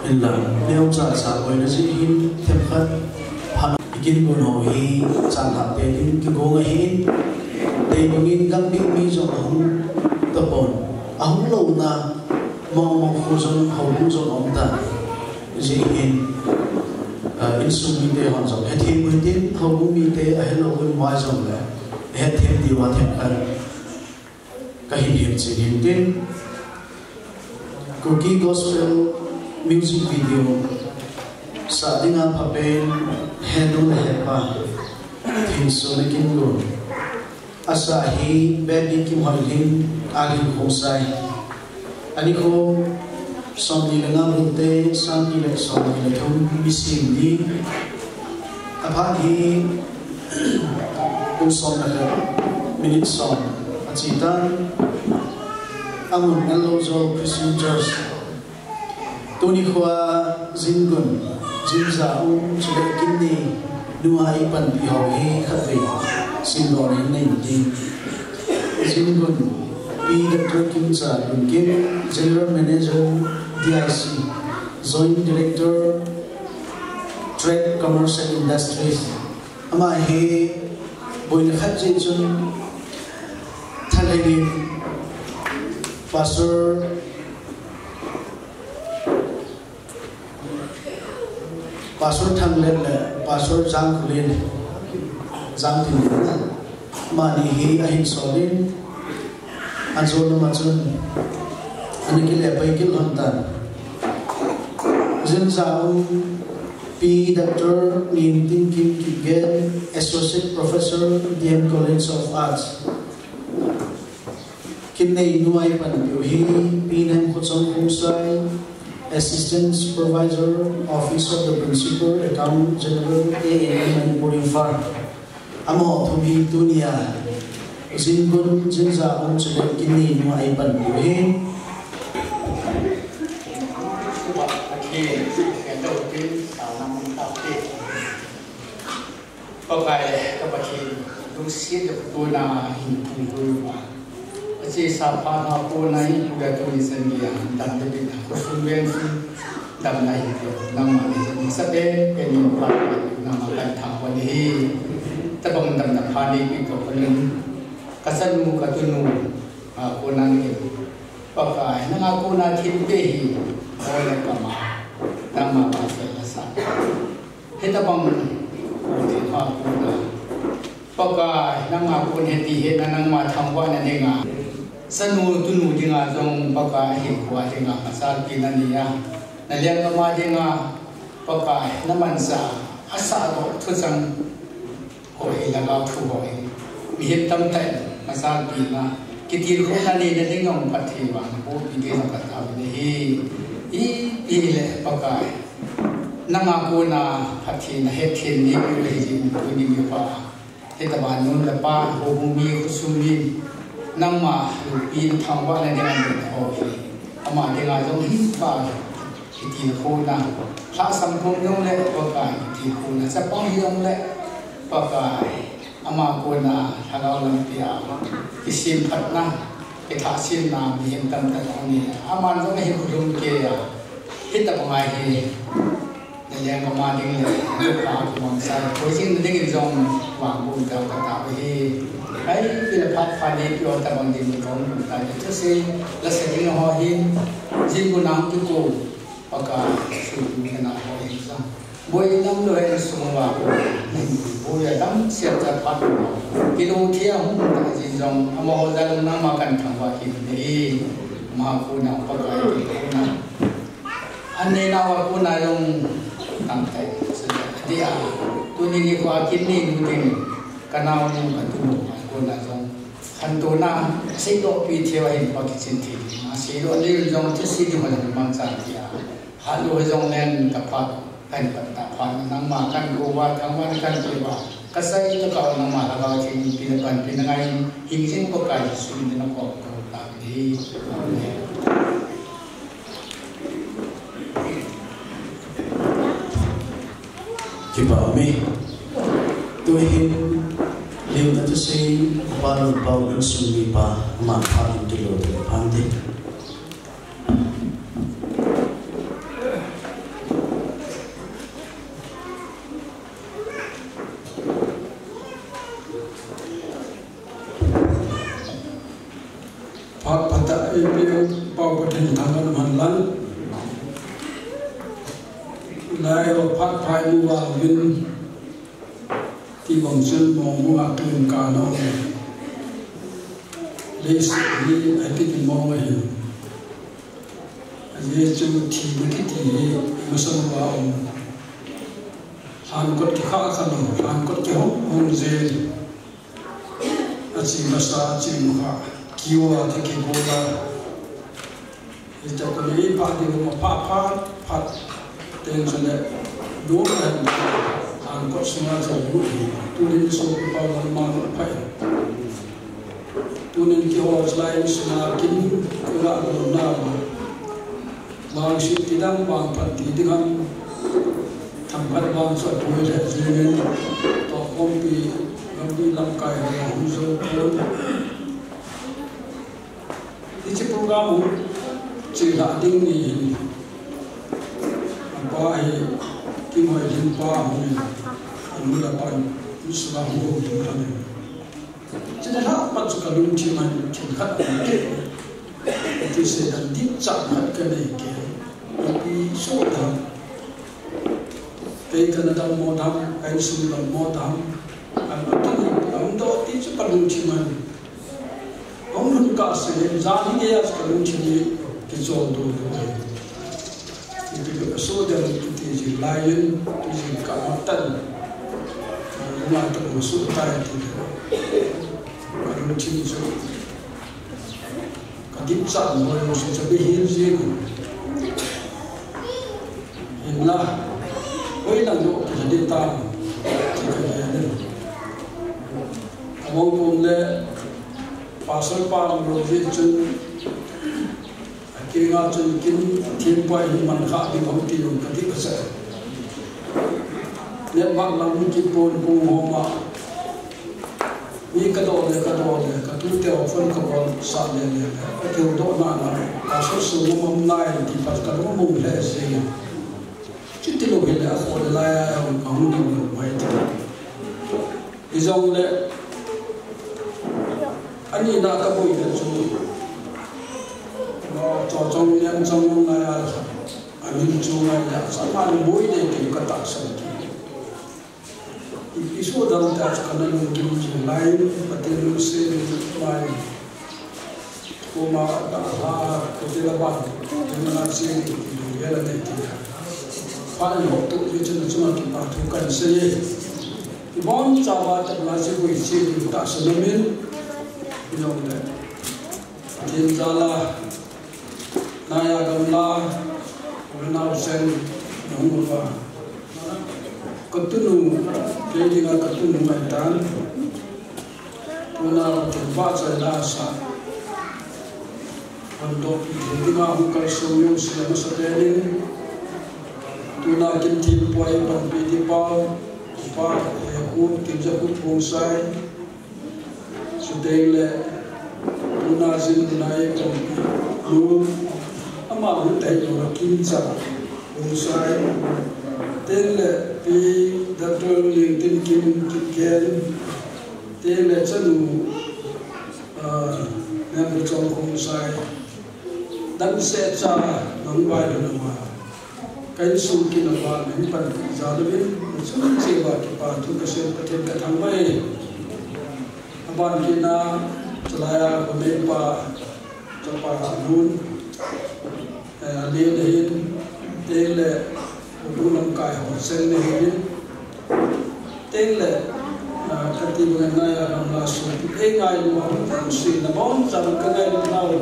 là nếu trả trả với nó sẽ hin thêm khát hắn kinh nguồn hồ hi chẳng hạn để kinh cái gỗ ngay hin để những in găng biết mi cho ông tập ổn ông lâu na mong mong khu dân hầu cũng cho ông ta gì hin in sung mi tế hoàn rộng hết thêm mới đến hầu cũng mi tế ở hết lâu hơn ngoài rộng lại hết thêm điều hòa thêm khát cái hình chỉ hình đến Cookie Gospel music video sa dinga papen handle hepa thin so lekin go asa hi baby kim hoilin ali khosai ani ko som ni nga bunte sam ni le som ni le thum bisim ni apha hi kun som na minute som achitan amun alozo Christian Church Tuni khwa zingun jinza chule kinni nuai pan pi ho hi khatri sindor hin nei ti zingun pi Dr. Kimsa Kim General Manager DIC Joint Director Trade Commercial Industries ama he boin khatje chun thalegi Pastor Thanglen Pastor Jang Kulin Jang Tin Mani hi ahin solin Anzol Macun Anikil Epaikil Hantan Zin Zao P. Dr. Lim Tin Kim Kigel Associate Professor DM College of Arts Kinay Nuay Panpyohi, Pinam Kutsong Kusay, Assistant Supervisor, Office of the Principal, Account General, A.M. Manipuri Farm. Amo Thubi Dunia, Zingun Zinza Onsulet Kinay Nuay Panpyohi. Pakai kapatid, lusid ko na hintuwa. Kasi sa pagka po na ipugatulisan niya, dami na kusuwen dam na ito ng mga sabi, kanyang pagkakas na makatawad niya. Tabang dam na panig ito ko lang kasan mo katunong po nang ito. Pagka nangako na tinpehi, wala ka ma ng mapasalasan. Hitabang ako na pagka nangako na hitihin na nang matangwa na niya Sanu tunu dinga zong pagka hikwa dinga asal pinaniya nalian kama dinga pagka naman sa asa ko tusang hoi lagaw tu hoi mihip tamtay asal pina kitir ko na ni dingang patiwang po hindi na katabi ni ile pagka nangako na pati na hetin ni ulihim kuning pa hitaban nun lapa hubumi kusumi Nama lupin thangwa na dengan hobi, ama dengan jom himpa hiti khuna, tak sambung jom le pakai hiti khuna, sepang jom le pakai, ama khuna thangau lampia, kisim patna, kitasin na bihim tam ni, ama jom himulum kaya, hita pakai he, yang kemading le, lupa kumangsa, kucing dengan jom wangun kau kata he. Hai bila pat padi pio tabang di mukom tadi tu si lasing hohin jin gunang tu ko paka sudu kena hohin sa boy nam lo hai semua boy dam siap pat kilo tiang jin jong amo jalan nama makan thangwa ini mahu nak pakai kuna ane nawa kuna yang tangkai dia tu ni ko akini ni kanau ni batu na jong hanto na sido pi thewa hin pa kitchen thi sido ni jong che si ju ma mang sa dia halu jong len ka pha kan ta pha nang ma kan ko wa kan wa kan ti wa kasai ta ka nang ma la ka chi pi na kan pi na ngai hing sing ko kai su ni na ko ta ni ki ba mi tu hin Liu na tu say balon pau sumi pa ma pa dilo de pandi APO Pau Patin Tangan Manlan Lai ở phát phai mua viên thì vòng chân mong mua tuyên cả nó lấy sự đi ai biết mong ấy giờ chú thì mấy cái thì mà sao vào Hàn Quốc cái khác khác nữa Hàn Quốc cái hông dễ chỉ mà sao chỉ mà kiwa thì cái bộ là thì cho cái này phát đi mà phát tên cho nên đúng là Hàn Quốc sinh ra rồi tu nên số cái bao năm mà phải tu nên cái họ lại sinh ra kinh cái là đồ nào mà sự tí đăng bằng phần tí đi không thằng bắt bằng sợ tuổi là gì nên tao không bị làm cái là không dâu cuốn thì cái program chỉ là đinh gì apa ai kim hai linh pa mình anh là bạn Islam của chúng ta này cho nên là bắt cho cả luôn chỉ mà chỉ khát cái thì sẽ ăn đi chạm hết cái này cái bị số thằng cái Canada mua thằng cái Sri Lanka mua thằng anh bắt cái ông đó thì chỉ bắt luôn chỉ mà ông luôn cả sẽ ra đi cái cái luôn chỉ cái chỗ đó thì cái số đó thì chỉ lion thì cả mặt tận mà tận một số tài thì cái luôn chỉ số điểm chạm rồi một số cái hiến riêng hiện là với là độ thì điện ta thì cái này ông cũng là pasal pam rồi viết chân cái ngã chân kinh thiên quay mình khác thì không tiêu cái gì cả sẽ nếu bạn làm cái bốn cùng hôm mà cái đó cái tu theo phân cái con sao này cái kiểu đó là số số mông này thì phải cái đó mông là gì chứ thì lúc này họ lại không được vậy thôi ví dụ như anh ấy đã có buổi là chúng nó cho trong nhân trong này anh ấy chung này là sẵn sàng buổi để tìm cái tác sản cái số đó là cái này là cái gì lại và tiền nó sẽ lại kuma đã cái là bạn nhưng mà sẽ cái là này thì phải là tụ như trên chúng ta chúng ta thu cần sẽ thì bọn cháu ba tập là sẽ quỳ chi chúng ta sẽ làm nên như vậy thiên gia là naya gamla nào sen nông và ketunu jadi dengan ketunu mainan tuna tempat saya rasa untuk jadi mahu kalsium selama setahun tuna kinti puai pampi di pau pa ekut kinjakut bonsai sudahlah tuna zin naik pampi lu ama hutai orang kinja bonsai tele pi datul ling tin kim kiken tele chanu nam trong không sai dan sẽ cha nong bai lo ma cái su ki na ba min pan za lo bin su se ba ki pa tu ka se pa tem ka thang mai aban ki na chalaya ko me pa cha pa nun le le hin tele đủ năm cài họ sen này hết tên là cácทีมงานnày làm là số cái ngày mà họ xuyên là bóng rằng cái ngày nào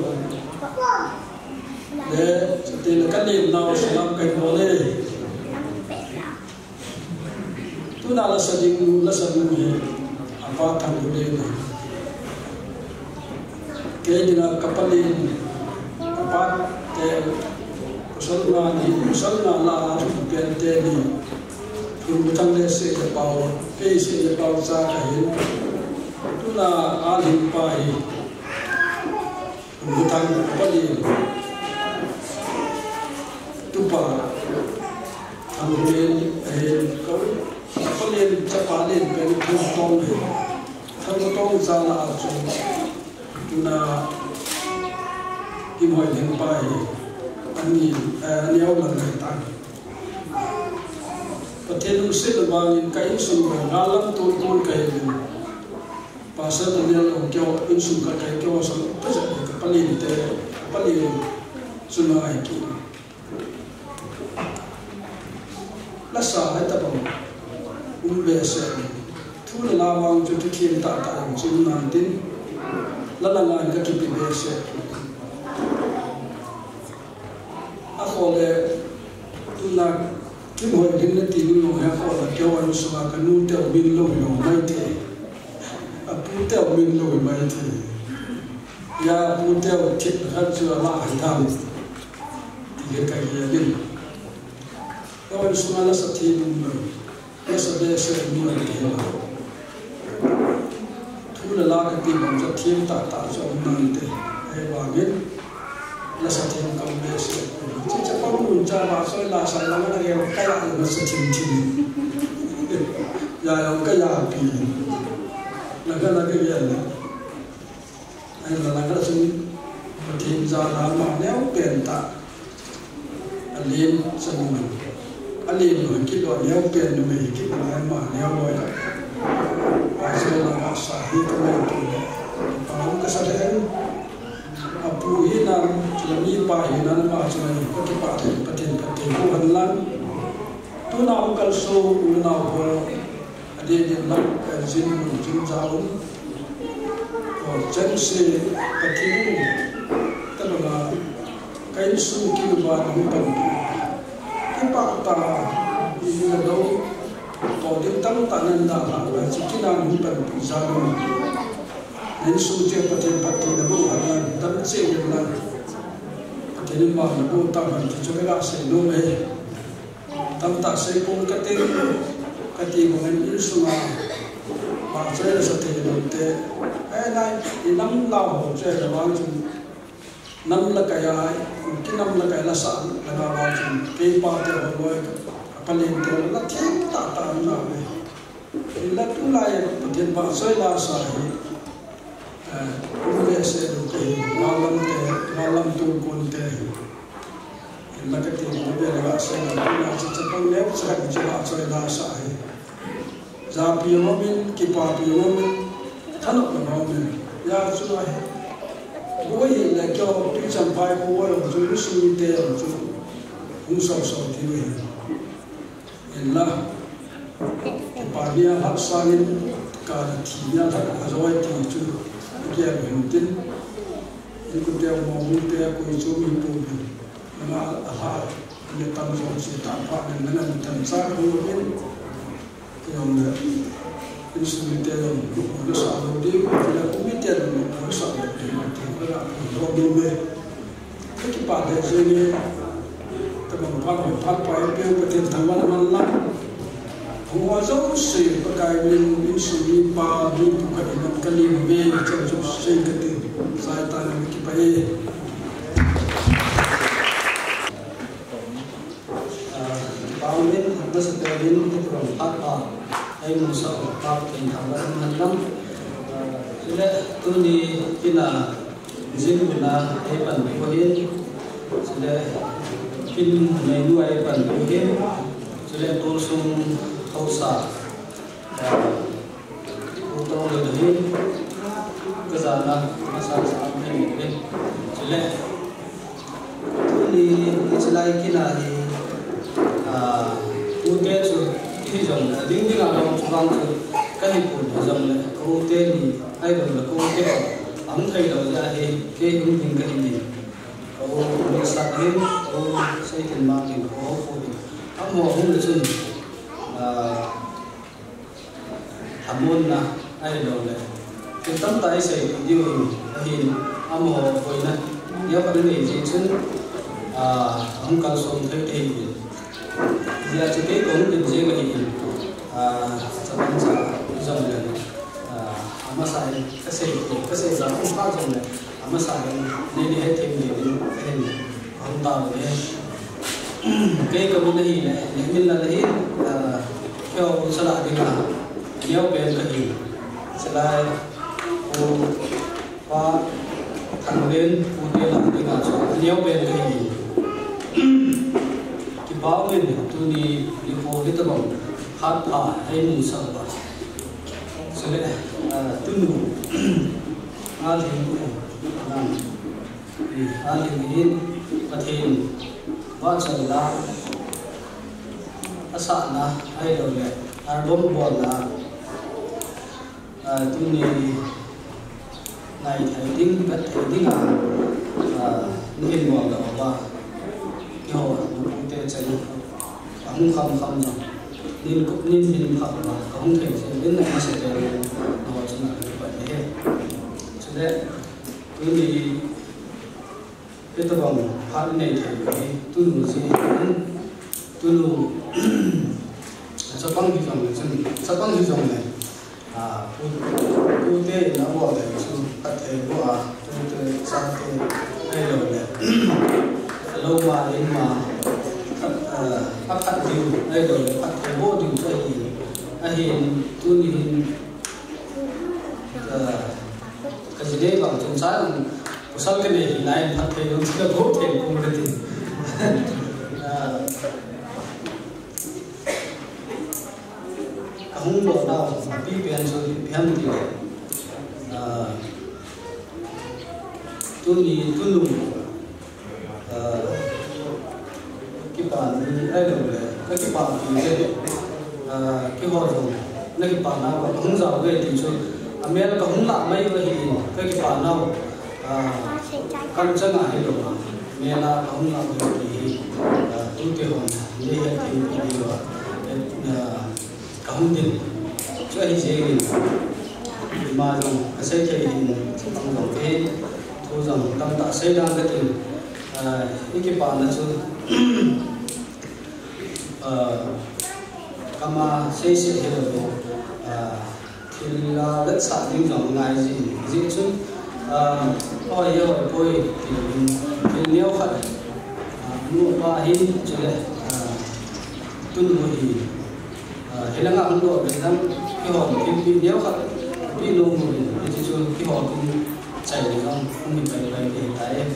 để tên là các điểm nào sẽ làm cái đó đây tu nào là sử dụng gì apa thằng của đây này cái gì là kapal đi kapal để Musalman la pente ni tang le se pau pe se pau sa ka hin tu la alim pai mutang pali tu pa amren ko pali chapa len pe tu tong he thang tong sa la chu tu na kim hỏi đến bài anh neo lần này ta và thiên ông sẽ là bao nhiêu cái sự ngã lắm tôi con cái và sẽ là neo ông kêu in sum cái kêu sao tất cả các palin sum ai kia là sao hay tập về sẽ thu là lawang cho thực hiện tạ sum nan tin là ngai cái kịp về sẽ Akole tu na kim hoi din na tin lo ha ko la kyo an suwa ka nu te min lo mai the a pu te min lo mai the ya pu te thit ha chu la han tham ti ka ya din ko an suwa la sa thi dum lo ya sa de se mi lo the la thu la ka ti bam sa thiem ta so nan te ai ba gen la sa thiem kam be se chỉ cho con muốn cho bà soi là soi là nó đều cái là nó sẽ chìm chìm giờ ông cái nhà bì là cái gì này anh là cái gì thì giờ là mà nếu biển ta anh lên xong anh lên rồi cái đoạn nếu biển thì mình cái đoạn mà nếu rồi bà soi là bà soi cái này thôi ông cái sao đấy apu ina chulami pa ina ma chulami pati pati ko hanlan tu na kal so na ko ade de na jin jaun ko chen se pati ta ba kai su ki ba ni pa ki pa ta ina do ko de tam ta nan da la chi ki na ni pa jaun nên số tiền bát tiền là bộ hàng tấn chế được là cái này mà bộ tăng hàng thì cho cái là sẽ nô mê tăng tạ sẽ cũng cái tiền của mình ít số mà chơi là sẽ tiền đầu tiên cái này thì năm lao chơi là bao nhiêu năm là cái ai cái năm là cái là sản là bao nhiêu cái bao tiền của tôi phần tiền tiền là thiết tạ nào này thì là cũng lại tiền bạc chơi là sản Umre se ruke malam tu konte lagi tiada bela se na cepat lep se cepat se dah sah zapi momen kipapi momen thanok momen ya sudah boi le kyo tu sampai boi tu sui te tu unsau tiwe illa kipapi hak sangin ka thia thak azoi ti tu kia mình tin những cái điều mà muốn theo của số mình tu mà hà như tâm trong sự tạo hóa nên là mình thành sát của mình còn cái sự mình theo nó sợ đầu tiên là cũng biết tiền nó sợ thì nó là nó đi về cái bản thể gì như các bạn phát bài biểu cái tiền thằng văn lắm không có dấu sự cái mình sự đi ba đi tu cái mình cái liền về trong chỗ xây cái tiền sai ta là cái bài bao nhiêu nó sẽ tới đến cái phần phát ở hay một số phát tiền thằng văn hàng năm thế tôi đi cái là riêng mình là hay phần có hiến sẽ phim này nuôi phần có hiến sẽ tôi sung thâu xả ô tô người hiến cái giá là nó sản xuất hay một bên chỉ lệ thì chỉ lại cái là thì ô tô rồi cái dòng là đỉnh cái nào đó chúng ta cái hình của dòng là ô tô thì ai được là ô tô ấm thay đầu ra thì cái hình cái gì ô tô sạc hiến ô xây tiền mang thì ô tô ấm hồ không được xin môn là ai đầu này cái tấm tay sẽ điều hình âm hồ với này nếu có vấn đề gì chứ không cần sống thấy thì giờ chỉ cái cũng được gì vậy cho nên là dòng này mà sai cái sẽ là không phát dòng này mà sai nên đi hết thêm nhiều thêm không tạo được cái vấn đề này mình là đấy theo sẽ lại đi là nhiều bên cái gì sẽ là và thằng lên phụ tiền là cái ngã số nhiều bên cái bao mình tu ni đi phố cái tấm hát hay mù sờ vào cho nên tu nụ ai thì làm ai thì nhìn và thêm và chờ là asal na ai đâu vậy album bol là tu ni này thấy tiếng đất thấy tiếng nhìn vào đó và cái hồ nó cũng tệ chạy không rồi nên cũng nên nhìn học và không thể đến này nó sẽ về nó chỉ là vậy thế cho nên cái gì cái tờ vòng phát này thì cái tôi luôn gì tôi luôn sao băng thì dòng này sao băng thì dòng này tôi tê nó bỏ lại sự phát thể của tôi sang cái đây rồi này lâu mà đến mà áp phát điều đây rồi phát thể vô điều cho hiện tôi nhìn cái gì đấy bằng trong sáng sau cái này lại phát thể nó chưa vô thể cũng được thì không được đâu bị biến rồi biến thì tôi nhìn tôi lùng cái bản ai được cái bản thì cái họ dùng cái bản nào không giàu về thì cho mấy là không làm mấy cái cái bản nào căn chân là hay được mà mấy là không làm được thì tôi kêu họ như vậy thì điều không tin cho anh chị mà dùng xây thì bằng dòng cái thu dòng đang tạo xây đang cái từ cái bản là chứ kama xây thì được thì là rất sợ những dòng này gì chứ hỏi thì nếu phải mua ba hết chứ đấy tuân thủ thì thế là ngã độ để thằng cái họ cái nếu khác cái lông mình thì cho cái họ cũng chạy được không mình phải để tại em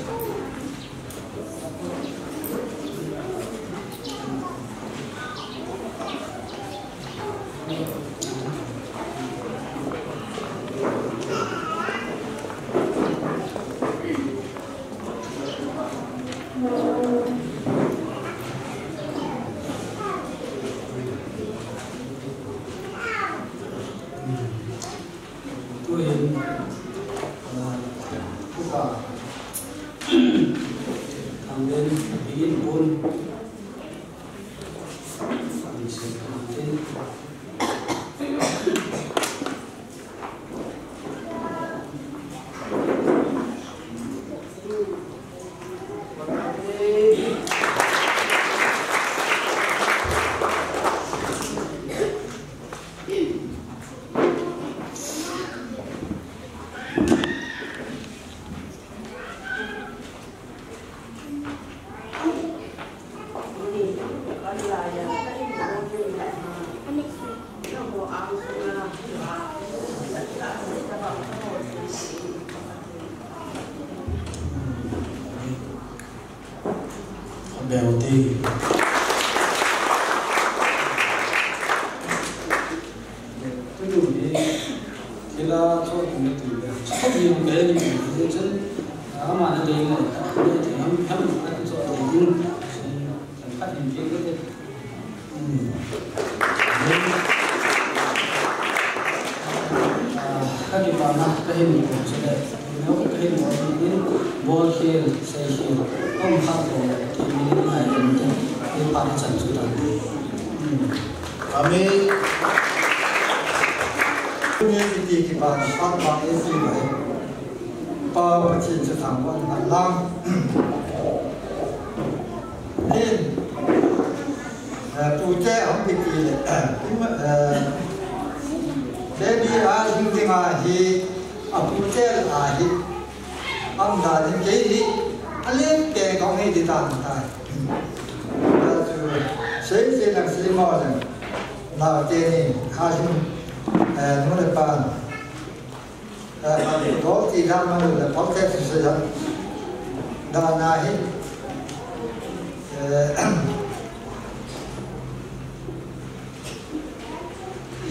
dana hi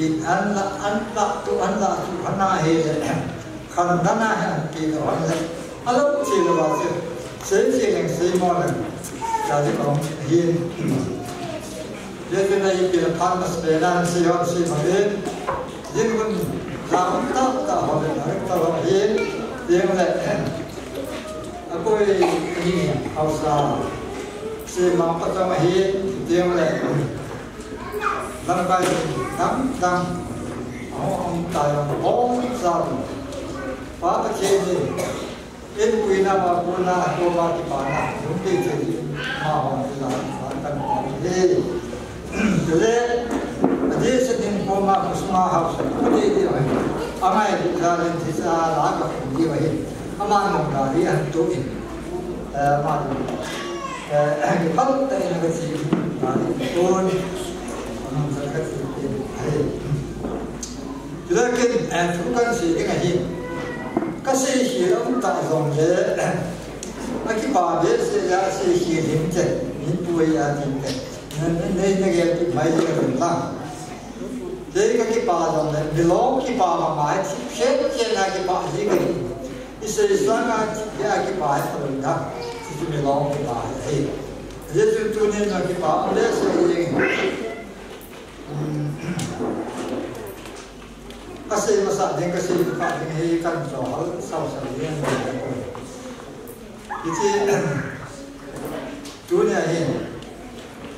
in anla tu hana hi khan dana ha ki do han alo chi lo ba se chi leng se mo leng ja ji kong hin ye te na yi ki phan mas pe na si ho si ma de yin gun la ta ho le na ta ho hin tiếng lệ tôi đi học sao xem mà có cho mày tiếng lệ năm bay năm năm ông tài ông ốm sao phá cái chuyện gì in quy na mà quy na cô ba thì bà na đúng cái gì mà họ thì là cần đi thế thế sẽ đến cô mà cũng mà học cái gì vậy anh ấy ra lên thì ra lá cái gì vậy anh mang một cái gì anh tôi mà cái bắp tay là cái gì mà tôi anh sẽ cái gì thế cái chúng ta sẽ cái gì cái gì ông ta dùng để cái bà biết sẽ hiểm chết những tuổi hiểm chết nên cái mấy cái là thế cái bà dùng để belong cái bà mà mãi chết là cái bà gì cái sẽ sang cái bà phải đó thì belong cái bà ấy thế cho nên là cái bà để sẽ gì cái gì mà sao đến cái gì mà phải cái căn chỗ sau sau này cái tu này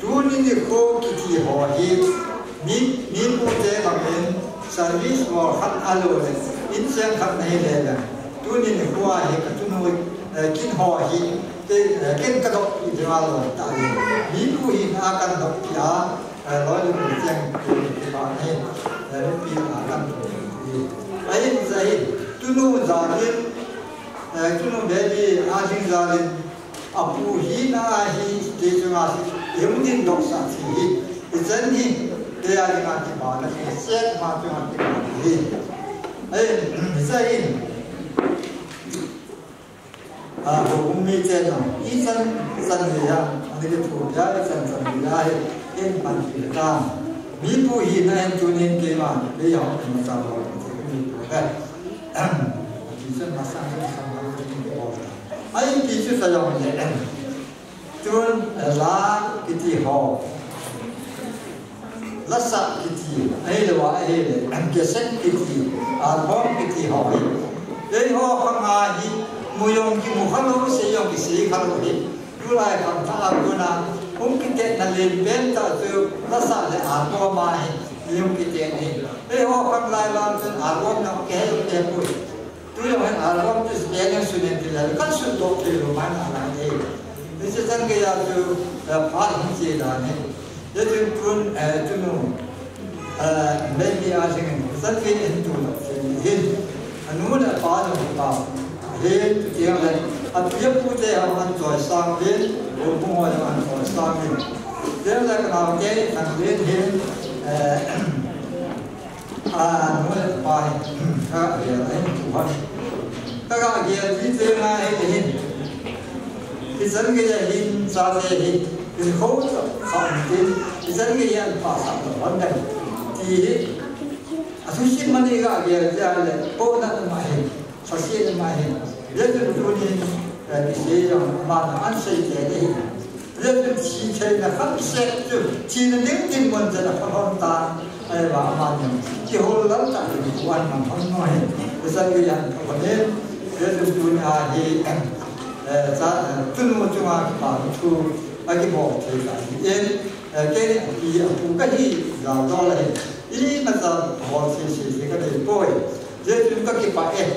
tu này có cái gì họ hiểu min bu te bằng in service or khat alo le in sen khat nei le la tu ni ni kwa he ka tu noi kin ho hi te ken ka dok i wa lo ta ni min bu hi na kan dok ya lo lu ni chen ki ba ne le pi na kan ni ai zai tu nu za ni tu nu de bi a jing za ni apu hi na hi te chu ma si yum din dok sa si hi zen hi thế là cái gì mà là cái xét mà cho anh cái gì ấy sai cũng mi trên nào ít dân gì à anh cái thủ giá dân gì à em bàn chuyện ta mi bu hi na em cho nên cái mà bây giờ mình sao rồi thì cái gì dân mà sang cái bỏ ấy cái chuyện sao rồi vậy cho là cái gì họ lasa kiti ai le wa ai le am ke sen kiti ar bom kiti hoi ei ho khanga hi muyong ki mu khalo se yong ki se khalo hi du lai kham tha guna kum ki te na le ben ta tu lasa le ar bom ma hi yong ki te ni ei ho kham lai lam ten ar bom na ke te pu tu yo han ar bom tu se yang su ne ti la kan su do ke lo ma na la ni ni se san ke ya tu pa hi je la ni jadi pun tu nu media asing sat ke itu hin anu da pa da pa hin tiang lai atia pute han choi sang hin bo mo han choi sang hin dia la ka ke han hin hin anu da pa ka ya hin tu han ka ga di te na hin ki san ke ya hin sa de hin thì khâu khom thì dân cái dân phá sản của vấn đề thì thứ xin mà đi ra là cô đã mà hình phát hiện mà hình rất là tôi nhìn cái gì mà ăn xây cái đi rất là chỉ thấy là phát hiện chỉ là những tin muốn là phát hồn ta hay là mà chỉ hôn lắm tại vì quan mà không nói dân cái dân không nên rất là tôi thì ra tuân một chung à bảo thu cái bộ thì là yên cái gì cũng cái gì là do là ý mà giờ họ sẽ cái gì bôi giờ chúng ta cái bài em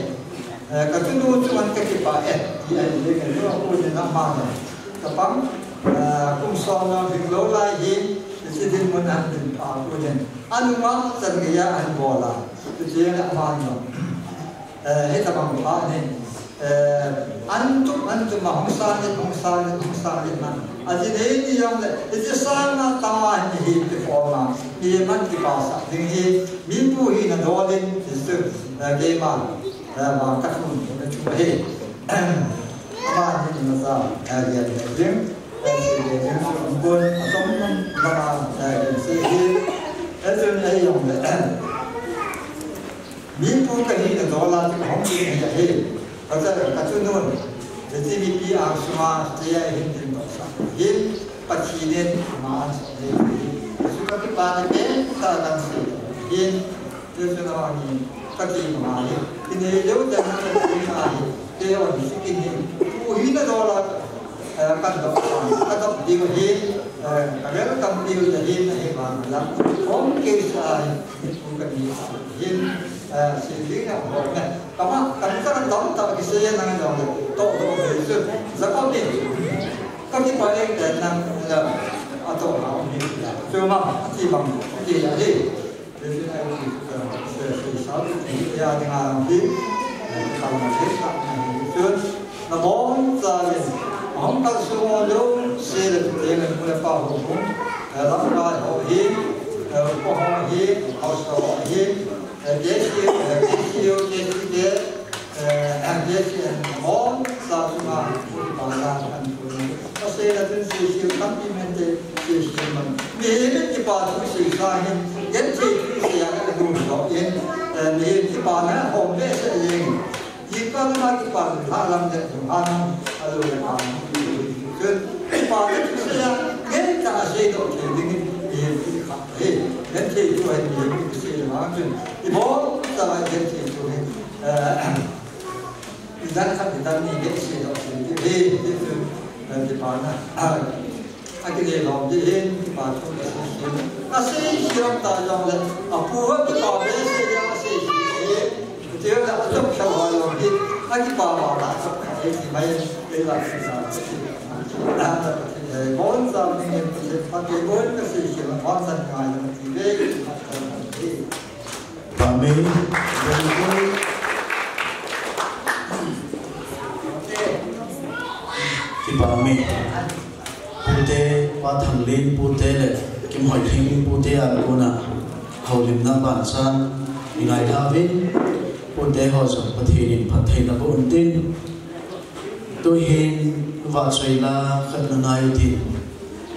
cái chúng tôi chúng cái bài em thì anh thấy cái nó bôi thì nó mang cái bấm cũng so nó việc lâu lại gì thì thì muốn ăn thì bảo bôi thì ăn mà dân cái ăn bò là thì là mang nó hết là bằng phá này ăn chút mà không sao mà aji nei ni yong le iti sana tawa ni hi ti forma ni man ti pa sa ding hi mi pu hi na dolin ti su ge ma ka thun ka chu he mà thì mà sao hiện riêng thì riêng ông quân trong mà thì cái chuyện này dùng để miễn phí cái gì đó là cái không gì này vậy có thể là chuyện đó thì GDP asma thì hiện trên đó sao hiện bắt chi đến mà thì suka cái bạn cái ta đang sử hiện cho nó như bắt chi mà thì nếu nếu chẳng hạn là thì họ đi cái gì cũng hiện đó là căn đó đi cái gì cái đó cầm đi cái gì này mà làm không kêu sai cũng cần gì hiện xử lý nào rồi này các bạn đóng tại cái xe này rồi tổ về sự rất có tiền các cái bài này để làm tổ nào như là chưa mà chỉ bằng gì là gì thế này thì sáu thì ra thì làm gì làm hết cả chưa là bốn giờ thì không có số lượng xe được tiền mình cũng là bao gồm đó là họ hiến có họ hiến họ số hiến Yes, all Satuma, Bala, and I say that this is your complimented system. We have the part of the sign, get the room and the Pana, home base. You can't make the part of Halam that you have. Good. Get the shade of the let's say you had to say the mountain. The more that I get to him, that had done me get shade of the partner. I can get on the end, but I say, she don't die on that. A poor people, they say, the other show on it. I keep our last of my life. Bốn giờ mình phát triển bốn cái sự kiện quan trọng ngoài là chỉ về và mình thì bà mình pute và thằng lên pute là kim hỏi hình pute à cô na hầu lim na bản san ngày thà vin pute họ sống phát triển là có ổn định tôi hiện và xoay la khát nai thì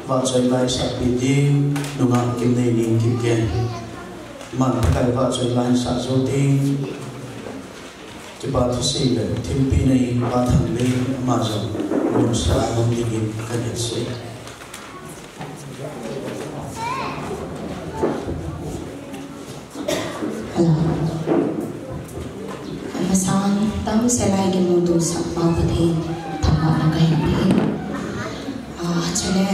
và xoay lại sắp bị tim nung ăn kim này nín kim kén mà cái và xoay lại sắp dấu tim chỉ bảo thứ gì là thêm pi này và thằng lên mà rồi muốn xa muốn đi kim cái này sẽ mà sao tao sẽ lại cái môn đồ sắp vào vật hình thằng bạn cái gì cho nên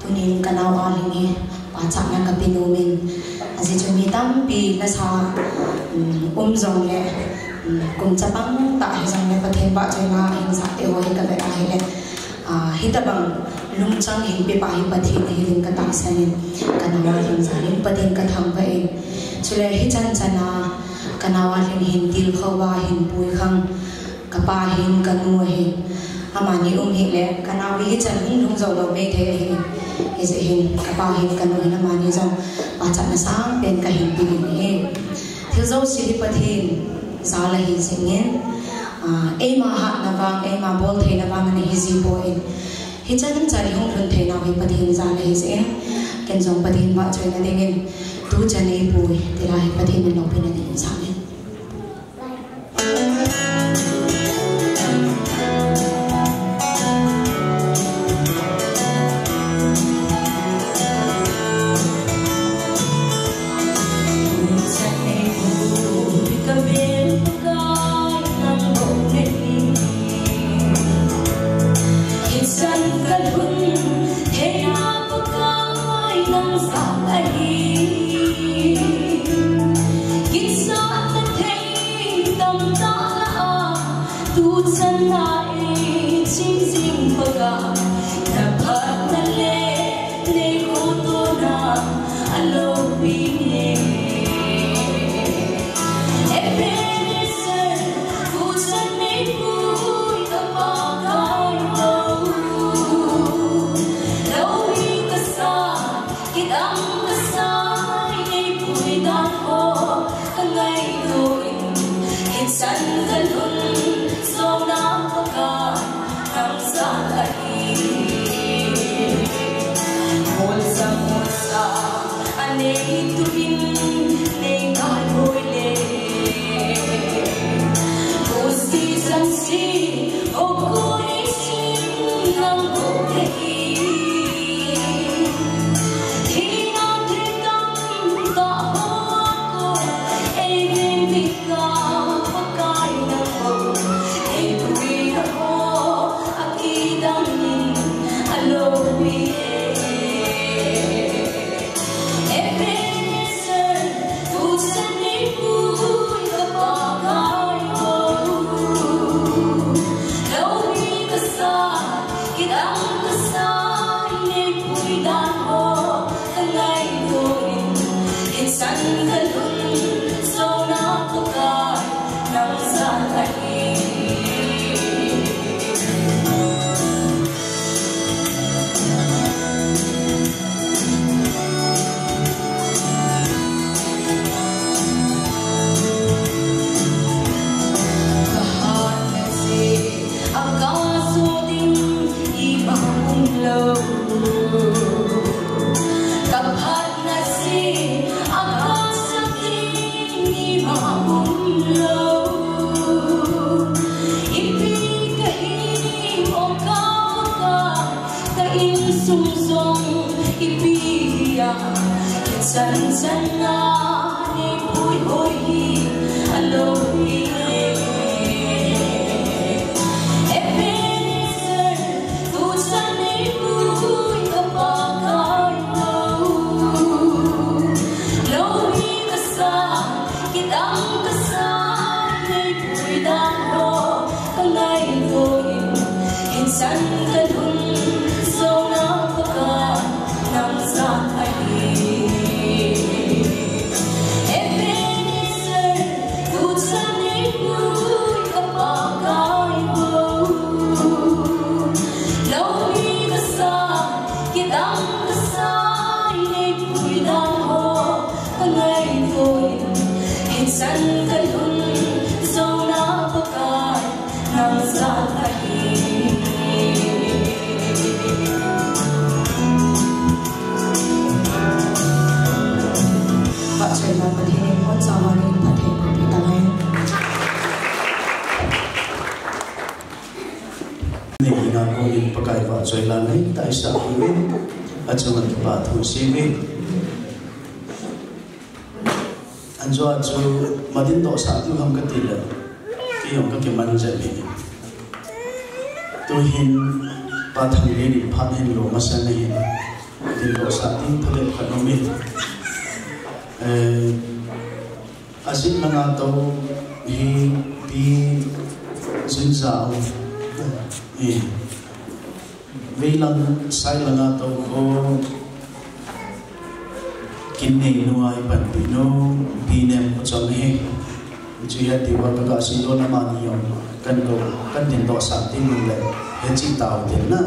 tụi mình cần nào ăn gì và chắc là cái pin mình gì cho mình tâm pi là sao rong lệ cùng chấp bằng tại rằng là vật hình bạn cho là hình dạng tiêu hay cái vậy ai lệ hít bằng lung trăng hình bị bài vật hình hình cái tác sen cái nào hình dạng hình vật hình cái thằng vậy cho nên hít chân chân là cái nào hình tiêu khâu hình bùi khăng cái ba hình cái nuôi hình mà như hình lệ cái nào bị chân hình lung dầu đầu mê thế hình dễ hình cái ba hình cái nuôi mà như dòng và chặt là sáng bên cái hình bị hình thiếu dấu xí vật hình giá là hình dễ nghe em mà hạt là vàng em mà bol thế là vàng này hình gì bồi hình chân chân không thuần thế nào hình vật hình giá là hình dễ cái dòng vật hình bạn chơi là đêm em tu chân ấy bồi thì là hình vật hình mình đọc bên này hình sáng Hãy subscribe cho kênh Ghiền Mì Gõ để không bỏ lỡ những video hấp dẫn. Rồi là lấy tại sao biết ở trong một cái bà thủ sĩ biết anh cho chú mà đến độ sáng tôi không có tiền là cái ông các cái man dạy mình tôi hiện ba thằng đi đi phát hiện lỗ mà sáng nay đến độ sáng tôi phải được khởi động mình asin mga tao hi pi dân giáo vì lần sai lần tao có kinh nghiệm nuôi bản bị nó bị nem cho nghe chỉ là điều mà các sĩ đó làm ăn nhiều cần đồ cần tiền đỏ sản tiền mình lại để chỉ tạo tiền na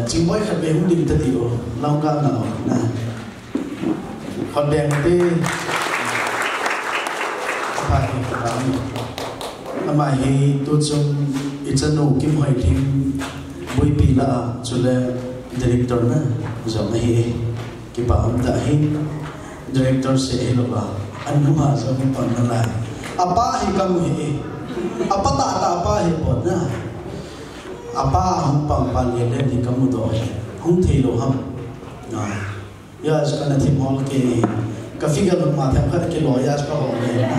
chỉ mỗi khách về không định tới điều lao cao nào nè còn đèn thì phải làm mà hi tôi trong ít chân nô kim hoài thêm bôi pì là cho là director na giống hi cái bảo đã hin director sẽ lo ba anh không hả sao không còn nó lại apa hi kamu hi apa tak apa hi pon na apa không bằng bằng gì lên thì kamu đó không thấy lo ham ya sekarang tim hall ke figure lo mà theo cái lo ya sekarang này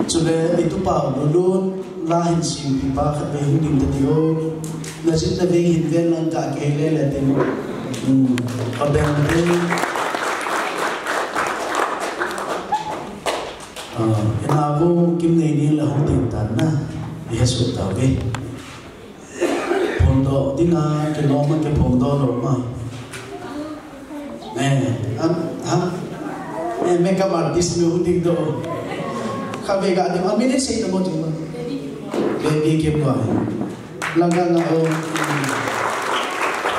cho nên itu bảo luôn là hình siêu bị ba khát về hướng điểm tới điều là chính là về hình viên lần cả cái lên là tiền còn đèn thì cái nào vô kim này đi là không tiền tán na để số tao về phong độ đi na cái lo mà cái phong độ rồi mà nè em make up artist người không tiền độ khai về cả thì anh biết hết gì là một chuyện mà baby kiếm gọi lần gần là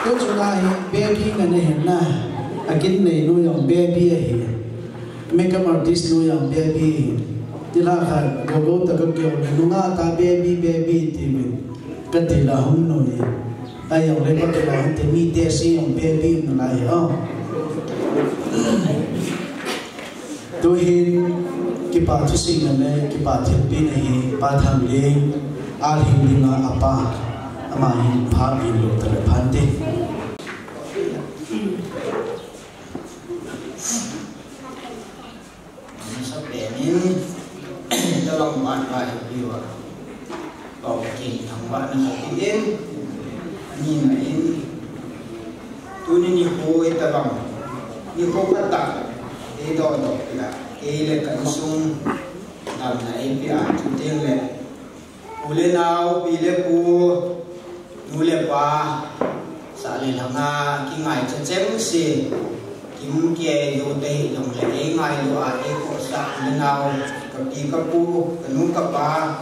tôi cho lại baby cái này hiện na cái này nuôi ông baby ấy make up artist nuôi ông baby ti la kha go ta ka kyo le lunga ta baby ti min ka ti la hum no ye ai yo le pa ke la te mi te si on baby no la yo tu hin ki pa thu sing na ki pa thil pi na hi pa tham le al hin dinga apa ama hin pha bi lo ta le phan te sắp đến cho lòng bạn lại điều bảo trình thằng bạn là cái đến nhìn này tôi nên đi hôi ta bằng đi hôi tất cả cái đòi đọc là cái là cảnh sung làm này bị ảnh chúng tiên lệ u lên nào bị lệ u nu lệ ba xã lệ làm na cái ngày chân chém xì kim kia đồ tây đồng lệ ngày đồ à cái cổ xã lên nào cặp đi cặp u cái nu cặp ba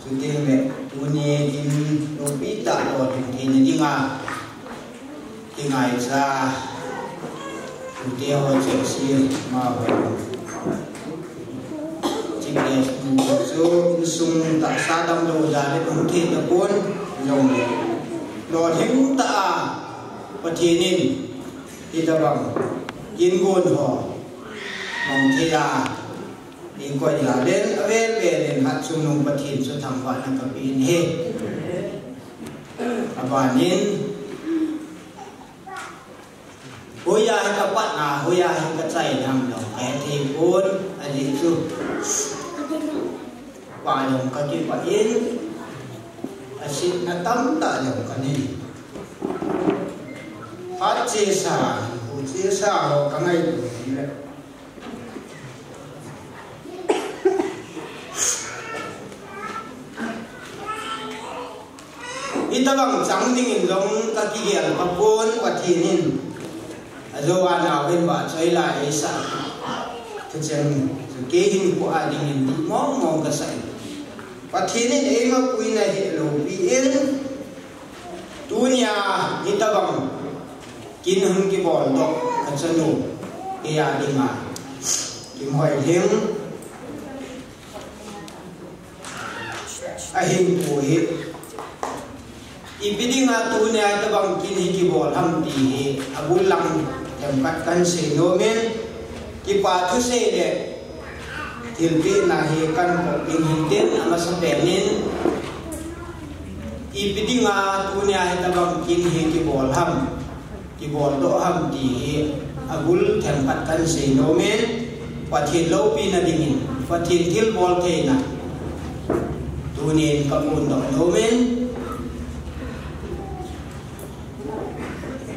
chúng tiên lệ tu nhẹ kim đồ bị tạ đồ thì nên đi ngà cái ngày ra chúng tiên hồi chém xì mà so sung tak sadam do dale mungkin pun nyong le lo him ta patinin kita bang kin gon ho mong thia ni ko ya len avel len hat sunung patin so thang wa na kapin he abanin hoya ka pat na hoya ka chai nam lo ai thi pun ali su và dùng cái chuyện bà yên xin nó tấm tạ dùng cái này phát chia sẻ phụ chia sẻ vào cái này đấy ít bằng trắng thì nhìn giống các cái gì là vốn và thì nhìn rồi anh nào bên bạn chơi lại sao thực sự cái hình của ai thì nhìn mong cái sợi và thế nên em mà quý này hệ lộ bị yên tu nhà như ta bằng kín hưng cái bò đọc thật sự nụ cái à đi mà kim hoài thêm ai hình của hệ ibiding tu nhà ta bằng kín cái bò hâm thì hệ abul lăng em cắt cân sấy nô men cái bà thứ sấy để thiên vị là hệ căn của tình hình tiến mà sắp đến nên ibiding tu nhà ta bằng kín hệ cái bò độ hâm thì hệ abul thèm cắt cân sấy nô men và thiên lâu pi là đình và thiên thiếu bò thế na tu nên các môn độ nô men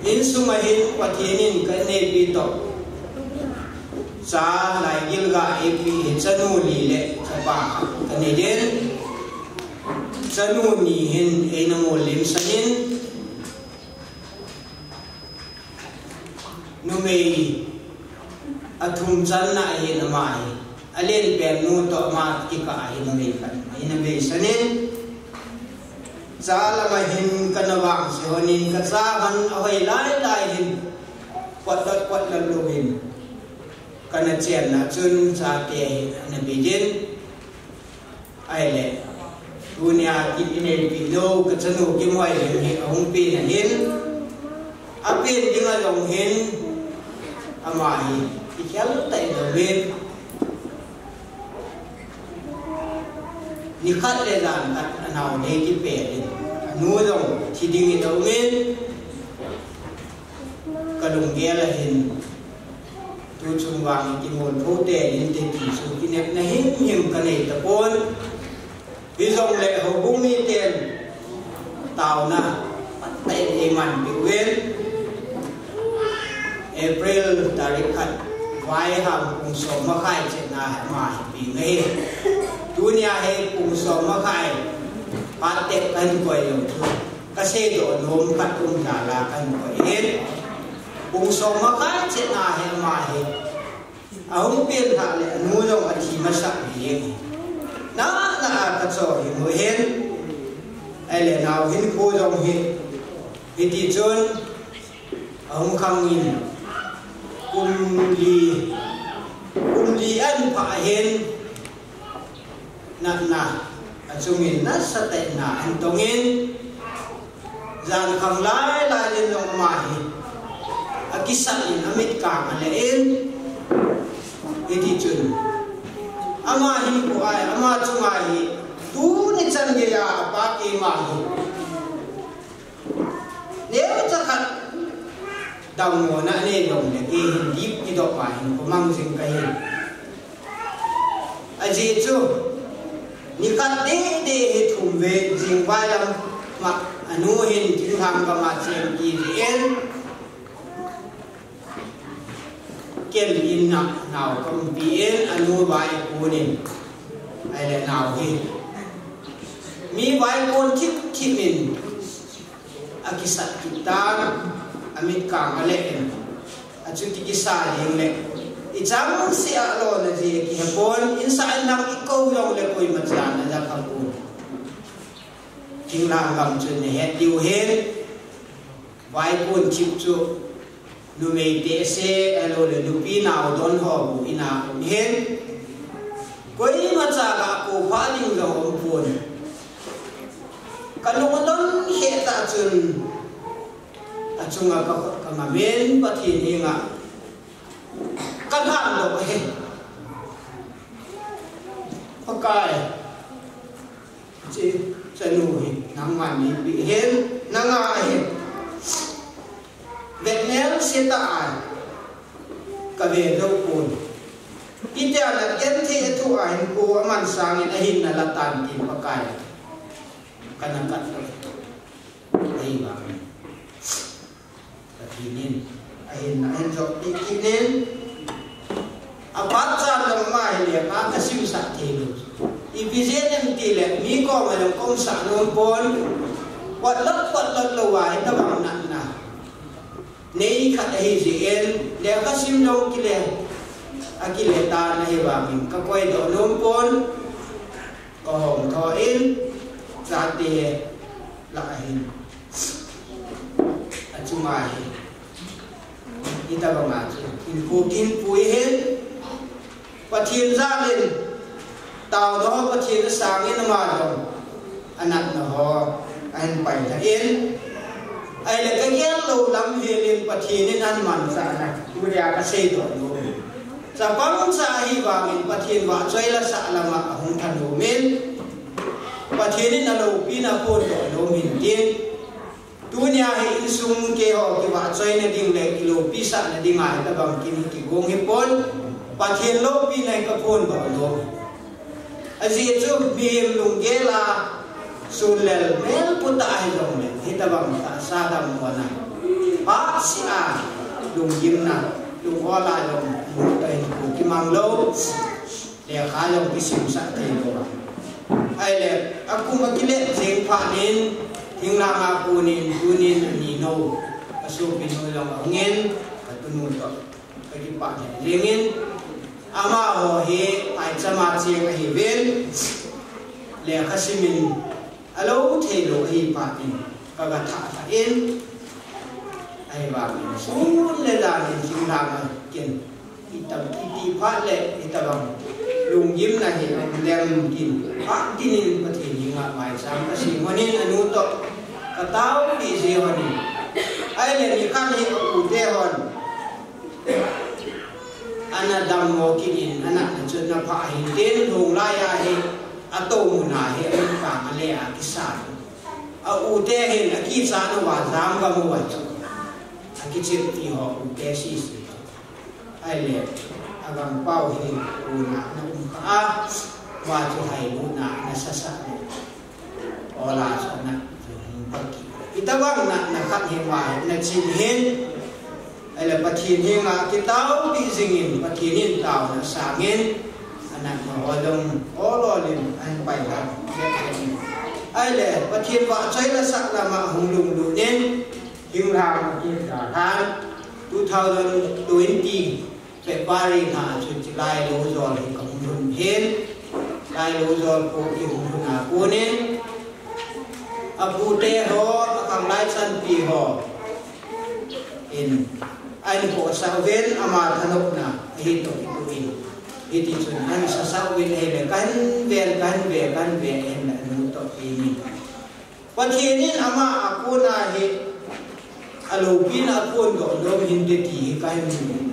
in sumahin và thiên nên cái này bị tổ sa lai gilga epi chanu li le chapa kani den chanu ni hin enamo lim sanin numei athum chan na hin amai alen pen nu to ma ki ka hin me kan hin me sanin sa la ma hin kanawang se honin ka sa han awai lai hin quat la lo hin kana chen na chun sa te na bijin ai le dunia ki ine pi do ka chanu ki moi le ni ong pi na hin apin dinga long hin amai ki khel tai do ven ni khat le dan kat anau ne ki pe ni nu dong thi ding do men ka dong ge la hin tu chung wang ki mon pho te in te ti su ki nep na him ka nei ta pon bi zong le ho bung mi ten tao na tai e man bi wen April tarik khat vai ham kung so ma khai che na ma bi ngai dunia he kung so ma khai pa te kan ko yo ka se do nom khat kum na la kan ko en kung so ma khai che na he ma he ông biết hạ lệ nuôi dòng anh chỉ mà sẵn gì nó là thật sự thì mới hết ai lệ nào hết cô dòng hết hết thì trơn ông không nhìn cùng lì ăn phải hết na achungin na sa tay na antongin jan khang lai lai lên long mai akisalin amit ka ngalein iti chun ama hi ko ai ama chungai tu ni chan ge ya pa ki ma hi nếu cho khát đồng ngồi nãy lên đồng để cái hình díp cái độ bài hình có mang dừng cái hình à gì chứ ni khát để thùng về dừng vai làm mà anu hình chữ tham và mà chuyện gì đến kiến in nào công biến anu vai của mình ai là nào thì mi vai con thích thích mình akisat kita amit kang alen achuti kisa yengle ichang si alo na ji ki hapon inside nang ikaw yung le koy matyan na kapun tinglang gam chun ne het diu hen vai kun chip chu nu mei te se alo le lupi naw don ho bu ina hen koy matya ga ko phaling lo pon kalungodon heta chun achunga ka ngamen pathin hinga kanhan lo he pakai chi chanu hi nangma mi bi hen nanga he vetnel sita ai ka ve lo pun itia la ken the thu ai ko aman sang in ahin na latan ti pakai kanakat ay ba katinin ahin jok ikinin apat sa lamma ile ka kasim sa thelu ibizenen tile mi ko malam kom sa non pon watlak lawai ta bang na nei khat hi zel le kasim lo kile akile ta na hi ba min ka koi do non pon ko hom tho in sa te lại chumai kita bangat in pui hết pathin ra lên tàu đó pathin sang in mà rồi anak nó ho anh bảy ta in ai là cái ghét lâu lắm về lên pathin nên ăn mặn sa này bây giờ cái xe rồi sa bang sa hi vàng in pathin vợ chơi là sa là mà không thành đồ men pathin na lo pina po lo min tin dunia he insung ke ho ke wa choi na ding le kilo pisa na ding ai ta bang kin ki gong he pon pathin lo pi nai ka pon ba lo azi chu bim lung ge la sulel mel puta ai lo me he ta bang ta sa dam wa na ba si a lung yim na lung ho la lo mu tai ku ki mang lo le kha lo ki sim sa te lo ai le aku makile jeng pha nin thing na ma ku nin tunin ni no asu pinu long ngin atunu to ki pa ni lengin ama ho he ai chama cheng hi vel le khasimin alo the lo hi pa ni ka ga tha tha in ai ba ni sun le la ni thing na ma ken itam ti pha le itam lung yim na hi lem kin ha tinin pathin hinga mai sam asi monin anu to katau di se honi ai le ni kan hi ku te hon ana dam mo kin ana na chun na pha hi ten lung la ya hi ato mu na hi an ka ma le a kisa a u te hi na ki sa na wa zam ga mo wa a ki chip ti ho u te si si ai le agang pau hi una na ka wa chu hai una na sa sa ola sa na itawang na khat hi wa na chin hen ala pathin hi nga kitau bi zingin pathin tau na sangin anak ma olong ololin an pai la ai le pathin wa chai la sa la ma hung lung lu nen hing ra ki da han 2020February na July lo zol hi kong hun hen lai lo zol ko ki hun na kunin apu te ho akang lai chan pi ho in ai ko sa ven ama thanok na hi to in Iti chun an sasaw win hele kan ve en la nu to ini pathinin ama akuna hi alopin akun do dom hindi ti kai mu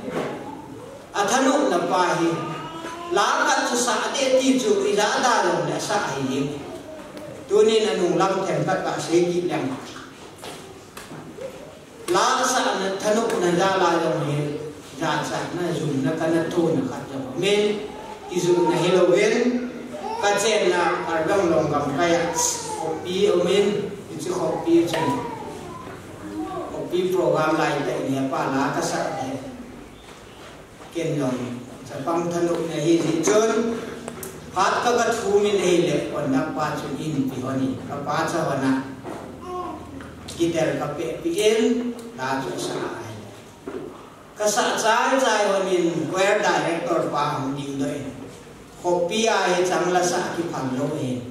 athanu na pa hi la ka chu sa de ti chu ira da lo la sa hi tunin anung lam them ka se ki lang la sa na thanu na da la lo hi ra sa na zum na kana to na khat ja men izum na Halloween ka chen na argang long gam kaya kopi omen itu kopi chen kopi program lai ta ni pa la ka sa de ken long sa pang thanu na hi chon hat ka ga thu min he le on na pa chu in pi honi ka pa cha wana kitel ka pe pi en la chu sa kasa cai honin where director pa hong ding doi kopi ai chang la sa ki phang lo he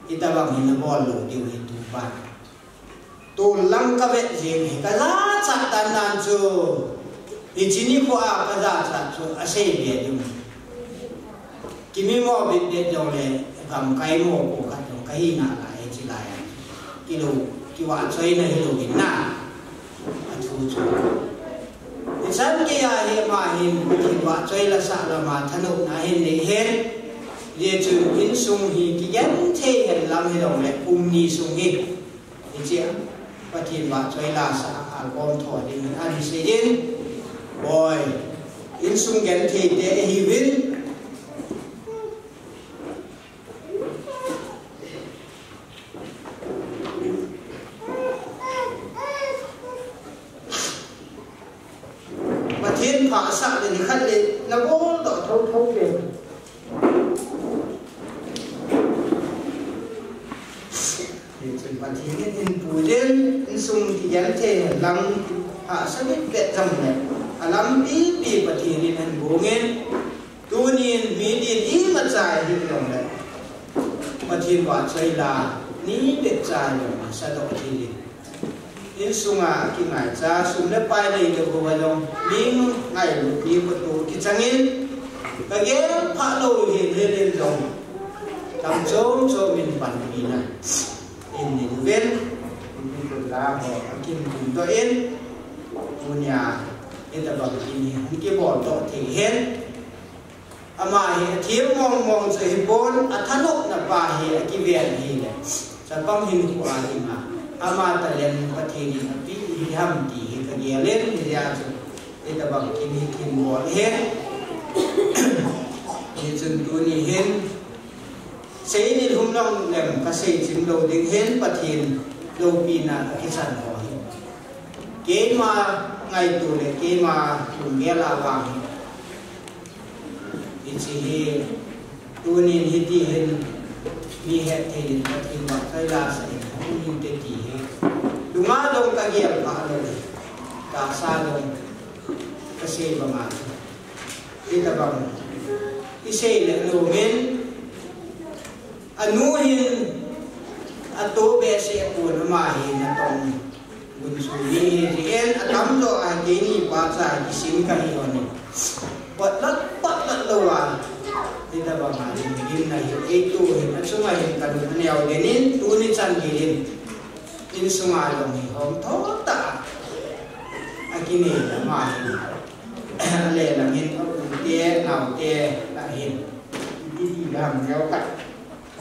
ita bang hin bol lo diu hi tu pa tu lang ka ve jing he ka za cha tan nan chu i chini ko a ka za cha chu a se be diu kimi mo bi de jo le kam kai mo ko ka jo kai na la he chi la ya ki lo ki wa choi na hi lo bin na a chu chu san kia he ma hin wa choi la sa la ma thanu na hin ni hen ye chu in sung hi ki yan the hen lam hi dong le ni sung hi ni chia pa thin wa choi la sa al bom tho din an se yin boy in sung gen the de hi win thiên phá sạ để khát lên là vô đỏ thâu thâu về thì chuyện bản thiên in bùi lên in sung thì dán thề lắm hạ sắc biết vẹt dầm này lắm ý bị bản thiên in hành bố nghe tu nhiên vì điên ý mà dài thì đồng này bản thiên quả chơi là ní vẹt dài rồi mà sao đọc thì in sunga ki ngai cha sum le pai nei de ko walong ling ngai lu ki ko tu ki changin ka ge pha lo hi le le dong tam chom cho min pan bi na in ni ven in ko la ho kim kun to in punya in ta ba ki ni ki bo to thi hen ama hi thiam mong mong se hi bon athanok na pa hi ki ven hi le sa pang hin ko a hi ma ama ta len pathini api ham ti ka dia len ni ya chu eta bang kini kin mo hen ni chun tu ni hen sei ni hum long lem ka sei chim lo ding hen pathin lo pi na ka kisan ho hi ke ma ngai tu le ke ma kum ge la wang chi hi tu ni hi ti hen mi he te ni pathin ba kai la sai ni te ti dunga dong ka giam pa lo ka sa dong ka se ba ma ita bang ise le lo men anu hin ato be se ko na ma hin na tong bun su ni ren atam do a ge ni pa sa ki sin ka hi on pat lat lo wa ita bang ma hin na hi e tu hin na su ma hin ka ni au de nin tu ni chan gi hin in sunga long hi hom tho ta akini la ma le la hin au te nau te la hin di di lam leo ka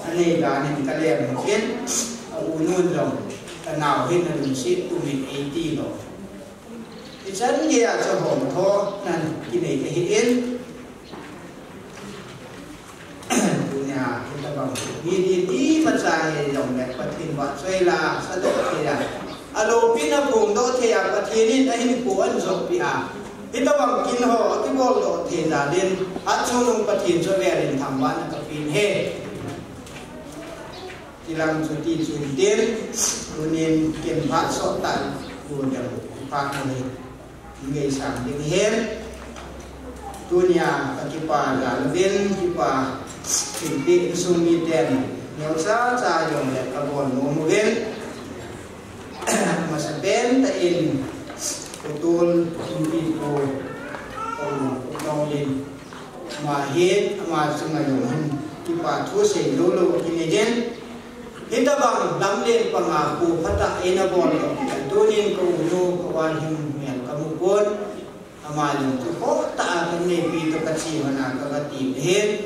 ane la ni ka le mo ken au nun long ta nau hin na lu si tu mi 80 lo ti chan ge a cho hom tho nan kini ke hi in dunia kita bang di macai dong le patin wa choi la sa do the ya alo pina bung do the ya patin ni ai ni ko an zo pi a kita bang kin ho ti bol do the da den a chu nung patin cho ve rin tham wa na ka pin he tilang chu ti chu den kunin ken pha so tan bu da pa ni ngai sam ding hen dunia akipa ga len kipa Hindi sumi den nyaw sa yung le kabon mo gen masaben ta in putol hindi ko nong din mà hết mà chúng ngày dùng hơn thì bà thua sẽ lô lô cái này đến hết ta bằng lắm lên bằng à cụ phát tạ em nó bòn tôi nên cầu nô cầu an hình miền cầu một quân mà dùng tôi có tạ cái này vì tôi cắt xì mà nào tôi cắt tìm hết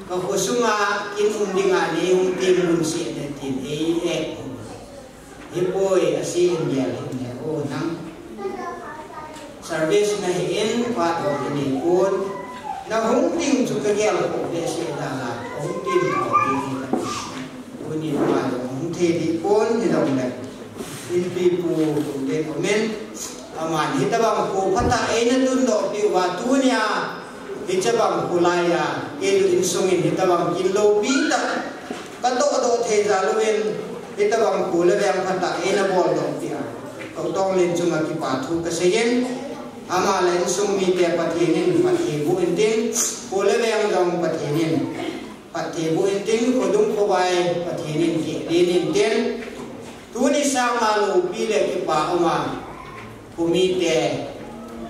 cầu khổ sung à in đi ngà đi tìm luôn xịn để tìm ấy hết bôi à xì hình nhà ô nắng service na hin pa do ni kun na hung tim chu ka gel ko de se da la hung tim ko di ni ko ni ma hung the di kun ni dong le in pi pu de comment aman hi ta bang ko phata e na tun do pi wa tu nya hi cha bang ko la ya e lu in sung in hi ta bang kin lo pi ta ka do the za lo wen hi ta bang ko le bang phata e na bol do pi ko tong len chu ma ki pa thu ka se yen ama lain sung mi te pathinin pathi bu inting ko le bang dong pathinin pathi bu inting ko dung ko bai pathinin ki dinin ten tu ni sa ma lu pi le ki pa ama ko mi te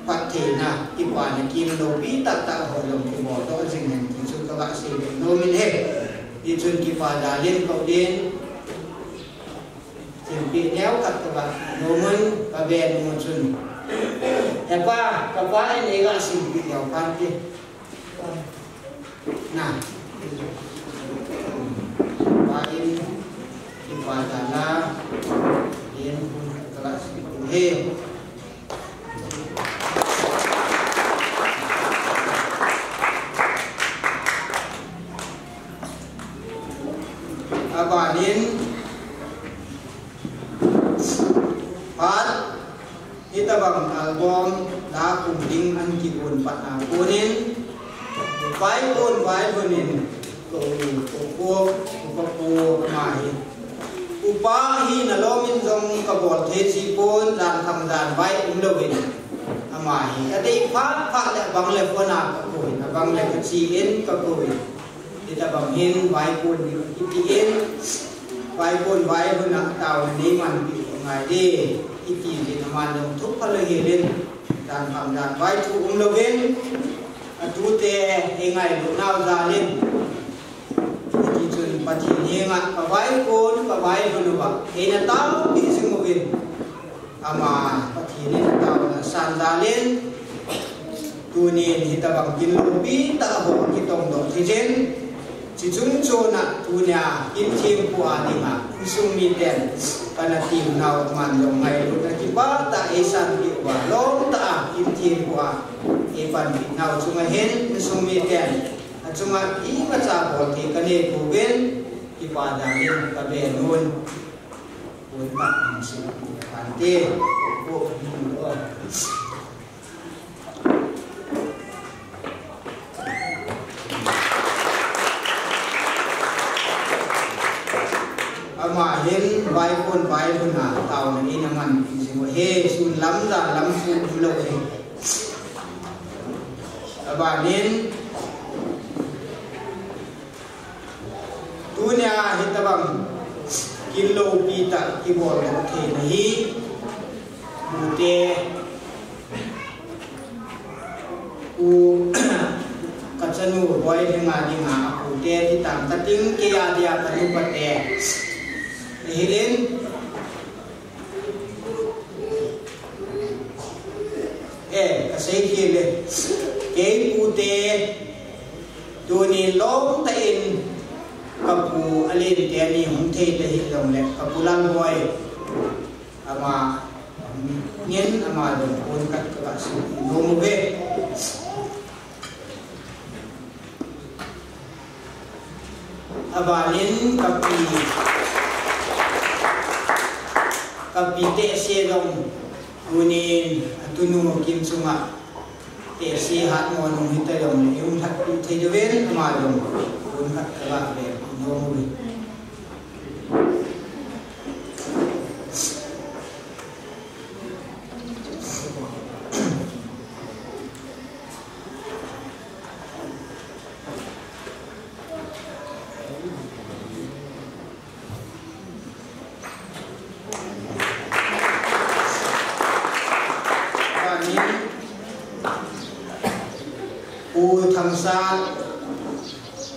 pathina ki pa na kim lo pi ta ta ho lo ki bo to sing hen ki su ka ba se no min he di chun ki pa da len ko den tim pi neo kat ka ba no mun ka be no chun apa ini gak sih video panti, nah, paling di padana, ini pun kelas he, apa ini, kita bang album dah kumping an kibun patna kunin, baik kunin, ko mahi, upahi nalomin jong kabol thesi pun dan kamdan baik umlowin, mahi. Ada pak le bang le pona kakuin, bang le keciin kakuin, kita bangin baik pun kipiin, baik pun nak tahu ni man ngai di. Iti di nama dong tu kalau hirin dan kamdan baik tu umlowin tu te engai lunau zalin iti cun pati niengat kabai pun nuba ina tahu di singowin ama pati ni tahu na san zalin tu ni hitabang kinlobi tak ho kitong dong tijen cicung cona tu nya intim pu adinga usung miten karena tim nau mandong mai lu na kiba ta esan di wa long ta intim pu epan nau cuma hen usung miten cuma I maca bol ti kane buben kiba dalin ka be nun pun tak masih pante ko ama hen bai pun na tau na ni naman sing he sun lam sun lo he aba nin tunya hitabang kilo pita kibol ke nahi mute u kacanu boy denga aku te ditang tating kia dia kanu pate hirin kasih kile kei pute duni long tain kapu alin tiani hungte lehi long le kapulan boy ama nyen ama don pun kat kelas nombe abalin kapi te se dong kunin tunu kim sunga te se hat mo nong hita dong yung hat te dewen ma dong kun hat kala be no mu Sang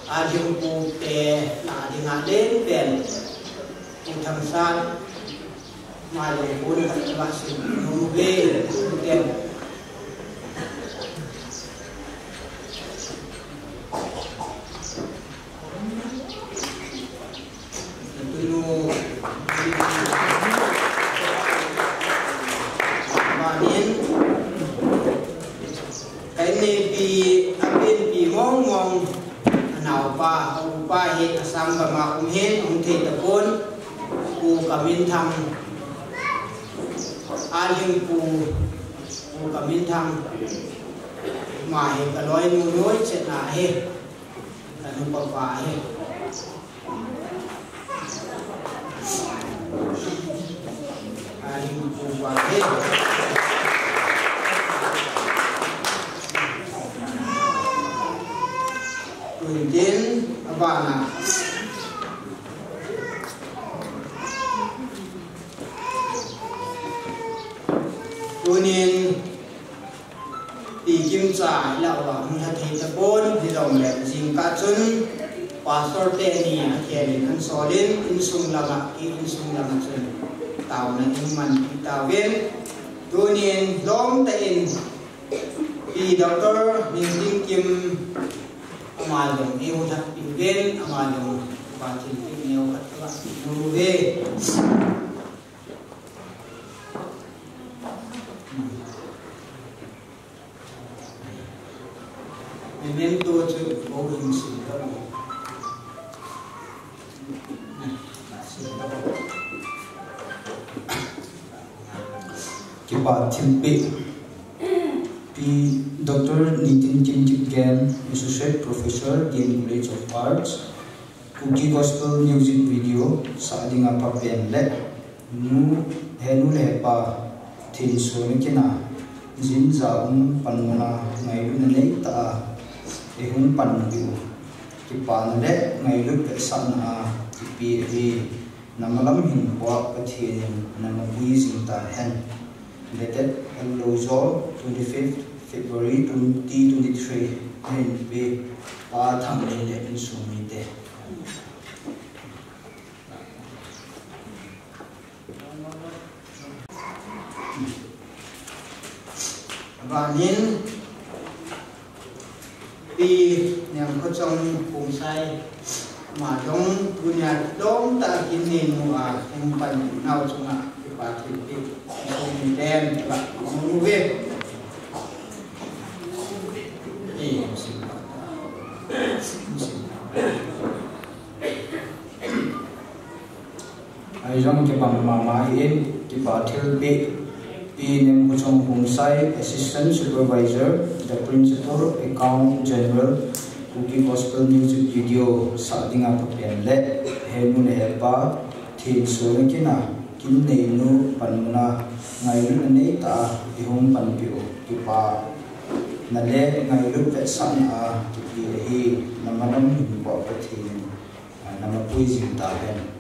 Ading Pute Ading Ading Ben Utang Sang Malung Pun Masih Nunggu Ben Sang bama umhin umthi tapon ku kamin tham aling ku kamin tham ma he kaloi nu noi che na he anu pa pa he aling ku wa he kuindin abana Tunin Kim Cha Lao Hung Thati Tapon Hidom Lem Jing Kachun Pastor Teni Akheli Kan Solin Insung Lama Insung Lama Chun Tao Na Iman Tawin Tunin Dom Tain Dr. Ning Kim Amalong Iu That Pingin Amalong Patin Neo Katwa Nuwe Memento to Bohing Singapore. Kipa Timpe P. Dr. Nitin Kim Jipgen, Associate Professor, Dean College of Arts, Cookie Gospel Music Video, Sadinga Papen Let, Nu Henu Lepa, Tin Sonikina, Jin Zaun Panuna, Nailu Neta. Ehun pandu kipan le ngailu pesana kipi namalam hinwa pathin namabui zinta hen dated Lozo 25th February 2023 hen be pa thang le in sumite Banin yang kocong pungsai madong punya dong tak kini mua umpan nau cuma dipakai di sumiden pak mungwe Ayam ke bang mamain ke batil be P. Kocong Pungsai, Assistant Supervisor, the Principal Account General, Cookie Gospel Music Video, Sadinga Papen Let, Henu Lepa, Tin Sonikina, Kin Neinu Panuna, Ngailu Neta, Ihum Panpio, Kipa Nale, Ngailu Pesana, Kipi, Namanam Himpapatin, Namapuizim Tahen.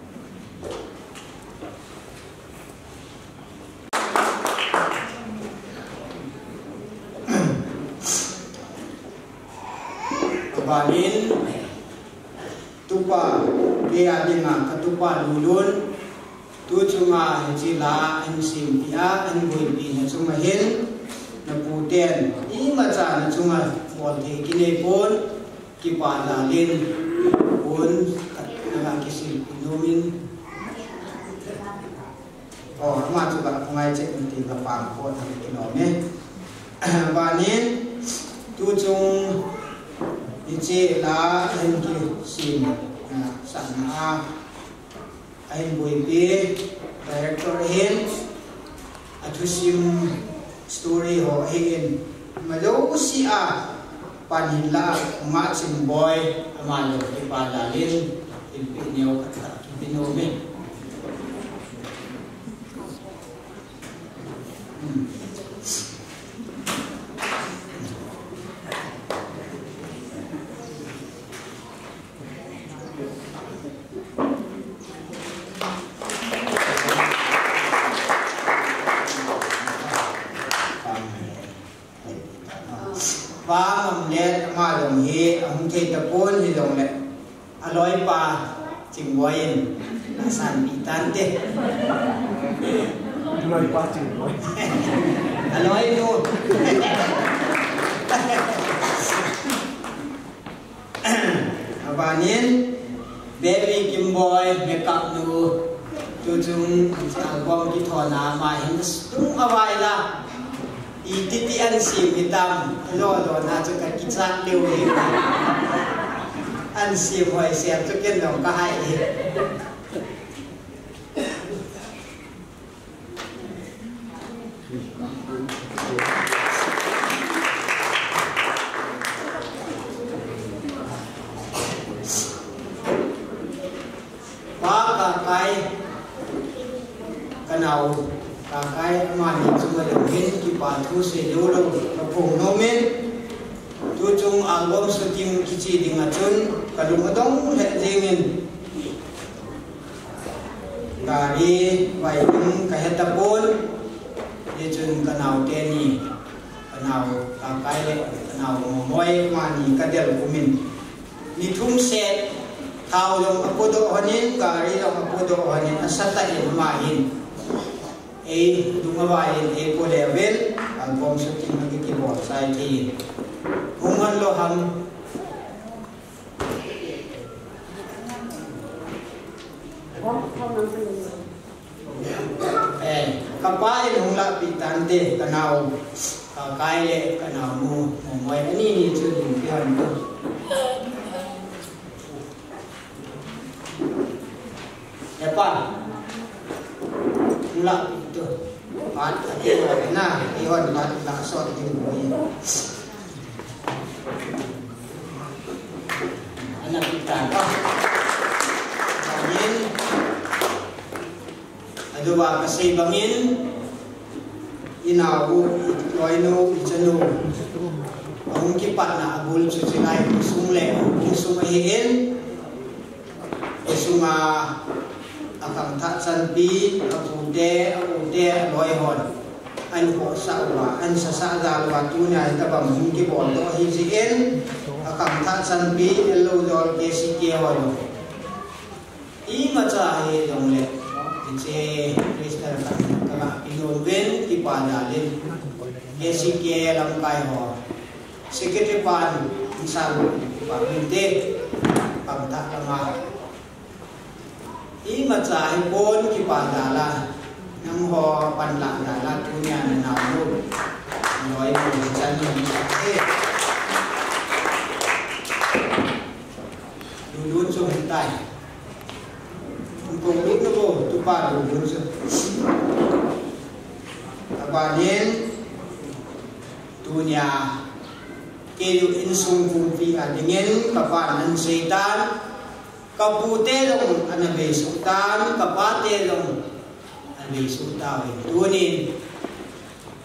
Banin tupa dia dengan ketupa lulun tu cuma hijila ensim dia enbuipi na cuma hin na puten ini macam cuma boleh kini pun kipala lin pun dengan kisil pinomin oh macam juga pengajar nanti lapang pun kinomen banin tu cuma Ice la henki sim sana ain boipe director hen atusim story ho hen malo si a panhila ma sim boy amalo ipalalin ilpinyo kata pinome dong he ang thei ta pon hi dong le aloi pa ching boin na san pi tan te aloi pa ching boin aloi nu abanin baby kim boy make up nu tu chung album ki thona ma hin tung awai la Ititi an sim hitam lo na chu ka kichak leu hi an sim hoi siam chu ken dong ka hai hi pa ka kai kanau kakai amani cuma dengan kita tu sejauh kapung nomen tu cung album syuting kici dengan cun kalau madong lek dengan dari wayang kaheta pun dia cun kanau teni kanau kakai lek kanau moy mani kadel kumin ni thum set kau dong apodo hanin kari dong apodo hanin asata in mahin dungawain po level album syuting ng keyboard sa IT hungan loham kapain hungla pitante kanau kaile kanau mu moy ani ni chu pihan to apa hungla itu pat na iwan pat la sot din boy anak kita bangin aduwa kasi bangin inawu loino ichanu ang kipat na abul susilay sumle sumahin sunga akang tak sanpi apude loy hon an ko sa wa an sa da wa tu nya ta bang ki bon to hi si en akang tak sanpi elo dol ke si ke wa no I ma cha he dong le che kristal ka ka inon ven ki pa da le ke si ke lam kai ho secretary pan insal pa binte pang ta ma I macai pun kipan dala, nang ho panlang dala punya namu, noi macam ni. Dulu sungtai, untuk itu bo tu pa dulu se. Kemudian dunia keju insung kumpi dengan kapan setan. Kapute dong anabe sultan kapate dong anabe sultan tunin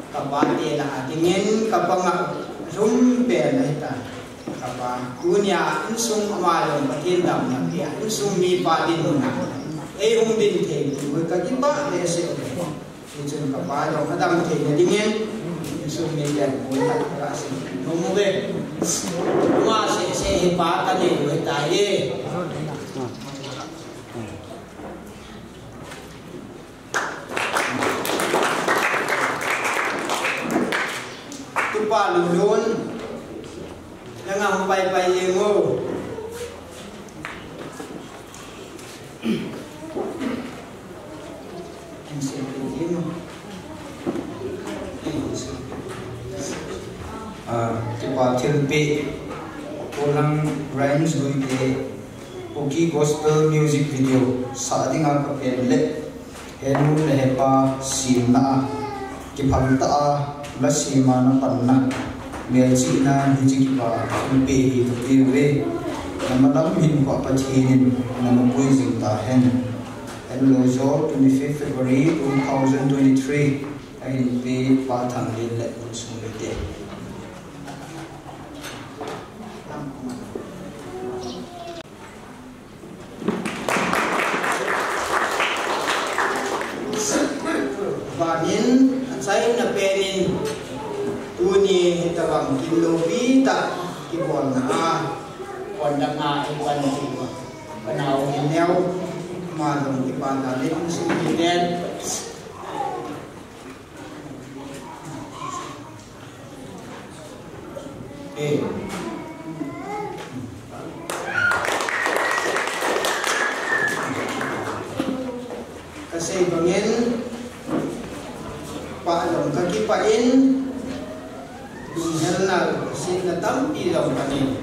kapate la adingen kapanga rumpe na ita kapa dunia insung amalong patin dam na dia insung mi padin na hum din the tu ka kimba le se insung kapa dong adam the adingen insung mi dia bola rasi nomuge ma se pa ta ne we ta ye pa lulun dengan pai yengo tiba tilbe orang range duite Poki gospel music video saadinga ka penle enu lepa simna ki phamta lasi mana panna melci na hiji ba pe hi we namadam hin ko pathin namapui jingta hen Lozo 25 February 2023 ahin pe pathang le sumete banin saya na penin tuni tawang kilobita kibon na còn đang ngại quan gì mà nào thì neo mà đồng cái bàn là lên sự đen kasi bangin pa dong kakipain hel na sin na tampi dong kanin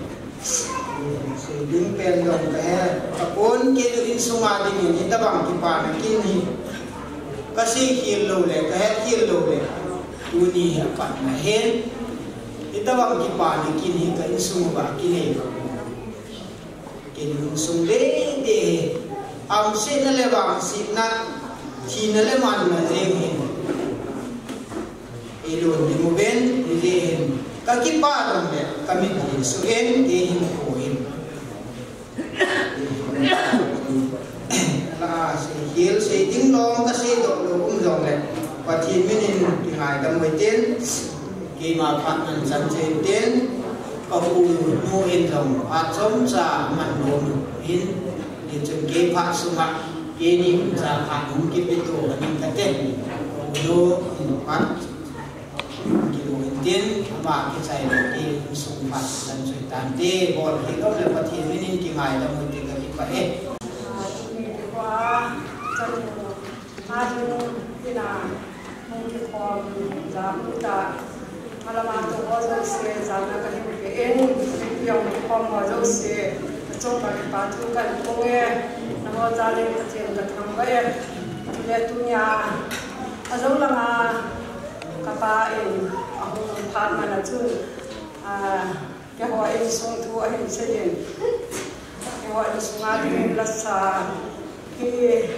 din pen dong kaya kapon kilo insungadi ni tabang kipana kini kasi hilo le kaya hilo le tuni apa na hen itabang kipana kini ka insungba kini kini insung de am sin na le bang sin na thi na le man na reng hen elon di moben di hen kakiparan le kami di suen de hin ko hin la se hil se ding long ka se do lo dong le pa thi minin ti ngai dam mai ten ki ma phat nan san se ten ka hu no en dong a chom cha man nom hin di chung ke pha su ma ke ni cha pha hum ki pe to ni ka ten do phat tiên và cái sai là cái sung mặt lần rồi tàn tê còn cái đó là phát hiện nên cái ngày là mình tìm cái phải qua trong hai cái là một cái kho giảm ta mà là mà tôi có dấu xe giảm là cái em cái dòng kho mà dấu xe trong cái bản thu cái công nghệ nó ra lên cái tiền cái thằng vậy để tu nhà ở dấu là mà kapain ako phan man at sun kaya in sung tu ahin sa din kaya in sung atin lasa ki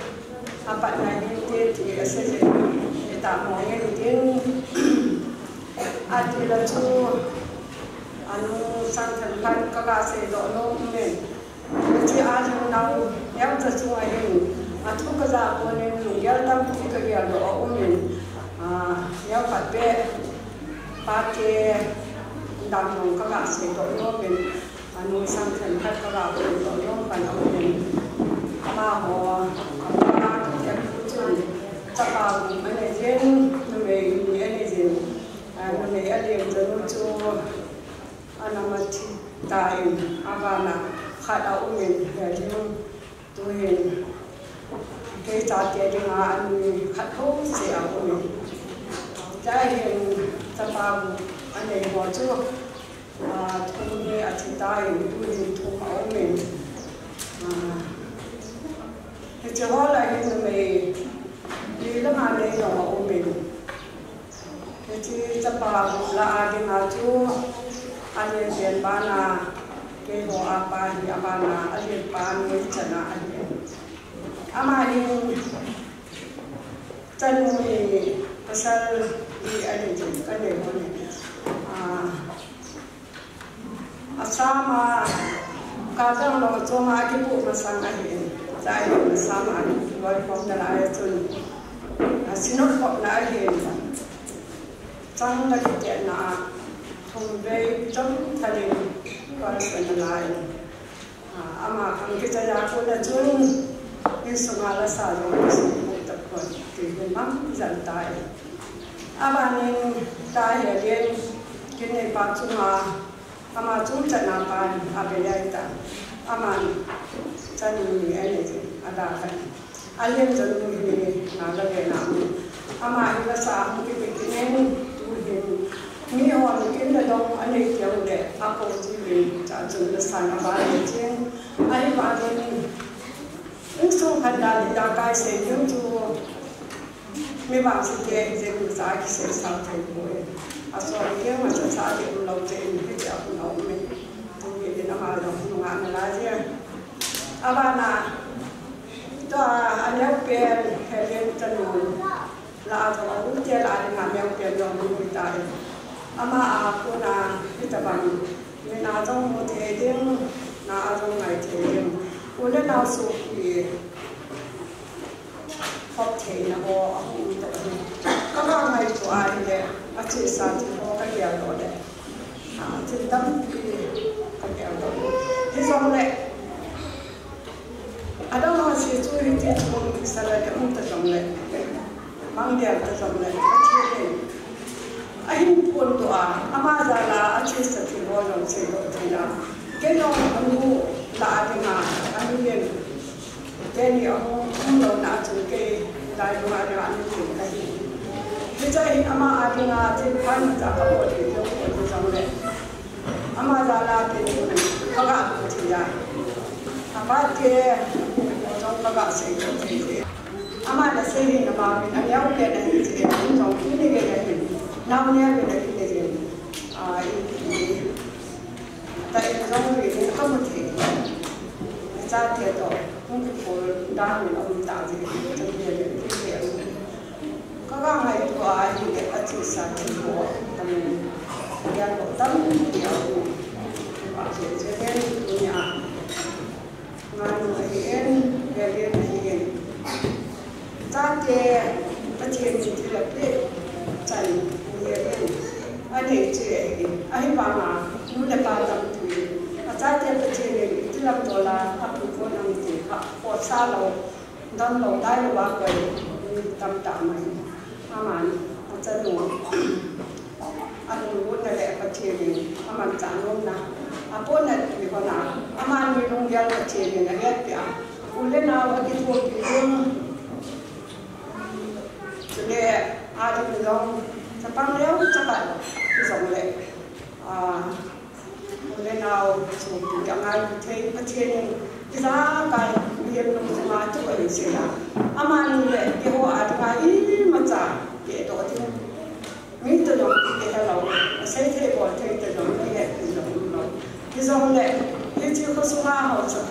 apat na hindi ti sa din ita mo ngayon din at ila tu ano sang tanpan kakase do no men ti atin na yaw sa sung ahin at kung kaza ko nin yal tam ti kaya do umin nếu phải biết ba cái đàn ông các bạn sẽ đổi nó bên nuôi sang thành khách các bạn đổi nó phải là mình mà họ ba cái chuyện chắc là mấy ngày trên mình mấy ngày gì mình ở điểm giờ nó cho anh mà tại Havana khai đạo mình để cho tôi cái giá tiền thì anh khách hốt sẽ ở mình trái hiện tập vào anh ấy bỏ chưa thu đi ở trên tay tôi thu máu mình thì chỉ có là hiện mình đi lắm anh ấy nhỏ máu mình thì tập vào là cái nào chú anh ấy tiền bán là cái bộ apa thì apa là anh ấy bán với chân là anh ấy ama hiện chân mình pasal di ada pun asama kadang lo cuma ibu masang aja saya bersama luar pom dan ayat tu sinot pom dan ayat sang lagi dia nak thumbe trong thali luar pom lain ama kami kita jago dan jun ini semua sahaja thì mình mắm dần tại abanin tayo din kini patunga ama tunta na pan abelaita aman tani energy adakan alien janu ni nalage na ama ila sa kipikinin tuhin mi ho kin da dong ani tiang de apo ji cha chung da san abale chen ai ba din insung handa da kai se yung tu mi bang si ke je ku sa ki se sa thai ko aso ke ma cha sa ke lo je ni ke a ku no me tu ke de na ma lo ku nga na la je abana to aneu pe helen tanu la to u je la de nga meu pe lo mu ta ama a ku na ni ta bang ni na jong mo the ding na a jong ngai the ding u le na su ki học thể là họ không tự các bạn ngày của ai để ở trên sàn thì họ cái điều đó đấy thì tâm thì đó thế xong này ở đâu mà sẽ chui thì chúng sẽ là cái ông ta xong này mang điện ta xong này cái chuyện này anh buồn tụa ama ra là anh sẽ thì bao giờ sẽ có thì là cái đó anh mua là thì mà anh liền cái này ông đâu nào chừng cái đại đồ anh liền cái bây giờ ama anh là thì phải mà trả cái bộ thì xong này ama ra là thì các bạn thì là apa ke trong các bạn sẽ có thể ama là sẽ hình mà mình ăn nhau cái này thì cũng trong cái này cái này nào nha cái này cái này tại trong cái này có một thể ra thiệt rồi không có đa mình ông tạo gì trong cái này cái này các bạn hãy qua những cái cách xử sản của mình gian bộ tâm thì ông và sẽ đến nhà mà người em về viên này ra cái chuyện gì thì là biết chạy nhiều em anh ấy chuyện anh bà mà muốn là bà làm thì ra cái chuyện này thì làm đó là học được con làm thì học có xa lâu đâm lâu đai lâu ba cái tâm trạng này mà chân luôn anh muốn là đẹp cái chuyện này mà chẳng luôn nào apa nak di mana? Aman di nunggal kecil ni nak lihat dia. Boleh nak bagi tua kita. Jadi ada orang sepang dia cakap bisa boleh. Boleh nak sebut jangan thấy kecil ni. Kita kan dia belum semua tu boleh sila. Aman ni dia ada kai macam dia tu tu. Ni tu dong kita lalu. Saya thấy boleh thấy tu dong dia tu dong. Cái dòng này, cái chiếc khâu số 3 họ chọn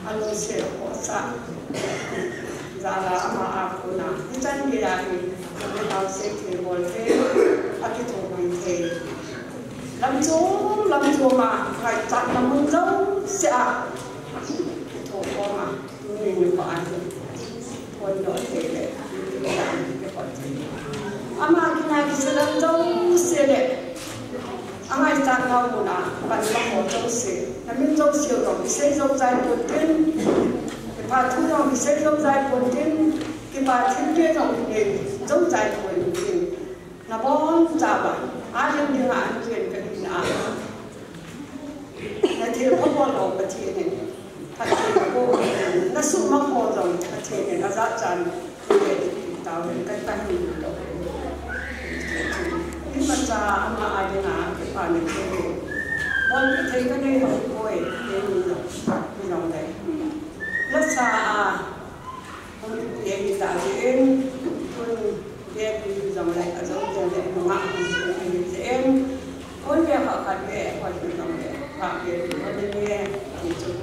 anh sẽ có sẵn ra là cô nào cái chân gì là thì người ta sẽ thì ngồi thế cái thủ mình thì làm chỗ mà phải chặt làm một dấu sẽ thủ con mà mình có ăn con nói thế đấy làm cái con gì cái này thì sẽ làm dấu sẽ đẹp anh ấy ta nói một là bạn làm một dấu xì, là mình dấu xì rồi mình xây dấu dài một tiếng, cái bà thu rồi mình xây dấu dài một tiếng, cái bà thiên kia rồi mình dấu dài một tiếng, là bốn giờ bạn, ai cũng như anh chuyện cái gì nào, là thì không có lâu cái chuyện này, thật sự cô nó sụt mất hồ rồi, cái chuyện này nó rất chán, để tạo nên cái tăng hình đó. Nhưng mà cha ama ai đến nào cái phần này thì con thấy cái này không vui nên mình lòng đấy rất xa con để đi tạo chuyện con để đi dòng này ở dòng này nó ngã mình sẽ con về họ cần về còn mình dòng này và về con đi nghe thì chúng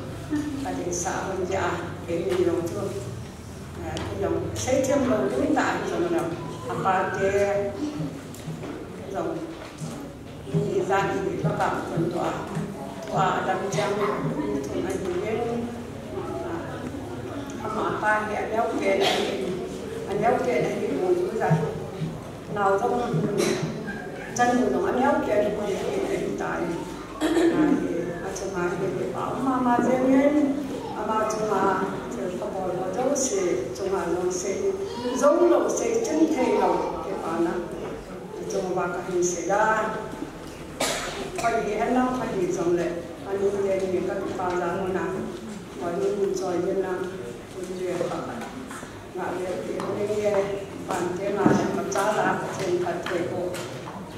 ta đi xa hơn ra cái gì dòng chưa cái dòng xây thêm lâu chúng ta dòng nào apa để dòng như ra thì các bạn phần tòa đâm trang thùng anh biết mà ta thì anh đeo kề này thì ngồi dưới ra nào trong chân của anh đeo kề thì còn hiện tại này cho mà để bảo mà dễ nhiên mà cho mà có bỏ vào dấu xì cho mà nó sẽ dấu lộ sẽ chân thay lộ cái bạn đó trong ba cái hình sẽ ra phải đi ăn năm phải đi trong lệ anh muốn để những cái bà già ngồi nằm mọi người muốn chơi bên nam muốn về các bạn ngã về thì hôm nay bàn thế mà mà trả ra trên mặt thể cô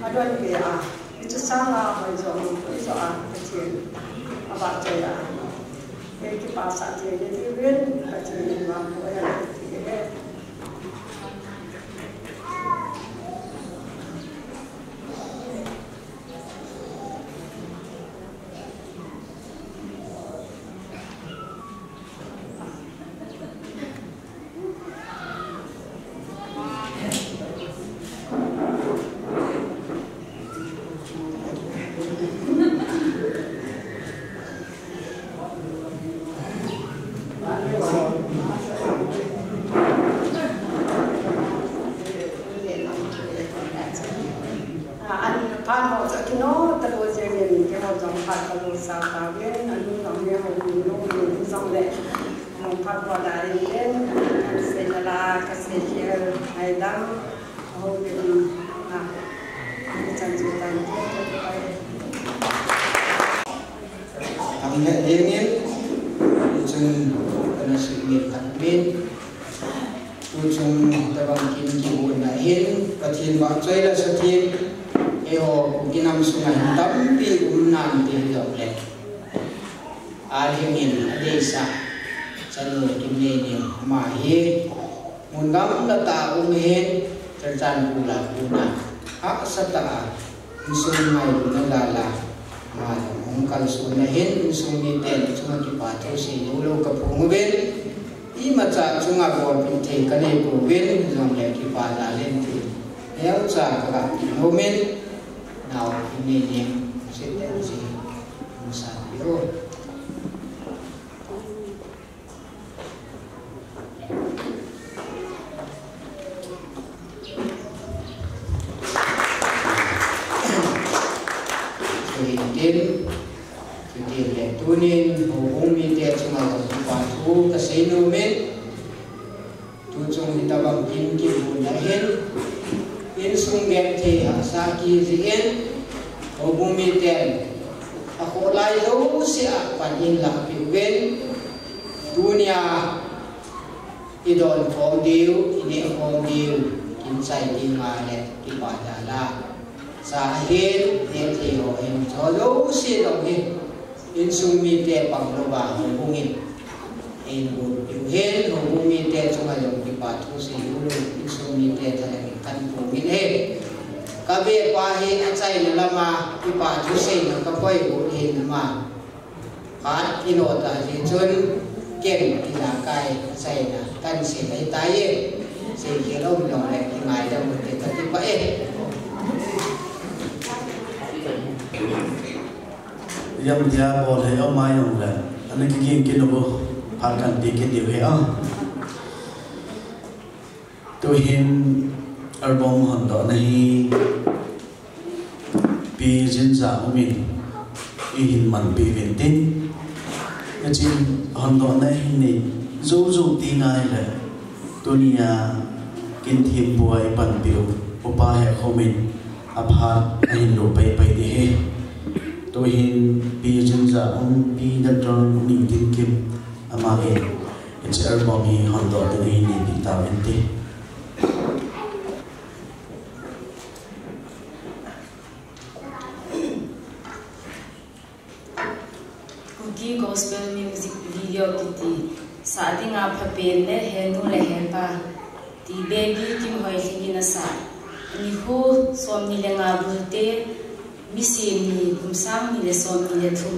mà đơn về itu salah macam itu kecil apa saya itu pasal jadi dia kecil mampu yang kecil sa ta ven anu nong ye ho lu song le mong phat wa da len se la ka se ye ai dam ho ke na chan chu tan ang ngin chung kana su mi kan bin tu chung tabang kin ki bu na hin pathin ba choi la sa thin e ho kinam su ngan tam pi nan ti lo le a ngin ade sa chan kim ne ni ma hi mun gam la ta he chan pu la pu na ha sa ta su ngai na la la mà ông cần xuống là hết xuống đi tiền chúng ta chỉ bảo thôi xí lâu lâu cặp phụ bên ý mà trả chúng ta gọi bình thì cái này của bên dòng để chỉ bảo là lên thì nếu trả các bạn thì hôm bên nào thì nên niệm sẽ tên gì không sao biết tiền để tu nên hồ mi tiền chúng ta phải tu cái xây nô men tu trong kita bang kim kim bunda hen in sung gen the sa ki ji en hồ mi tiền ako lai lo si a pan in la pi ven dunia idon phong diu ini phong diu kim sai kim ma le ki pa da la sa hen ne the ho em cho lo si lo he in sung mi te pang lo ba ho bungin in bu yu hen ho bung mi te chung a yong ki pa thu si yu lo in sung mi te tha ni kan bungin he ka be pa he a chai na lama ki pa thu se na ka poi bu he na ma ha ino ta ji chun ken ki la kai sai na kan se dai tai ye se ki lo lo le ki ngai da mu te ka ti pa e yam dia bol hai om mai om la anh cái game kia nó vô phản cảnh đi cái điều hệ tôi hiện album hoàn đó này bị diễn giả của mình in màn bị viễn tin cái chuyện hoàn đó này này dù dù tin ai là tôi nia kinh thiệp buổi bản biểu opa hệ của mình áp hạt anh lộ bay bay đi hết tôi hiện bị dân giả ông bị đặt trong niềm tin kim ama in it's album hi hoàn đó từ này đi tạo nên tin Cookie gospel music video kiti sa ating papen le henu le hepa ti baby kim hoi hingi na sa ni ho som ni le nga bulte misim ni kumsang ni le som ni le thum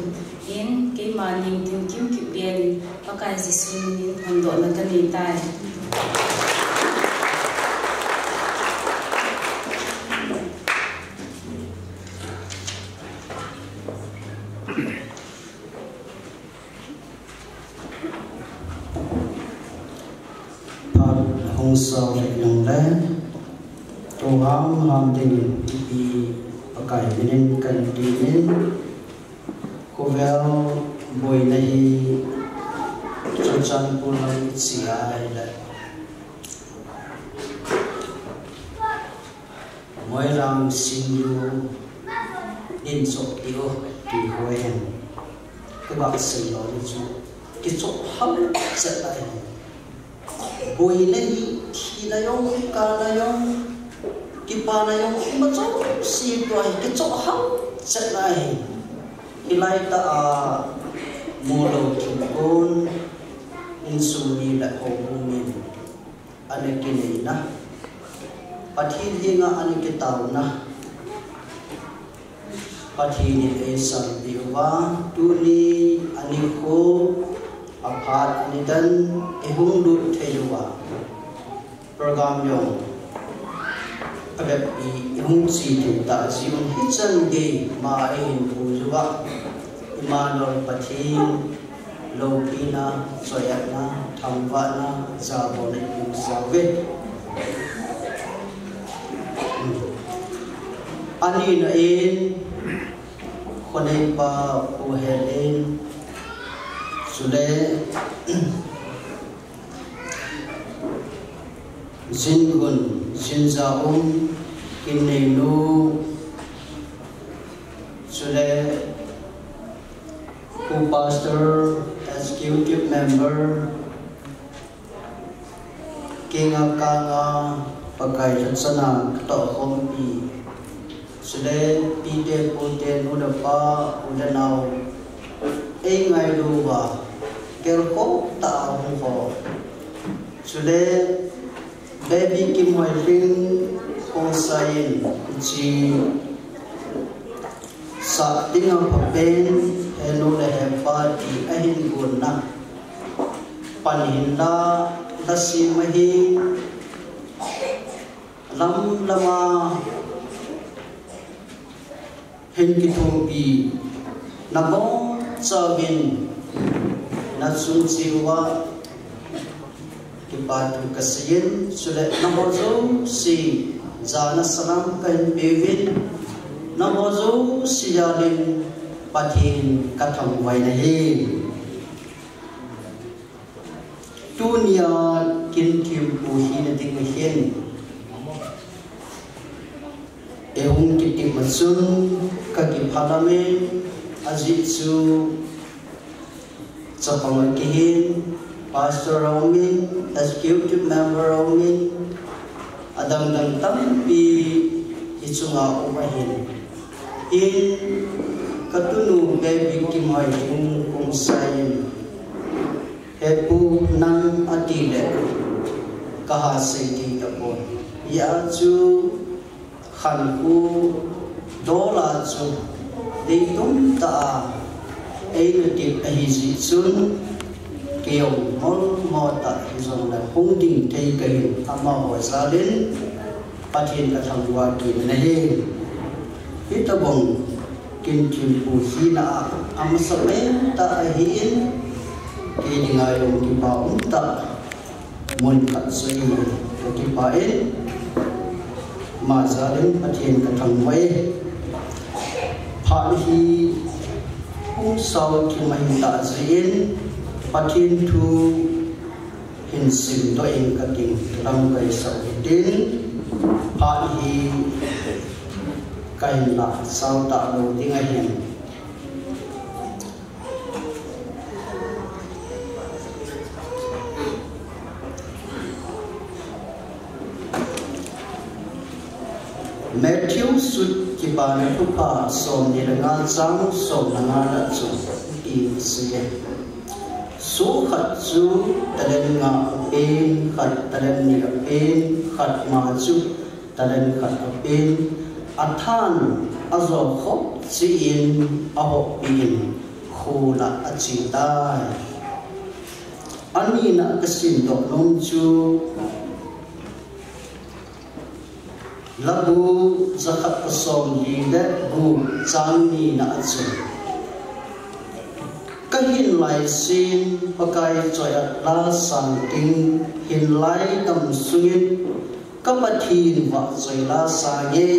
in ke maning tim kim ki ben pakai si sun ni hondo na tani tai hong sao le nong le to ham ding bi pakai benen kan dinen ko vel boy nahi chan pulang siai le moi ram sinyu in so tio ti hoen các bạn sử dụng chú cái chỗ hấp dẫn lại boy nahi thi na yong ka na yong kipa na yong mà chỗ si toy cái chỗ hấp dẫn lại ilai ta molo kipon insumi la hobumin anekini na pathin hinga anekitaw na pathini esan diwa tuni aniko aphat anidan ehung lut theyuwa program yong abep i ehung si ta siun hitsan ge ma in pujuwa imanol pathin Lopina, Soyatna, Thamvana, Zabone, Sawe. Ani na in con này ba cô hẹn lên chủ đề Jin Gun Jin Zaum Kim Nei Nu chủ đề cô pastor executive member King Akanga pakai rencana ketok kompi sudah pide pute nuda pa udah nau ngai luwa kerko ta ho sudah baby kim mai ring kong sain ji sa tinga papen enu le hepa di ahin guna paninda dasi mahi lam lama hin ki thobi nabo chabin na sun jiwa ki patu kasin sule nabo zo si jana salam kan bevin nabo zo si jalin pathin katham vai nahi dunia kin kim pu hin ting hin ehung kitik masun kaki parliament azitsu sapang kihin pastor romin executive member romin adang dang tampi hisunga umahin in katunu baby kimai kung sayin hepu nang atile kahasiti tapon ya chu khanku dola chu deitum ta einatik ahisi sun kiyong mol mota hizong na hungding thei kahin ama ho salin pathin ka thangwa ki nahi hitabong kin kin pu hina amsame ta ahin ki ngayong ki baum ta mun kat sui ki pain mazalin pathin ka thangwai pha hi hung sau ki mahinda zain pathin thu hin sim to in ka king ram kai sau tin pha hi kai la sau ta lo ting ai hin Matthew sut ki bana tu pa som ni nga sang som nga na chu i se so khat chu talen nga pen khat talen ni pen khat ma chu talen khat pen athan azo kho chi in a ho pin khula a chi ta ani na kasin do nom chu labu zakat som hinde bu changni na chu kahin lai sin pakai choya la sang ting hin lai tam sungin kapathin wa choila sa ge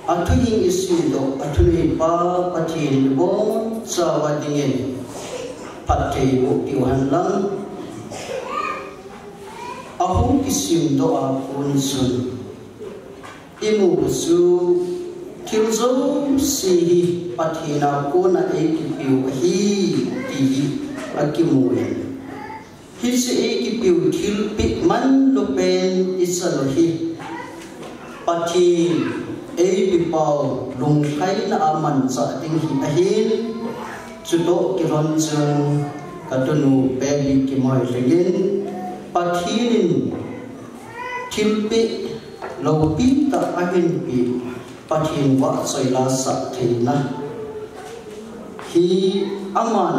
athuhin isu do athuni pa pathin bo chawa dingin pathei bu tiwan lang ahung kisim do a pun sun imu su kilzo si pathina ko na ekipiu hi ti akimu hi se ekipiu thil pi man lo pen isalo hi pathin epi pau lung khai na aman cha ting hi ahin chudo kiron chung katunu baby ki moi legin pathinin thilpi lopi ta ahin pi pathin wa soila sa theina hi aman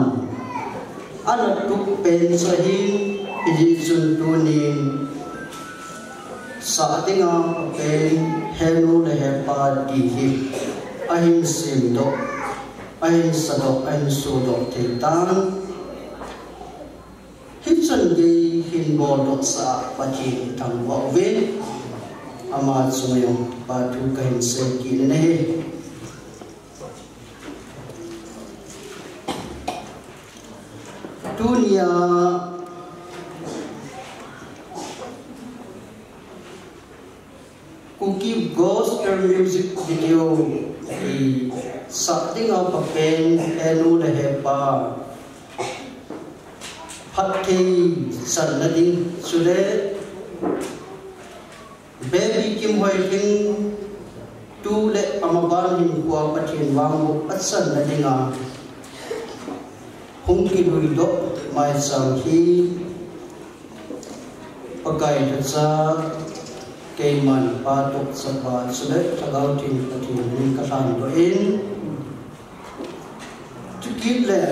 anatuk pen sahin ijun tunin sa tinga pen henu le hepa di hi ahin sindo ahin sado ahin sudo theitan hitsan ge hin bodok sa pathin thang wa ve ama sumayong patu kahin se ki ne dunia kuki gospel music video di sakting apa pen enu lehepa pakai sanadi sudah baby kim hoi king tu le amaban hin kuah patien wangu asan nadi nga hungki duido mai sang hi pakai dasa keiman patok sabat sudah tagaw tin patien ni kasan doin tukit le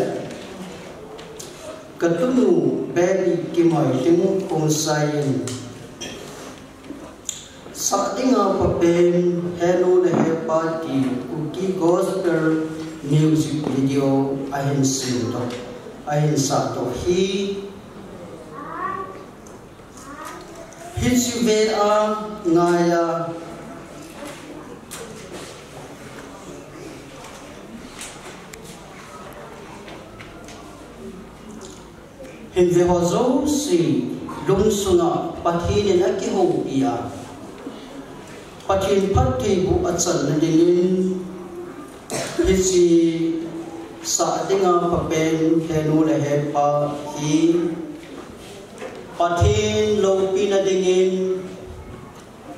ketemu baby kim hoi king kongsain Saking apa pen hello le hepa di kuki gospel music video ahin sinto ahin sato hi hitsuve a ngaya hinve hozo si lungsunga pathinin aki ho iya pathin pathi bu achan dingin hisi sa dinga papen henu le hepa hi pathin lo pina dingin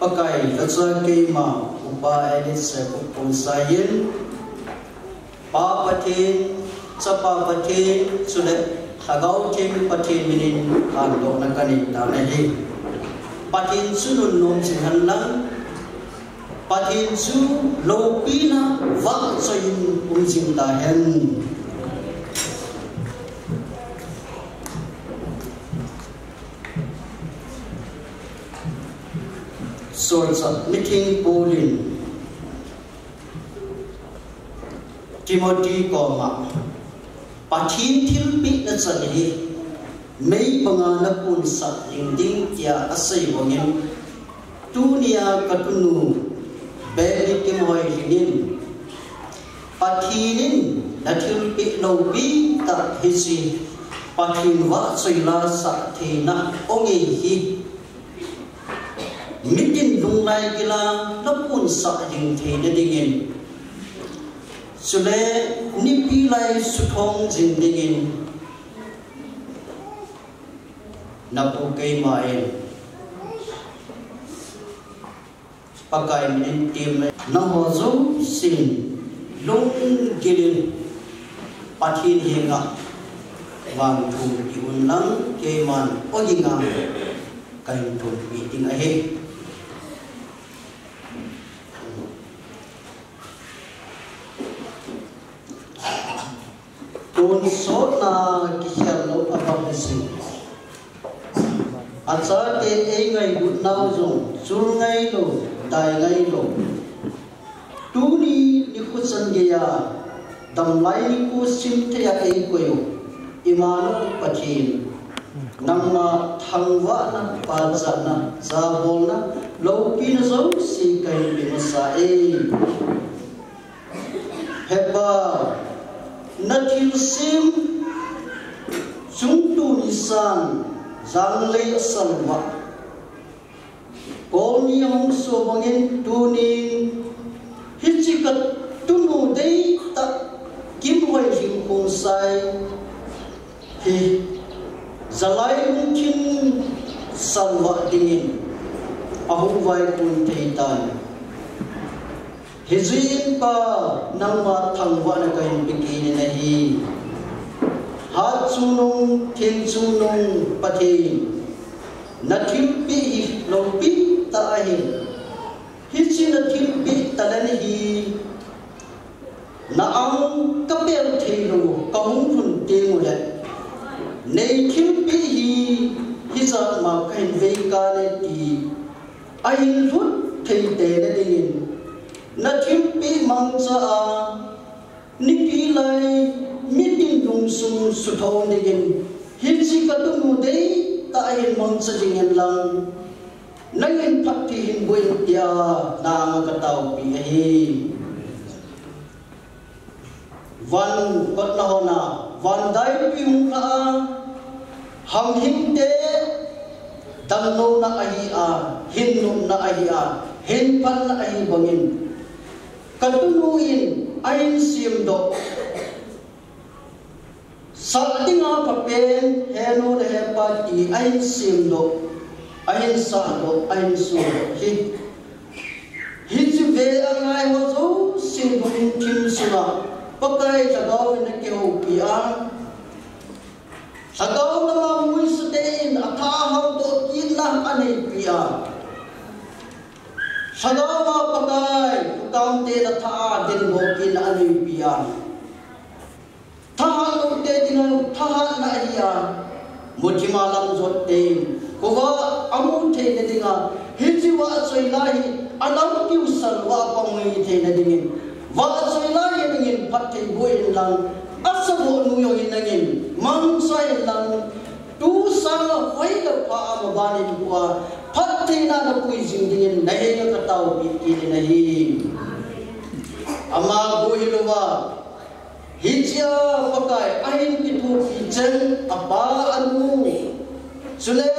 pakai acha ke ma upa edit se pun sayen pa pathin chapa pathin sudah hagau tim pathin minin kan do na kani ta na hi pathin sunun nom sin lang pathin su lo pina vang soin umjing ta hen sorts of meeting polin Timothy koma pathin thilpi na chani mei pangana pun sa ding tia asai wangin dunia katunu baby kim hoi hinin pathinin nathil pi lo bi ta hisi pathin wa soila sa thina ongi hi mitin lungai gila napun sa ding thina dingin sule nipi lai suthong jing dingin napu kai maen pakai min tim na hozo sin long gilin pathin hinga wang thu diun lang ke man oginga kain thu meeting ahe ton so na kishalo apapasi acha te ei ngai gut nau zong sur ngai lo dai ngai lo tu ni khusan ge ya dam lai ni ku sim te ya ei ko yo imanu pathin nangma thangwa na pa za na za bol na lo pi na zo si kai bi na sa ei heba nathil sim chung tu ni san zang lei salwa Kau ni yang so bangin tuning hijikat tunu dei tak kim hoi him kong sai hi zalai mungkin salwa dingin ahu vai pun teitan hizin pa nangma thangwa na kain bikini nahi hat sunung thing sunung pathin nathil pi lo pi ta ahin hichi nathil pi talani hi na ang kapel theilu kahung phun tengu le nei thil pi hi hisa ma kain ve ka le ti ahin lut thei te le dingin nathil pi mang cha a nipi lai mitin dung sum su thong dingin hichi ka tu mu dei ta ahin mang cha dingin lang nangin phakti hin buin tia na ka tau pi hi van kot na hona van dai pi mu ka ham him te dan no na ahi a hin num na ahi a hin pan na ahi bangin katunu in ain sim do sa tinga papen heno le hepa ti ain sim do ain sa do ain su hi hi ve angai ho zo sim bung kim suna pakai jagaw na ke ho pi a Sagaw na mamuy sa tiin at hahaw doon ilang anay piya. Sagaw mapagay kukamte na taa din mo kinaanay piya. Tahan o din tahan na iya. Mutimalang zot tiin. Kuwa amute na dinga. Hijiwa at so'y lahi. Alam kiusan wa pangungiti na dingin. Wa at so'y lahi dingin pati buhin lang. Asabo nuyo hinangin mangsay lang tu sang hoy ka pa mabanin ko pati na na puising din nahi ka tao bitin nahi ama buhiluwa hijya pakai ahin kitu pijen apa anu sule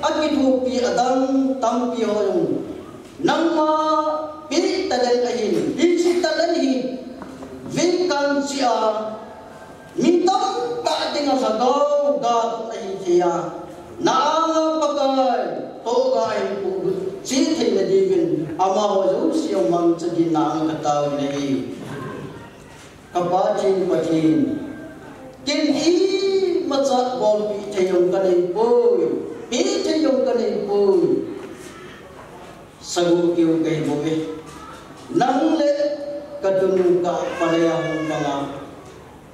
akitu pi adam tampi hoyong nangma pi talan ahin hiji talan hi vinkan sia mintam tak dengan sagau gat nahi sia na pakai to gai pu si the divin ama ho siang mang jadi nang katau nahi kapacin pacin kin i macha bol pi thayong kanai poi pi thayong kanai poi sagu kiu kai bobe nang le kadung ka palaya mga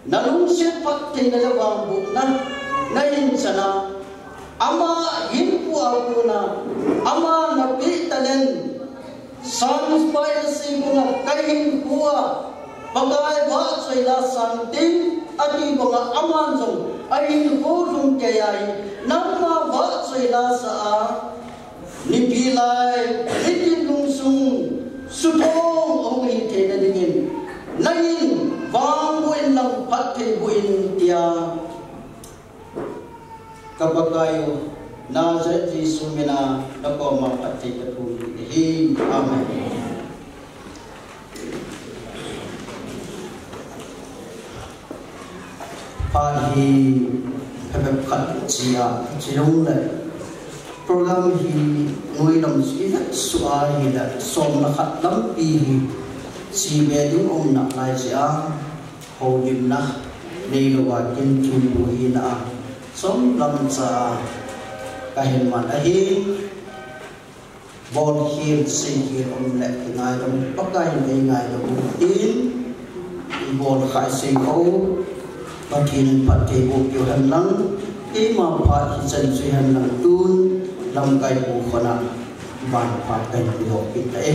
nalung sipat na lawang bukna ngayon sana ama himpu ako na ama napitalen sans bay na simula kahin kuwa bagay ba sa ilasang ting at mga amanzong ay hinulong kayay nang ba sa ilasa nipilay hitin lungsong supong ang hintay na dingin ngayon bang buin lang pati buin tiya kapag kayo nasa Jesu mina nako mapati katuloy. Amen. Pagi pepkat cia cilung le program hi ngoi lam si suai da som na khat lam pi si beding om na lai sia ho dim na nei lo wa kin kin bu hi na som lam sa kahin man a hi bol hi si hi om le ngai dom pakai nei ngai dom tin bol khai si ho patin pati bu yo han lang e ma pa hi chen si han lang tun lam kai bu khona ban pa kai do pi ta e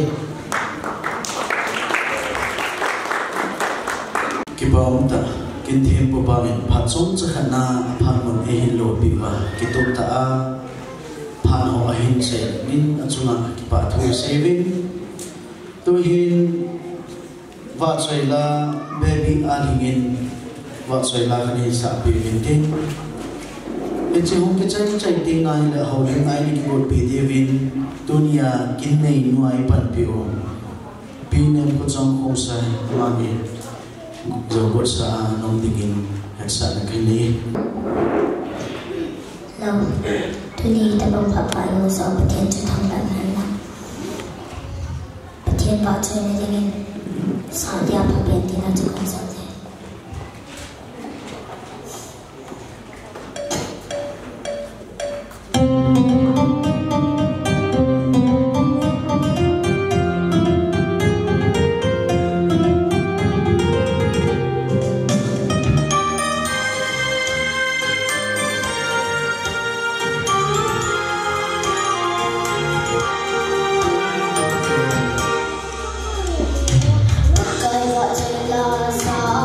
kibam ta kin them bu ba men phat som cha khana phan mon e hin lo pi wa kitom ta a phan ho a hin se min achunga ki pa thu saving to hin wa chai la baby alingin wa chai la ni sa pi min tin e che hong ke chai chai ting ngai la ho le ngai ni ko pi devin dunia kin nei nuai pan pi o pi nem ko chang ho sai ma ni Jogor sa nong digin at sa nakini. Now, tuni tabang papayo sa patien sa tanglan na. Patien ba sa na digin sa dia papien tinatsukan sa dia. Sa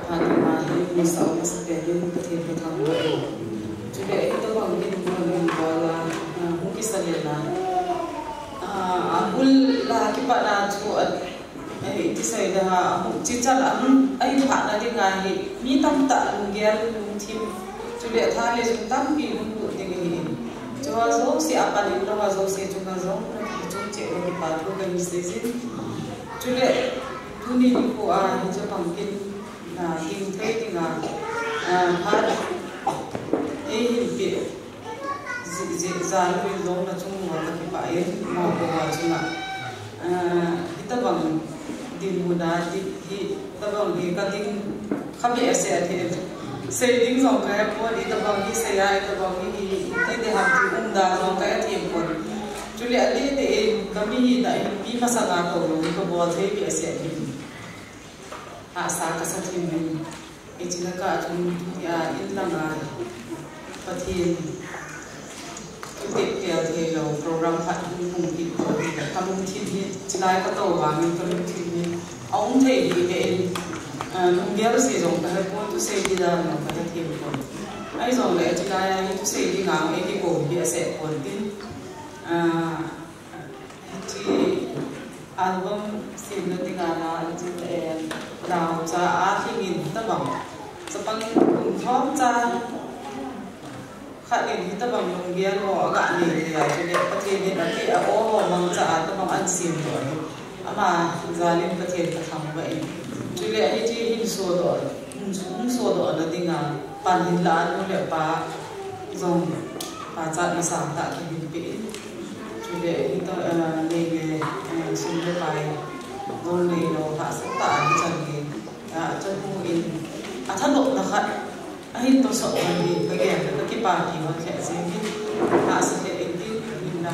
Padma Misa Masperin Patin Patanga. Today, the Bankin Bola, Hukisalena. Abul la kipana tu ai tisai dah cical ai phana de ngai mi tam ta lungger lungthim chule thale jung tam pi lung de ngai jo zo si apa ni lo zo si chung zo chung che ro pa thu ga ni se sin chule thuni ni ko a ni jo pangkin na hin thei ti nga phat ei hin pi zan wi long na chung mo na ki pa ai ma ko wa chuna kita bang din muda di tabang di kating kami ese athe saving song ka po di tabang hi saya tabang hi te de ham ti unda song ka athe po chuli ade de kami hi na bi masanga ko ko bo the bi ese athe a sa ka sa thim ni e china ka chun ya in langa pathin tiap tiap lo program phát hùng kịch tham hùng thiên nhiên chỉ lại có tàu vàng nhưng tham hùng thiên nhiên ông thầy thì cái ông biết sử dụng cái con tu xây đi ra nó phải thêm con ai dùng lại chỉ lại tu xây đi ngang ấy cái cổ bị sẽ còn tin thì album xin nó tiếng Anh chỉ là đào ra á khi nhìn ta bằng sepang cùng thom ra khát đến thì ta bằng lồng bia họ gạn gì thì lại cho nên có thể nên là cái áo họ bằng trả ta bằng ăn xin rồi mà ra lên có thể là thằng vậy cho nên ấy chỉ hình số đó là tiếng à bàn hình lá nó lại ba dòng ba chặt nó sáng tạo cái hình bị cho nên ta nên xin cái bài dòng này nó hạ sáng tạo cái chẳng gì cho không in thắt độ là khát ahin to so ni again the party what can say as the edit in the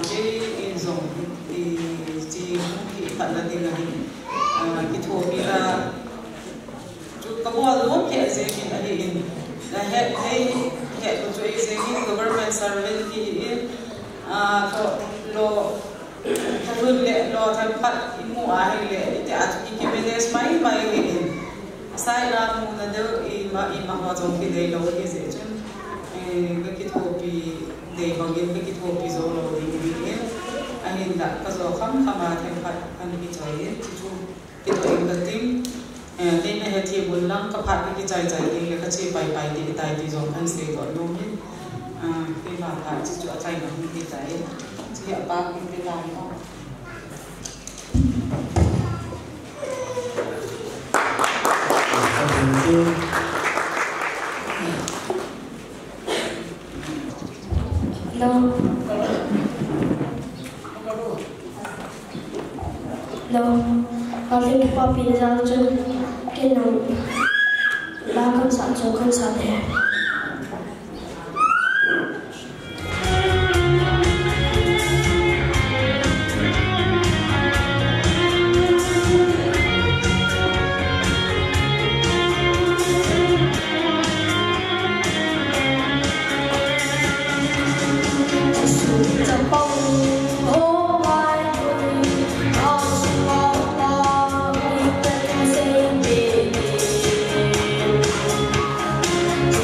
j in zone the ji ki pala de ni ki thobi ra chu ka bo lo ke say ni ali in the head to say ni government servant ki in to lo thun le lo than pat imu a le ti at ki medes mai in sai ra mu na de ima ho jong ki dei lo ki se chun ki thopi dei bangin ki thopi zo lo ri ni ahin da ka zo kham khama them phat an ki chai chu ki to ing da ting nei na he thi bul lang ka phat ki chai chai ki ka che pai pai ti tai ti zo kan se go no ni ki ma pha chi chu chai na ki tai chi ya ba ki la no Kami lupa pindah jauh, kena lakukan satu kan sahaja.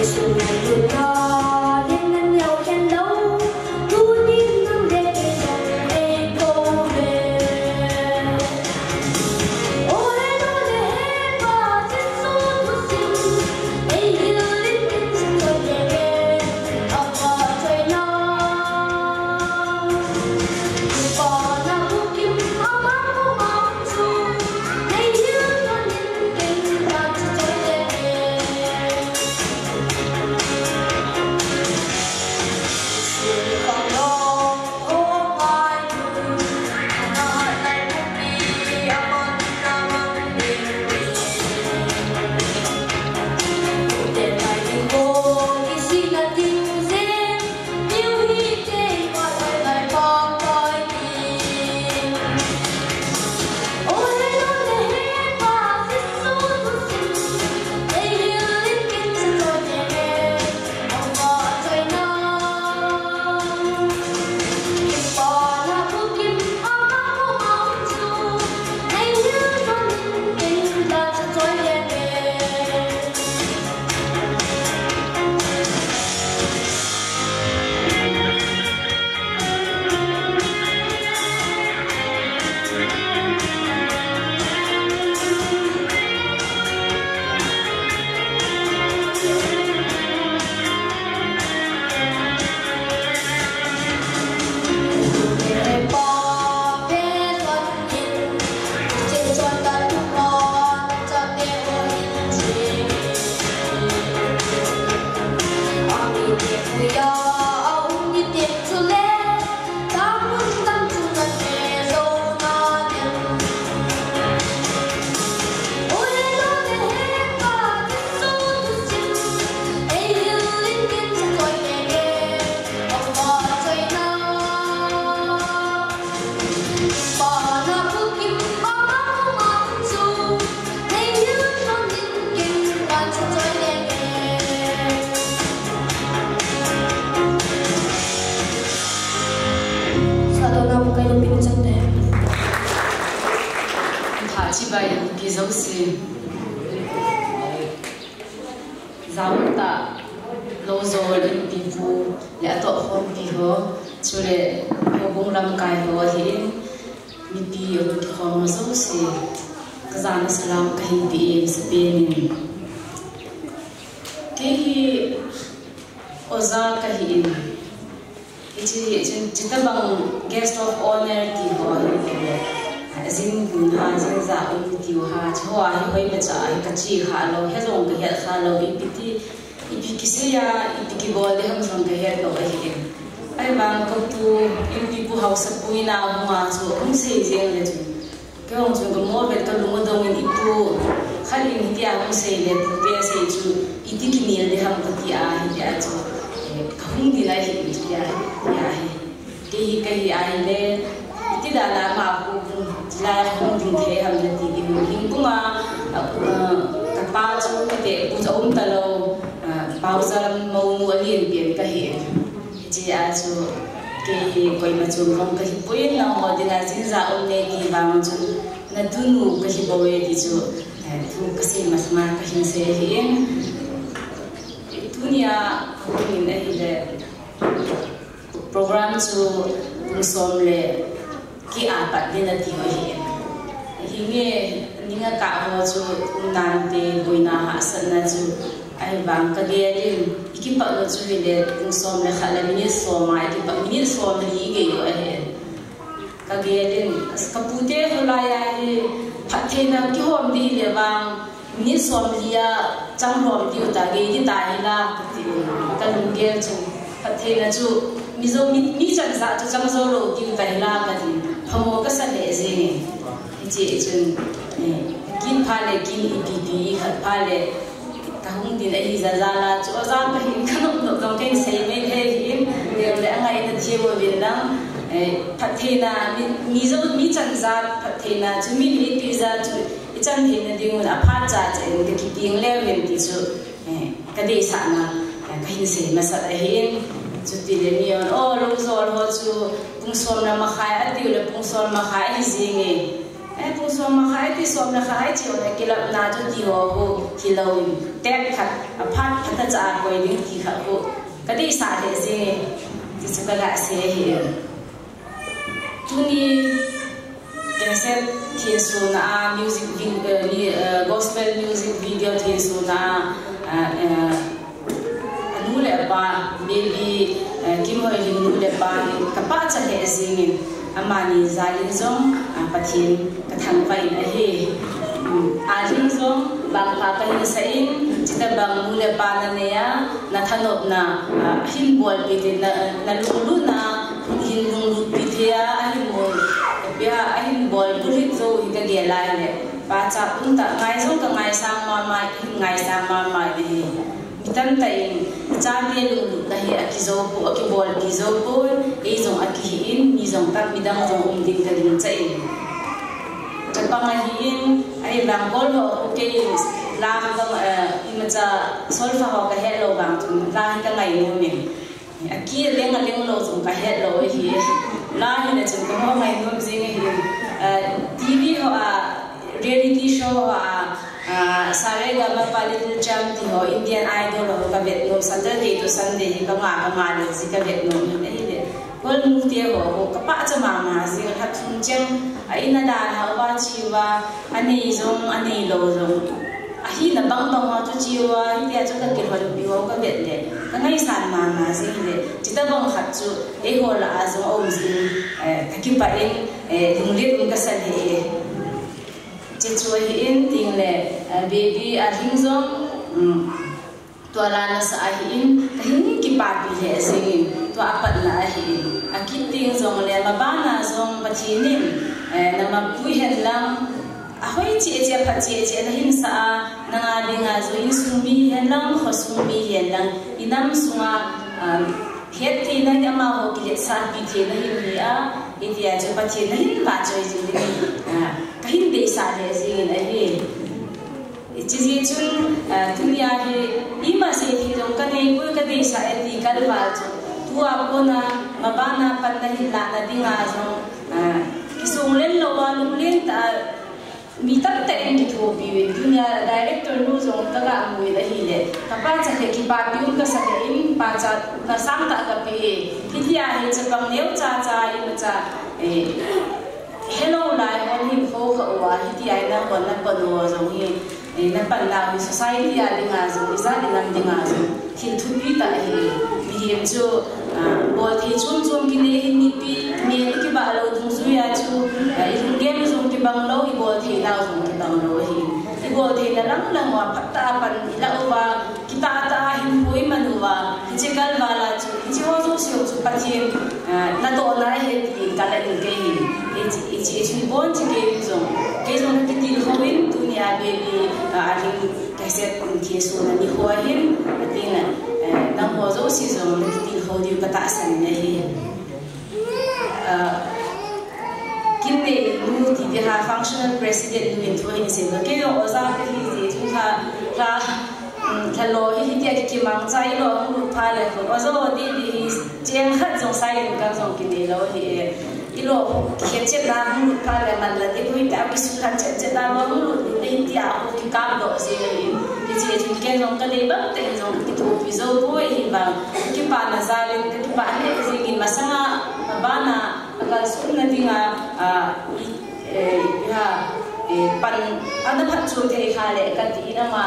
Jesus zaun ta lo zo in pipu le ato hom pi ho chule hobung ram kai ho hi mi pi o ki khom zo se kazan salam kahin ti se penin ke hi oza kahin ichi jitabang guest of honor ti ho zin gun ha zin za un ti ha chwa hi hoi me cha ai ka chi ha lo he zong ka he kha lo ipi kisia ipi ki bol de ham zong ka he lo ai bang ko tu ipi pu house pu ina ma so um sei jeng le chu ke ong chu ko mo bet ka lu mo dong in ipu khali ni ti a um sei le pu pe sei chu iti ki ni le ham ka ti a hi a chu ka hung di lai hi ti a ya hi ke hi ai le ti da la ma pu la hung ding the ham le ti di hing ku ma ka pa chu ke te pu zo ta lo pau zalam mo mu alien bien ka he ji a chu ke hi koi ma chu hong ka hi puin na mo di na jin za on ne ki bang chu na du nu ka hi bo we ti chu thu ka se ma ma ka hin se hi dunia ni na hi le program chu som le ki apat din na ti ho hi hinge ninga ka ho chu nan te boina ha san na chu ai bang ka ge rin iki pa lo chu le som le khala ni so ma iki pa ni so ni ge yo he ka ge rin ka pute ho la ya he phathe na ki hom di le bang ni som lia chang hom ti ta ge di ta hi la ti ka lu ge chu phathe na chu mi zo mi chan sa chu chang zo lo ti ta hi la ka ti phamo ka sa le ze ni ji chun kin pha le kin ipi khat pha le ka hung din ai za za la chu za ka hin khanom no dong ken sei me he hin de le angai na chi wo bin na phathena mi zo mi chan za phathena chu mi ni ti za chu i chan hin na ding na pha cha chen ke ki ting le wen ti chu ka de sa na ka hin sei ma sa hin chu ti le mi on o lo zo ho chu pung som na ma khai a ti le pung som ma khai hi zinge pung som ma khai ti som na khai chi ona ki lap na chu ti ho ho ki lo tek khat a phat phat cha koi ding ti kha ho ka de sa le se ti chu ka la se hi tu ni cassette thi su na music video gospel music video thi su na anu le ba baby kim hoi ling nu le ba ka pa cha he singin amani zalin zong pathin ka thang vai na he ajin zong bang pa ka hin sain chita bang nu le ba na ne ya na thanop na hin bol bi de na lu na hin lu bi the ya hin bol bia hin bol bulit zo hi ka ge lai le pa cha un ta ngai zong ka ngai sang ma mai ngai sang ma mai de mitam tai cha de lu da hi akizo pu akibol kizo pu e zong akihin mi zong tak midang zong ding ka ding chai cha pa ma hin ai bang bol ho okay la bang ima cha sol fa ho ka hello bang tu la hi ka ngai no mi aki leng lo zong ka hello hi la hi na chen ka ho ngai no jing hi tv ho reality show sare ga ma little champ ti ho Indian Idol ho ka vet no Saturday to Sunday ka ma le si ka vet no ai de kol mu te ho ka pa cha ma si ha thung chang ai na da ha ba chi wa ani zong ani lo zong a hi na bang ha tu chi wa hi te cha ka ke ho bi ho ka vet le ka ngai san ma si le chi ta bang khat chu e ho la a zong om si ka ki pa in ding le ka sa he Cecua hin ting le baby a hing zong tua lana sa ahin kahin ki pa bi le singin tua apat na ahin akit ting zong le mabana zong pathinin na mapui hen lang ahoi chi che pha che na hin sa na nga dinga zo in sumi hen lang kho sumi hen lang inam sunga het ti na ma ho ki le sa bi the na hin ni a itia jo pathi na hin pa choi ji ni kahin de sa le singin ahi chiji chun dunia he ima se thi jong ka nei pui ka de sa ti kal wal chu tu apona mabana pan na hin la na dinga jong kisung len lo wa lung len ta mi tak tak yang kita biwe dunia director nu zong taga amui dah hile kapa cakap kita biun ke sakin baca nasang tak kapi kita ini sebang neu caca ini macam hello lai on him ho kau kita ini nak buat nak penuh zong ini nak pandang society ada ngazong isa dengan dengan kita tu tak ini tu bol thechum chum kini hin nipi me ki ba lo dung su ya chu in game zong ki bang lo I bol the na zong ki bang lo hi I bol the na lang lang wa patta pan ila wa kita ta hin pui manuwa hichikal wala chu chi ho zo si chu pathin na to na he ti kala in ke hi chi bon chi ke zong ki ti ho in dunia be bi aling kaset ki su na ni ho hin atina nang ho zo si zong ki ti ho di kata san nahi kinde nu ti dia functional president nu in thoi ni se ke yo oza ke hi ti thu lo hi dia ki mang chai lo lu pha le ko ozo di di jeng khat zong sai ka zong ki ne lo hi ilo ke che da lu pha le man la ti hui ta ki su khan che da lo lu ni dia ko ki ka do se ni ki che chu ke zong ka le ba te zong ki thu pi zo bo hi ba ki pa na za le ki pa ne se ki masanga ba na ka su na dinga pan ana phat chu the kha le ka ti na ma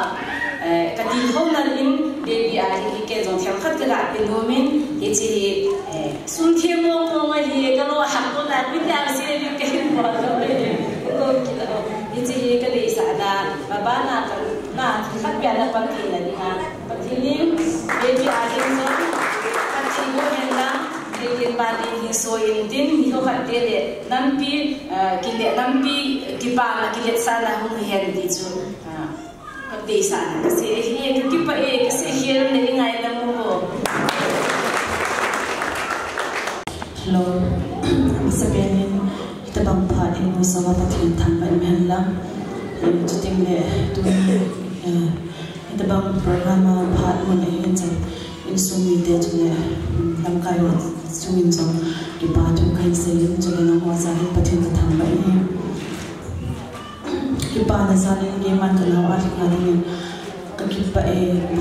ka ti ho na lim baby a hi ke zong thiam khat ka pe no min he chi sun thiam mo mo ma hi ka lo ha ko na pi ta si le ke ko zo le ko ki ta he chi ka le sa da ba na ka na khat pya na pan thi na ni ha pa thi lim baby a hi zo ka chi go hen na Kian badi hi so in din hi ho khat te le nampi kile nampi kipa na kile sana hum hen di chu ka te sana ka se hi ki pa ka se hi le ngai na mo ho hello isabenin tabang pha in mo sawa pathin tham ban men la chu ting le tu tabang program pha mo ne hin chang in sumi de chu le lam kai wa sungin so ki pa tu kai se lim chu le na ho sa hi pathin ka tham ban he ki pa na sa le ge man ka law at ka ni ka ki pa e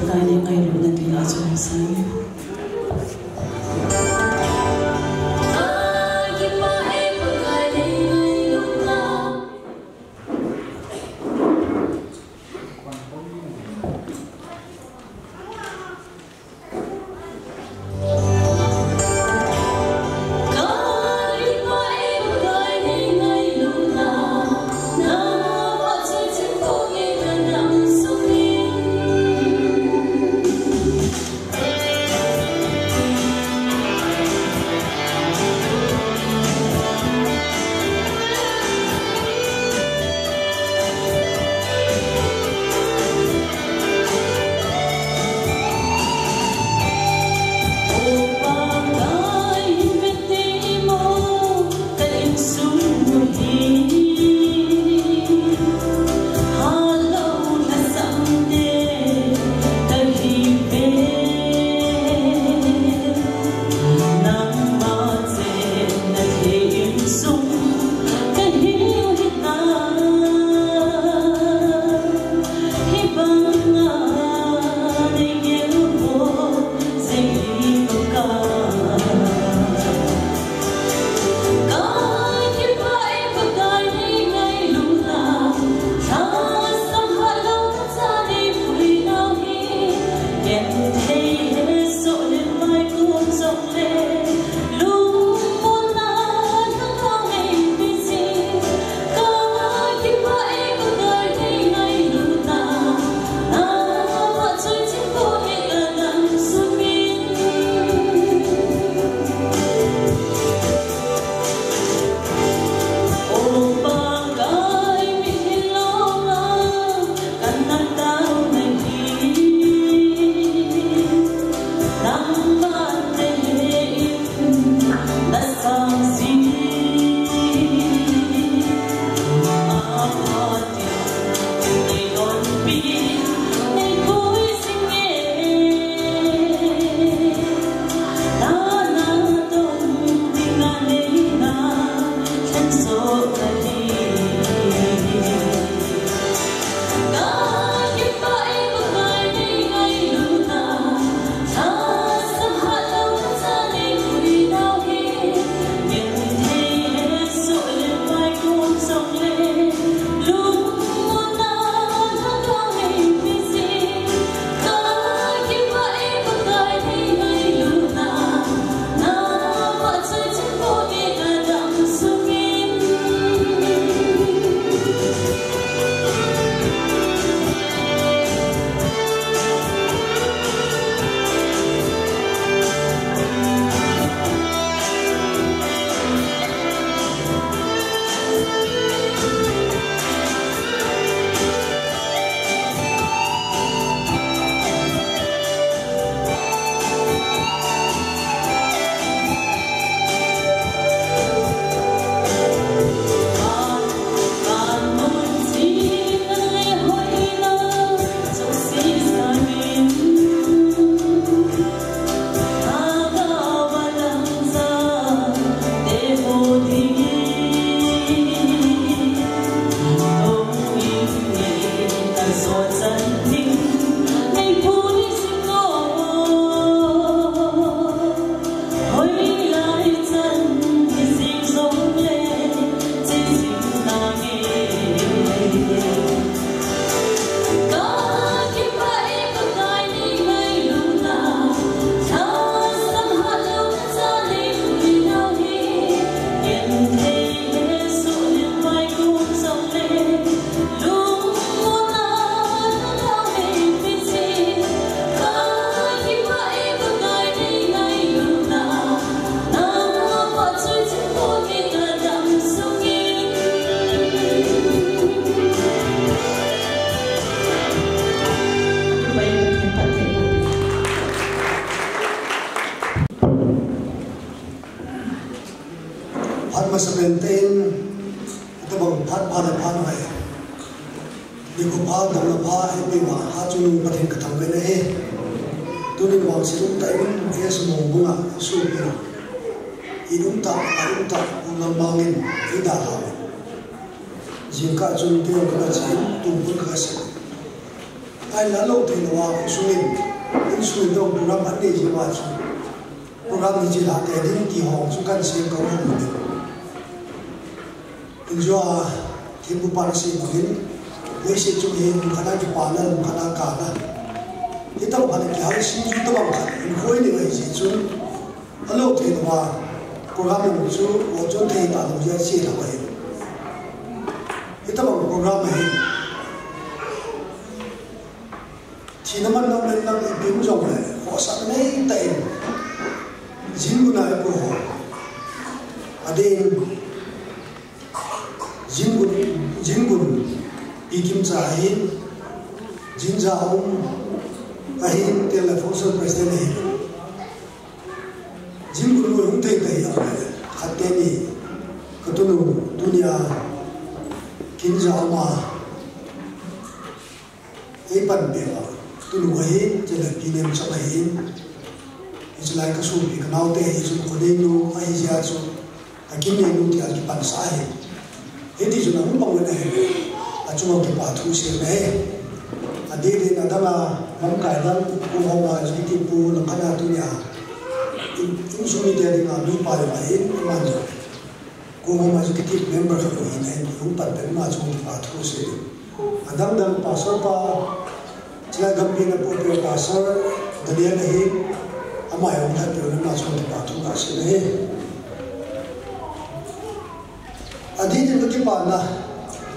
ka ni ngai lu na ti na chu sa Phat masa benten kita bang phat pada phat hai di ko phat dang la pha hai pe ma ha chu pathen ka thang le he tu ni wang si ta in es mo bunga su pi idum ta na mangin ida ha jin ka chun ti ka chi tu bun ka se ai la lo te wa su ni in su do program an ni ji wa chu program ni ji la te din ti ho chu kan se ko ni Injua tiempo para si mungkin, wesi tu ni mungkin di panel mungkin kana. Kita mungkin kita harus sini kita mungkin, info ini wesi tu, kalau tu itu mah program itu tu, wajar tu kita tu jadi sih lah wesi. Kita mungkin program ini, cina mana mana ibu jom le, kuasa ni tak, jimu na ibu, ada jingun ikim zahin jin zahum ahin telefon presiden ini jingun lo untai tai ya khateni ketunu dunia kin zahuma ipan bela tunu ahin jela pinem samahin islai kasu bi kanau te isu kodenu ahi jasu akinne nu ti alpan sahin ini juga memang benar. Cuma kita tulis ini. Adik na dala mangkailan kuhawa sedikit pun nakana tunya. Insumi dari ngadu pada lain manja. Kuhawa sedikit member tu ini umpat berma cuma kita tulis ini. Adang dan pasar pa jika gambar na popular pasar dunia ni amai umpat berma cuma kita tulis ini. Adi itu kita na,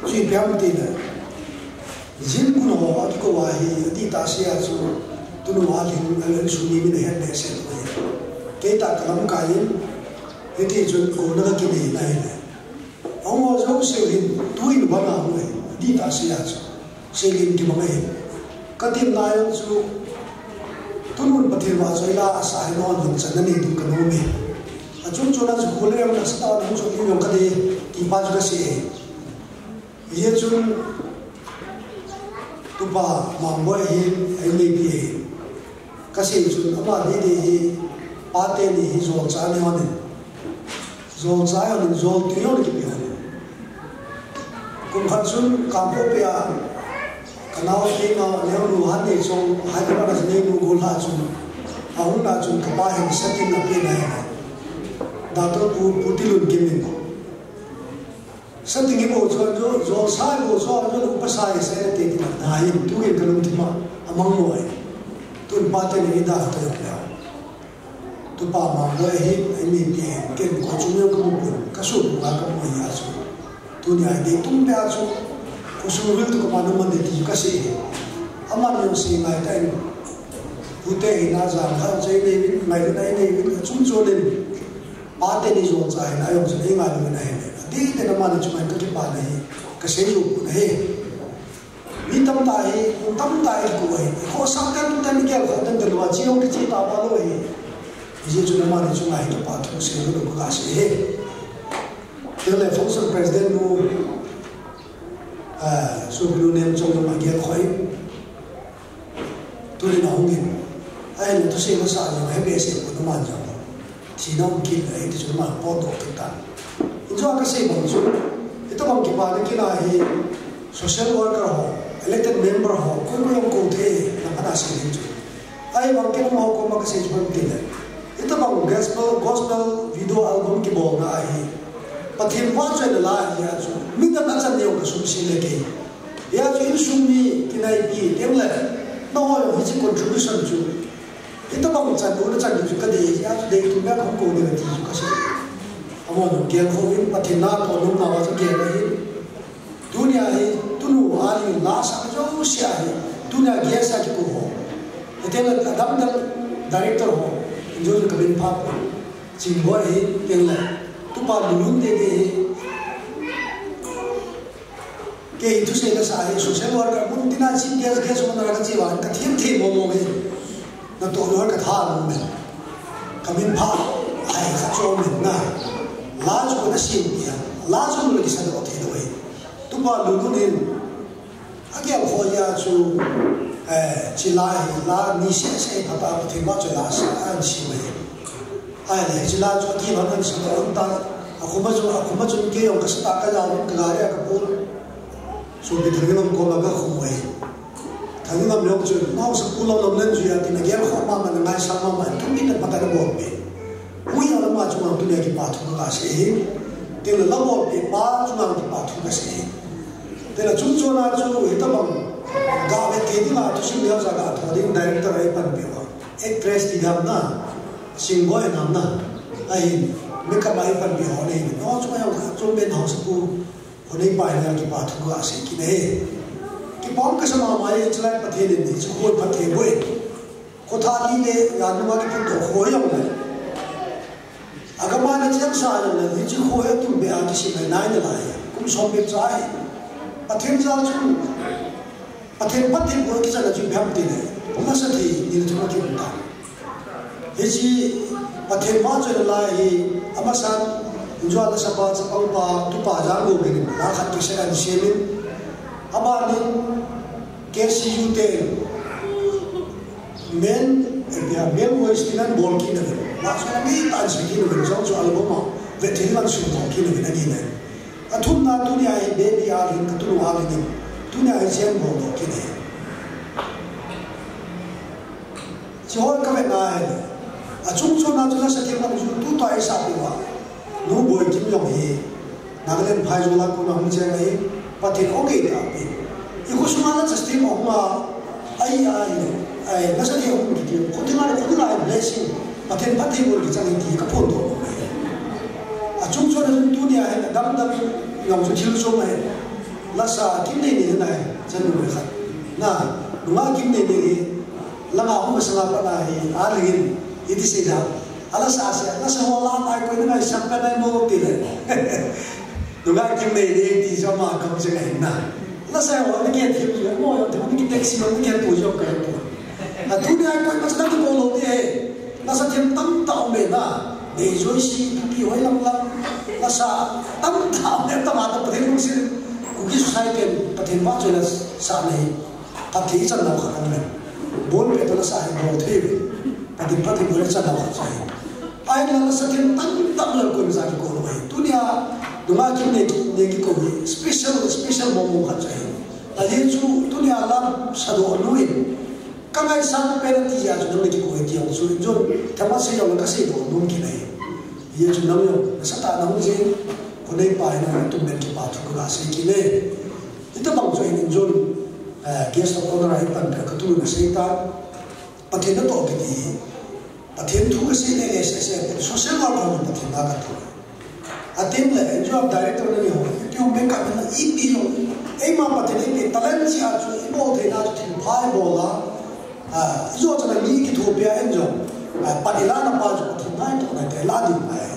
si piam tina, jin kuno adi ko wahi adi tasya tu, tu nu wahi alam suni ni hen desa tu. Kita kalam kain, itu jun ko na kini naik. Awak jauh sehin, tu ini bana huai adi tasya tu, sehin di mana hen. Katim naik tu, tu nu patir wajah asal non jangan itu kenomi. Acung cuna sekolah yang nak start untuk yang kadi tiba juga sih. Ia cun tupa mamboy ini dia. Kasih cun apa dia pate ni zon cani mana. Zon saya ni zon tiada kita. Kumkan cun kampo pia kenal kita yang luhan ni cun hari mana sini nunggulah cun. Awak nak cun kepala yang setting apa ni. Dato putilun kimin. Something ibu jo sai bo jo upasai saya tadi na ayam tu yang kalau cuma amang moy. Tu batin ini dah tu ya. Tu pa mang moy ini dia ken ko cuma kamu kasut kamu ya so. Tu ni ada tu dia so. Kusuruh tu kemana mana dia kasih. Aman yang sih ngai tai. Putih nazar kan saya ni ngai ni cuma Pate ni zon saya na ayam sedih malu na he. Di tena mana cuma itu kita nahi, keseju nahi. Mintam tahi kuai. Kau sampai tu tadi kita kau tadi luar cium kecil tak malu he. Ije cuma mana cuma itu patu seju lu kasih he. Telefon presiden nu, sebelum nem cuma magi kau. Tu ni nahungin. Ayam tu sih masa yang hebat sih pun manja. Tinam kita itu cuma pondok kita. Itu apa sih maksud? Itu bang kita kita ini social worker ho, elected member ho, kau yang kau teh nak ada sih itu. Ayo bang kita mau kau makan sih cuma kita. Itu bang gospel video album kita bawa ngai. Pathin wajah adalah ya tu. Minta macam dia orang sumsi lagi. Ya tu ini sumni kita ini dia lah. Nawa yang hiji contribution tu. Itu bang cakap orang cakap juga deh, ya tu deh tu mereka kau ni berarti juga sih. Amun dia kau ini patina tu orang nawa tu dia ni. Dunia ni tu nu hari last jauh siapa ni. Dunia dia sahaja kau. Itu adam director ho, jauh kebin pap. Cingguai dia lah. Tu pada dulu dia ke itu se la sa social worker mun tina chin gas on ra ka chi wa ka thim mo me na to lo ka tha mo me kamin pha ai sa cho me na la jo na sin ya la jo lo ki sa do the do we tu ba lu lu nin a ke ho ya chu chi la ni se pha pa the ma chu la sa an chi me ai le chi la chu ki ma kan sa do ta akuma chu ke yo ka sa ka la ka ga ya ka pu so bi thang nam ko ma ga khu we thang nam lo chu ma sa pu lo len ju ya ti na ge kho ma ma na ngai sa ma ma tu ni ta pa ta bo be ui ya ma chu ma tu ne ki pa thu ka se te la bo be pa chu ma ki pa thu ka se te la chu chu na chu e ta bang ga ve te di ma tu shi ya sa ga tho ding director ai pan be wa actress ti gam na sing go nam na ai me ka mai pan be ho ne no chu ma ya chu ben ho sa pu Kone pai na ki pa thu ka se ki ne ki pom ka sama mai chlai pathe ne ni chu ko pathe boy ko tha ni le ya nu ma ki to ho yong ne agama ne chang sa ne ni chu ho ya tu be a ki si mai nai ne lai kum som be chai pathe ja chu pathe bo ki sa chu pham ti ne ma sa thi ni chu ma ki ta he chi pathe ma chu lai ama sa Injo ada sabah sapang pa tu pa jangan go begini. Nak hati saya di sini. Apa ni? KCU te men voice tinan bol kini. Maksudnya ni tak sedikit ni. Jauh jauh album veteran sudah kini ni ni. Atun na tu ni ay baby alin katulung alin ni. Tu ni ay siang bol kini. Jauh kau nak ay. Acung so na tu lah setiap orang tu tak ay sapi wa. Nu boy kim yong he nagalen phai jola ko na hung che ngai pathin okay ta pe iko sumala system of ma ai nasali hung ki ko tinga blessing pathin bol ki chang ki ka phon do a chung so na dunia he dam yong so thil so mai la sa kim nei ni na chan nu kha na ma kim nei ni lama hung sa la na he a lagin iti se da ala sa asa na sa wala ay ko na sampai na mo tile duga kim nei ni ti so ma kam se ngai na la sa wala ni ti mo yo te ni taxi mo ni tu jo ka to na tu ni ay ko ma sa ko lo ni na sa tim tam ta me na nei jo si ki hoi lam la sa tam ta me ta ma ta pathin mo si ku ki society pathin ma jo la sa nei ta thi chan na kha na bol pe to la sa bo the pathin bo la chan na kha ai la sakin tam la ko za ko lo ai dunia dunga kim ne ki ko special momo kha chai a le chu dunia la sado lui kamai san pe ti ya chu ne ki ko ti ang su jo thama se yo ka se bo num ki nei ye chu nam yo sa ta nam je ko nei pa na tu men ki pa tu ko se ki ne ita bang chu in jo guest of honor ai pan ka tu na se ta pathe na to ki ti Pathin tu kasi le se social worker mo pathin na ka tu. Atim le enjo director na yo. Tio me ka na ipi yo. Ei ma pathin ni talent si a chu mo the na chu phai bola. Izo cha na ni ki thu pia enjo. Padila na pa chu pathin na to na te la di ai.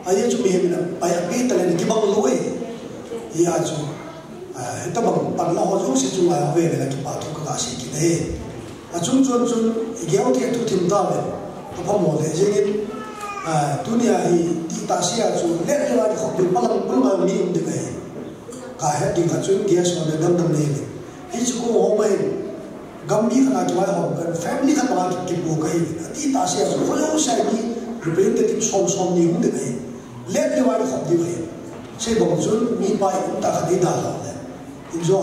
Ai chu me na pa ya pi talent ki bang lo e. Ya chu ta bang pa la ho zo si chu ma ve le ki pa tu ka si ki ne. A chung igeo the tu tim da le. Apa model jadi dunia ini di Asia tu lihat lagi kopi malam belum minum deh kaya di kacun dia sudah dam ni ini cukup homai gambi kan ada orang kan family kan orang kipu kaya di Asia tu kalau saya ni representative som ni deh lihat lagi kopi deh saya bangsun ni baik tak ada dalam injo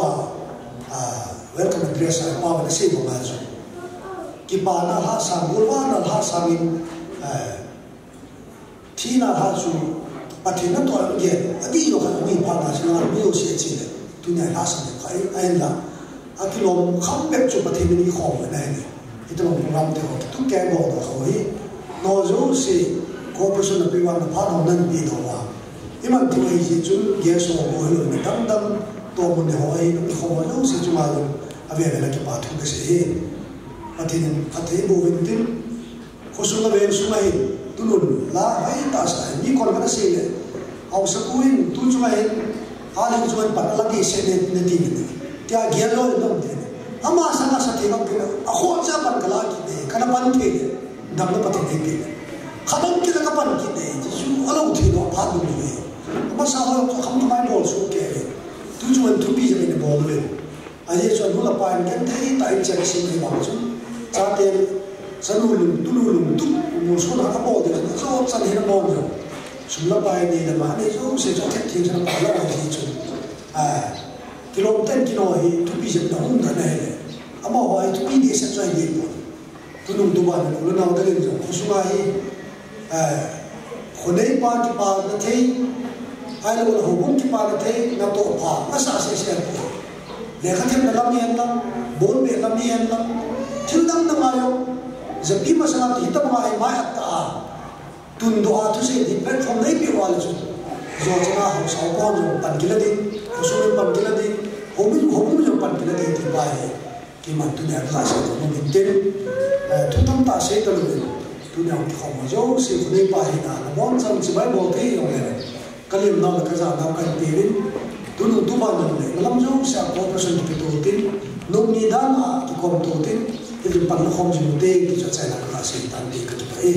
welcome address apa mana saya bangsun Kipana ha sangulwana ha sangin tina ha su patina to ge adi yo kan mi pa na sina mi yo se chi le dunia ha sang kai ai la akilom khambek chu patina ni khom na ni ito program te ko tu ke bo do ho hi no zo se ko person na piwa na pa no nan bi do wa iman tu hi ji chu ge so bo lo ni dam to mo ne ho ai no ko no se chu ma lo ave na ki pa tu ke se Pathin bo vintin khosuna ven sumai tunun la hai ta sa ni kon kana se le au sa kuin tu chuma he ali juan pan lagi sene neti ni tia gialo nom te ama sanga sa te ngam a kho cha pan kala ki de kana pan te dam na pati de khadam ki ka pan ki de su alo thi no pha du ni ama sa ho kham mai bol su ke tu juan tu bi je ni bol le aje so nu la pan kan te ta in cha sim ni ba chu cha te sanu lum tu lum tu mu so na ka bol de so cha ni na bol jo sumla pai ni na ma ne so se so te thi sa pa la ni chu kilom ten kilo hi tu pi je na hung da na he ama ho ai tu pi ni sa chai ni po tu nung tu ba lu na da le jo su ma hi khonei pa ki pa na thei ai lo ho bum ki pa na thei na to pa na sa se se po le kha them na lam ni an lam bon be lam ni an lam thil dam na ma yo zabi ma sa ti ta ma ai ma ta tun do a tu se di platform nei pi wal chu zo chana ho sa ko jo pan ki la di so pan ki la di ho mi jo pan ki la di ti ba he ki ma tu na la sa no min ten tu tam ta se ta lu tu na ki khom jo se fu nei pa hi na mon sam chi bai bo te yo le kalim na ka za na ka ti rin tu nu tu ba no le lam jo sa ko person ki to tin no ni da na ki kom to tin ki pan na khom ji mu te ki cha cha na ka se tan ti ka tu ba e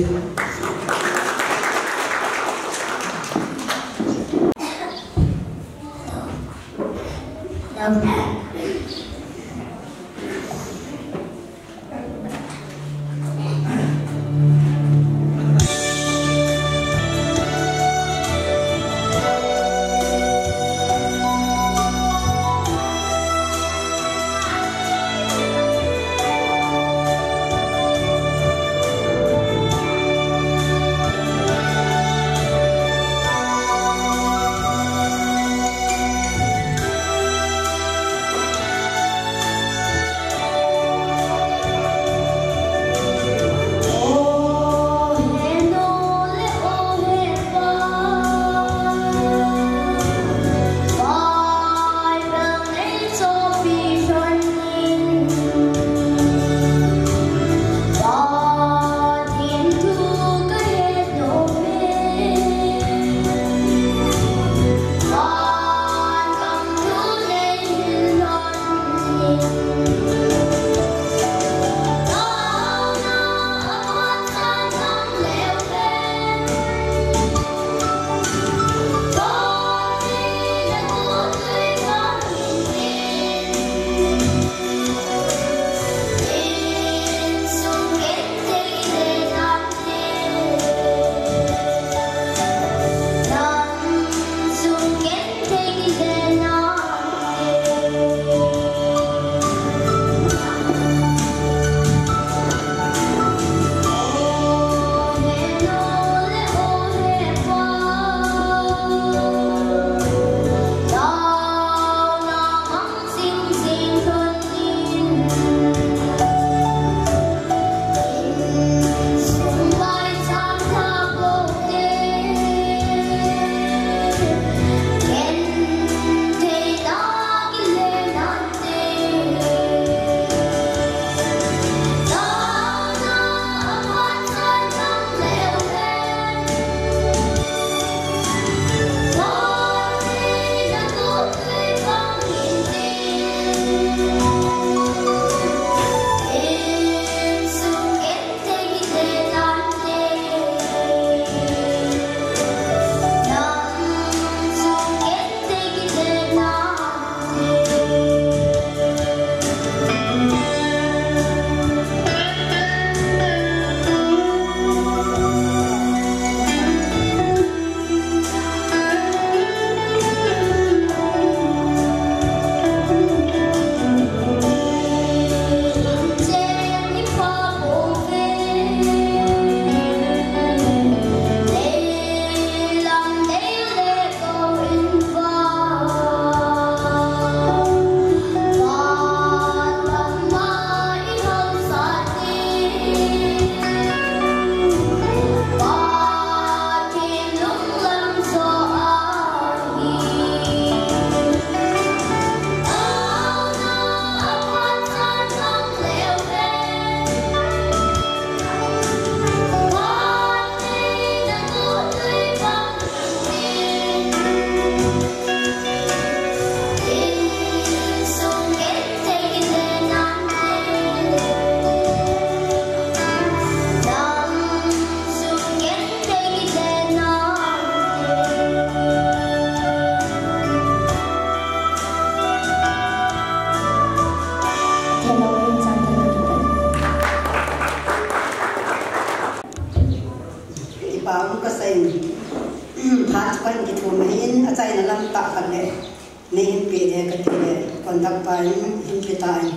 Ni pide katile kontak pain hinkitai.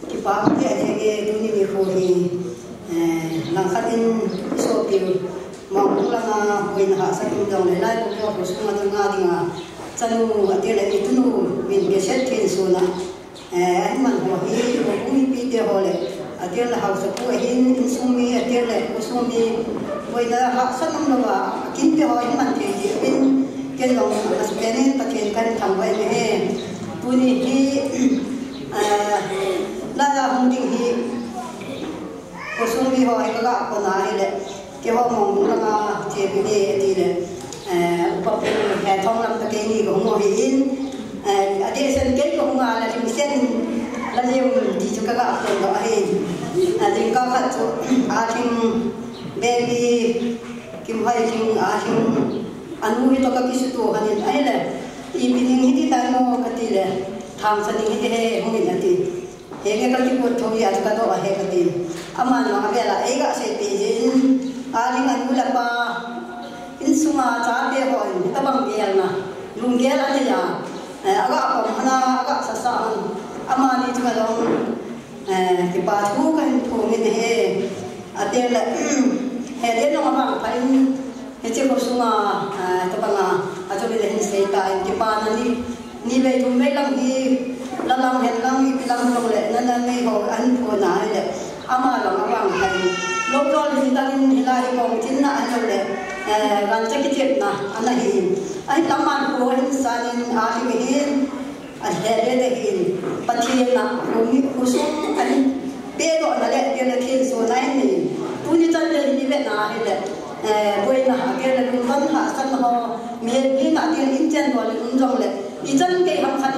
Kipa dia lagi dunia ni kori langkatin sopir mangkulanga koin hasa indong lelai ko semua tengah tengah canu atile itu nu min geset suna man ho hi ko kumi pide hole atile hausa ko hin insumi atile usumi koina hasa namwa kinte ho man te bin kelong asbenen paken kan thangwai me tuni hi la hong ding hi ko sung bi hoi ka ko na hi le ke ho mong la nga che bi le ti le pa pe he thong lam ta ke ni ko mo hi in ade sen ke ko nga la ti sen la le ti chu ka ko do hi ade ka kha chu a thing baby kim hai thing a thing anu hi to ka ki su to hanin ai le i bining hi ti ta no ka ti le tham sa ning hi he hong ni ati henge ka ki pot thogi at ka do he ka ti aman ma bela e ga se pe jin ali ngan mula pa in suma cha be ho ta bang gel na lung gel ate ya aga pa hana aga sa sa amani tu long ki pa thu kan thu min he ate la he de no ma pa in he che ko suma ta banga a jo le hin se ta ki pa na ni be tu me lang hi la lang hen lang hi lang long le na na me ho an pho na le ama long awang hai lo lo hi ta in hi la hi bong tin na an le gan che ki chet na ana hi ai laman ko hin sa in a hi hin a he de hin pathi na ko mi ko so an be do na le ke le thin so nai ni tu ni chan le ni ve na hi le boi na ke le lu van ha san ho me ni na ke in chen bo le un jong le i chan ke ham khan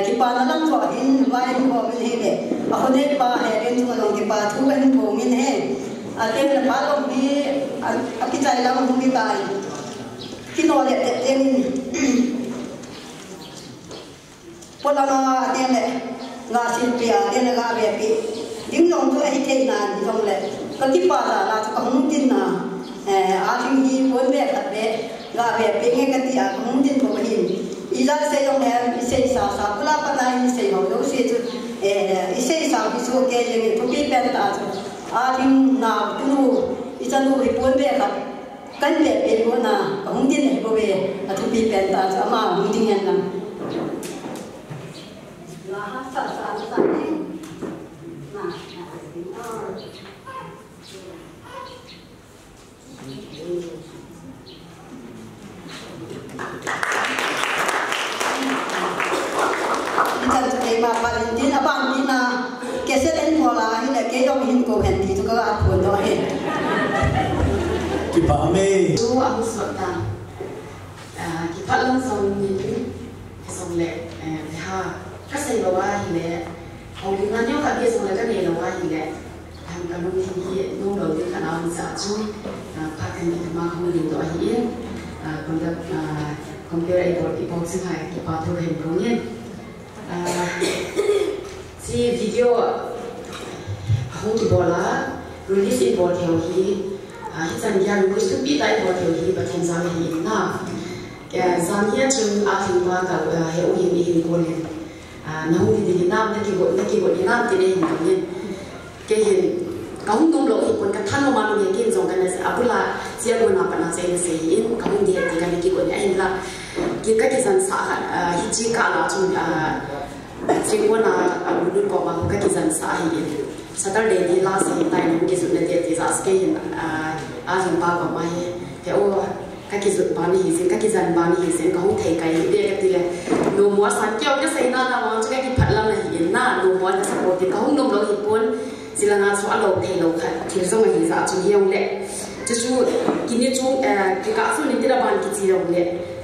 ki pa na lam so in vai ho min he le a ko ne pa he ren tu long ki pa thu kan bo min he a te le pa lo bi a ki chai lam hu mi tai ki no le te ni po la na te le nga sin pi a te na ga be pi ding long tu ai te na ni long le ka ki pa la ka hung tin na a thing hi pon be khat be ga be pe nge ka ti a hung tin ko hin ila se yong he i se sa sa pula pa na i se ho lo se tu i se sa bi so ke je ni to pi pen ta chu a thing na tu i chan lu ri pon be khat kan be pe ko na ka hung tin ne ko be a tu pi pen ta chu ama hung tin yan nam la ha sa sa sa ni na Ikan tu ma paling din abang dina keset en mola hi le ke yong hin ko hen ti tu ka apun do he ki pa me tu ang so ta ki pa lang song ni song le ha ka sai ba wa hi le hong ni na nyo ka bi song le ka ne lo wa hi le tham ka lu hi no lo ti ka na sa chu pa kan ni ma ko ni do hi kon da compare idol ki box hai ki pa thu hen ko ni si video hong ti bola release in bol theo hi hi chan ya lu su pi tai bol theo hi ba chen sa hi na ya zam ya chung a thing ba ka he o hi hi ko le na hu di nam na ki bo ni nam ti ne hi ni ke hin ka hung dong lo hi kon ka than ma lu ye kin jong kan se apula sia bo na pa na se se in ka hung di ti ka ni ki ko ni ai la ki ka ki san sa hi chi ka la chung Sri Wana Abdul Koma Kakizan Sahi Saturday ni last time Kizun na dia tisa skein azum pa mai te o kakizun bani hisin kakizan bani hisin ka hu thei kai de ka tile no mo san kyo ka sei na na wa chu ki phatlam na hi na no mo na support ka hu nom lo hi pon sila na so alo thei lo kha thir so hi za chu hiang le chu chu kini chu ki ka su ni tira ban ki chi lo le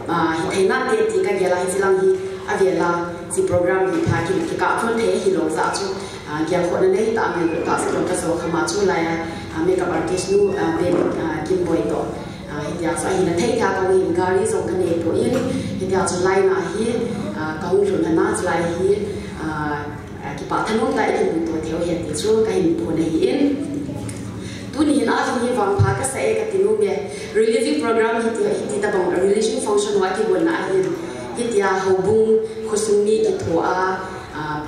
hi thei na te ti ka gela hi silang hi avela si program hi tha ki ka thon the hi lo za chu kya khona nei ta me ta so ka so khama chu la ya makeup artist nu ben kim boy to hi ya sa hi na thei tha ka wi gari so ka ne to yin hi ya chu lai na hi ka hu chu na na chu lai hi ki pa thanom ta ki bu to theo hi ti chu ka hin po nei in tu ni na hi wang pha ka sa e ka ti nu me releasing program hi ti ta bang relation function wa ki bon na hi hitia hobung khosumi ki thua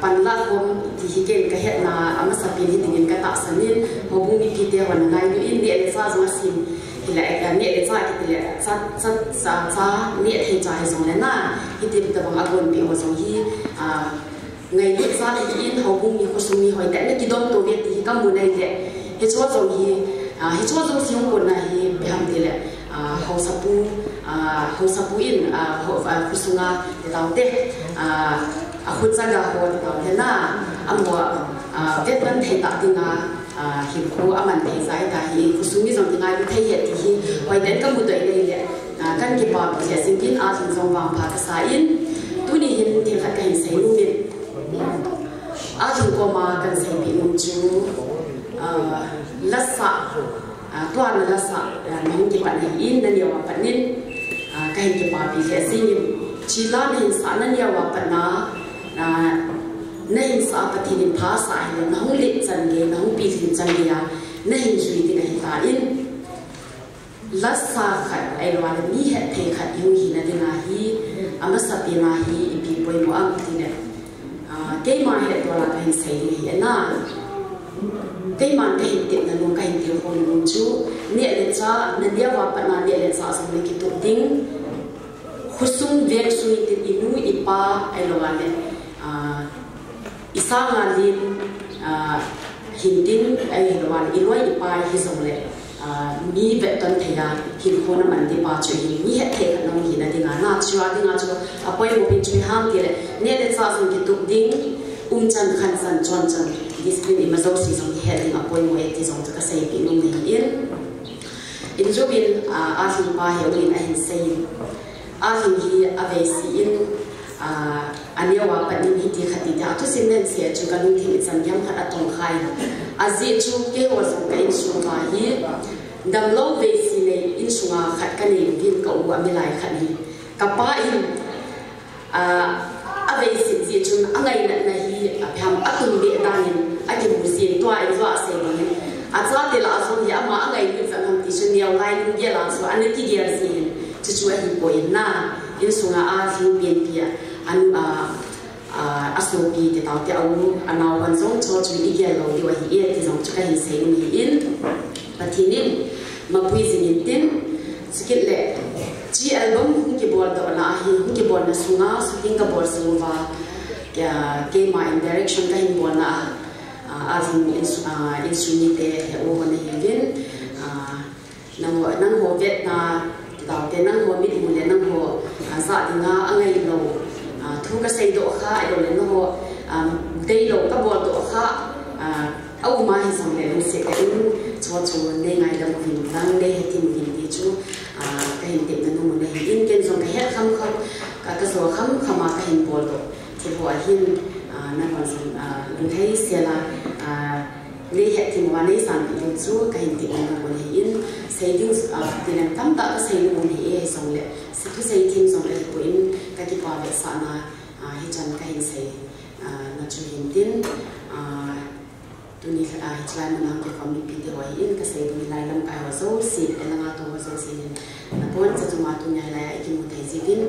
panla hom ti hiken ka het na ama sapin hitingin ka ta sanin hobung mi pite wan ngai ni in de sa zma sim hila ka ne de sa ki le sa ne the cha zong le na hitim ta bang agon pi ho zong hi ngai ni sa ni in hobung mi khosumi hoi ta ne ki dom to ve ti ka mu nai le he chwa zong hi he chwa zong siung ko na hi be ham de le hau sapu in kusunga te tau te khut saga ho te tau te na amwa vet ban thei ta tinga hi khu aman thei sai ta hi kusumi zong tinga lu thei he ti hi wai den ka mu doi nei le kan ki pa bi se singkin a thing zong wang pha ka sa in tu ni hin ti kha kai sei lu min a thing ko ma kan sei bi lu chu lassa tuan lassa nang ki pan in na niwa panin kai ki pa bi se sing chila ni sa na niwa pana na hin sa pathin pha sa hi na hu lit chan ge na hu pi thin chan ge ya na hin sui ti na hi ta in lassa khat ai lo na ni he the khat yu hi na dina hi ama sa pi na hi pi poi mo am ti ne ke ma he to la kai sei hi na cái màn cái hiện tượng là luôn cái hiện tượng hồn luôn chú nhẹ lên cha nên dia vào bạn nhẹ lên cha xong rồi cái tụng tiếng khusung việc suy tin inu ipa ai lo anh isa ngalin hintin ai lo anh iloi ipa hi xong rồi mi vẹn tuần thầy à hin khôn mình đi ba chuyện mi hết thầy cái nông hin là đi ngã chú apoi một bên chui ham kia nhẹ lên cha xong cái tụng tiếng chân khăn chân tròn chân discipline mà dấu xí giống như hệ định apoi một cái giống cái xây cái nông này in chỗ bên hình ba hiểu in hình xây hình hi về xí in anh yêu và bạn nên đi khát đi theo tôi xin nên sẽ chúng ta luôn thêm chân nhắm khát tông khai gì chú cái hồ giống cái in xuống mà hi đầm lâu về xí này in xuống khát cái này viên cậu của mình lại khát đi cặp ba in về xí gì chúng anh ấy là hi ham atum bị đanin anh em xin toa anh dọa xem đi dọa thì là xong thì mà anh ấy phải làm tí chuyện nhiều lại luôn vậy là số anh ấy kia gì chứ chú ấy bồi na in xuống phim biên bia anh asobi thì tao thì anh nào vẫn sống cho chú ý kia rồi điều ấy thì giống chú cái hình xây mình in và thì nên mà bây giờ nhìn tin sự kiện lệ chỉ album không kịp bỏ đó là không kịp bỏ là xuống shooting cái bỏ xuống và cái mà in direction cái hình bỏ là hình instrument để ô hoàn hình viên năng hồ Việt na tao cái năng hồ mít mùi lên năng hồ dạ thì nga anh ấy lâu thu cái xây độ khác rồi lên năng hồ đây lâu cái bỏ độ khác âu mà hình xong này sẽ cái cho nên ngày đầu mình đang đây thì mình đi chú cái hình tiệm năng hồ này in kiến dùng cái hết không cái số không mà cái hình bỏ độ thì họ hình năng còn mình thấy sẽ là lý hệ thì một vài sản phẩm chú cái hình tiệm năng hồ này in xây dựng thì làm tấm tạo cái xây dựng này xong lệ sẽ cứ xây thêm xong lệ của in cái bảo vệ sản là hiện chân cái hình xây nó chú hình tiến tu ni selain menangkap komunikasi wahin kesehatan nilai dalam kaya solusi dalam atau solusi na pun satu matu nilai ikin mutazidin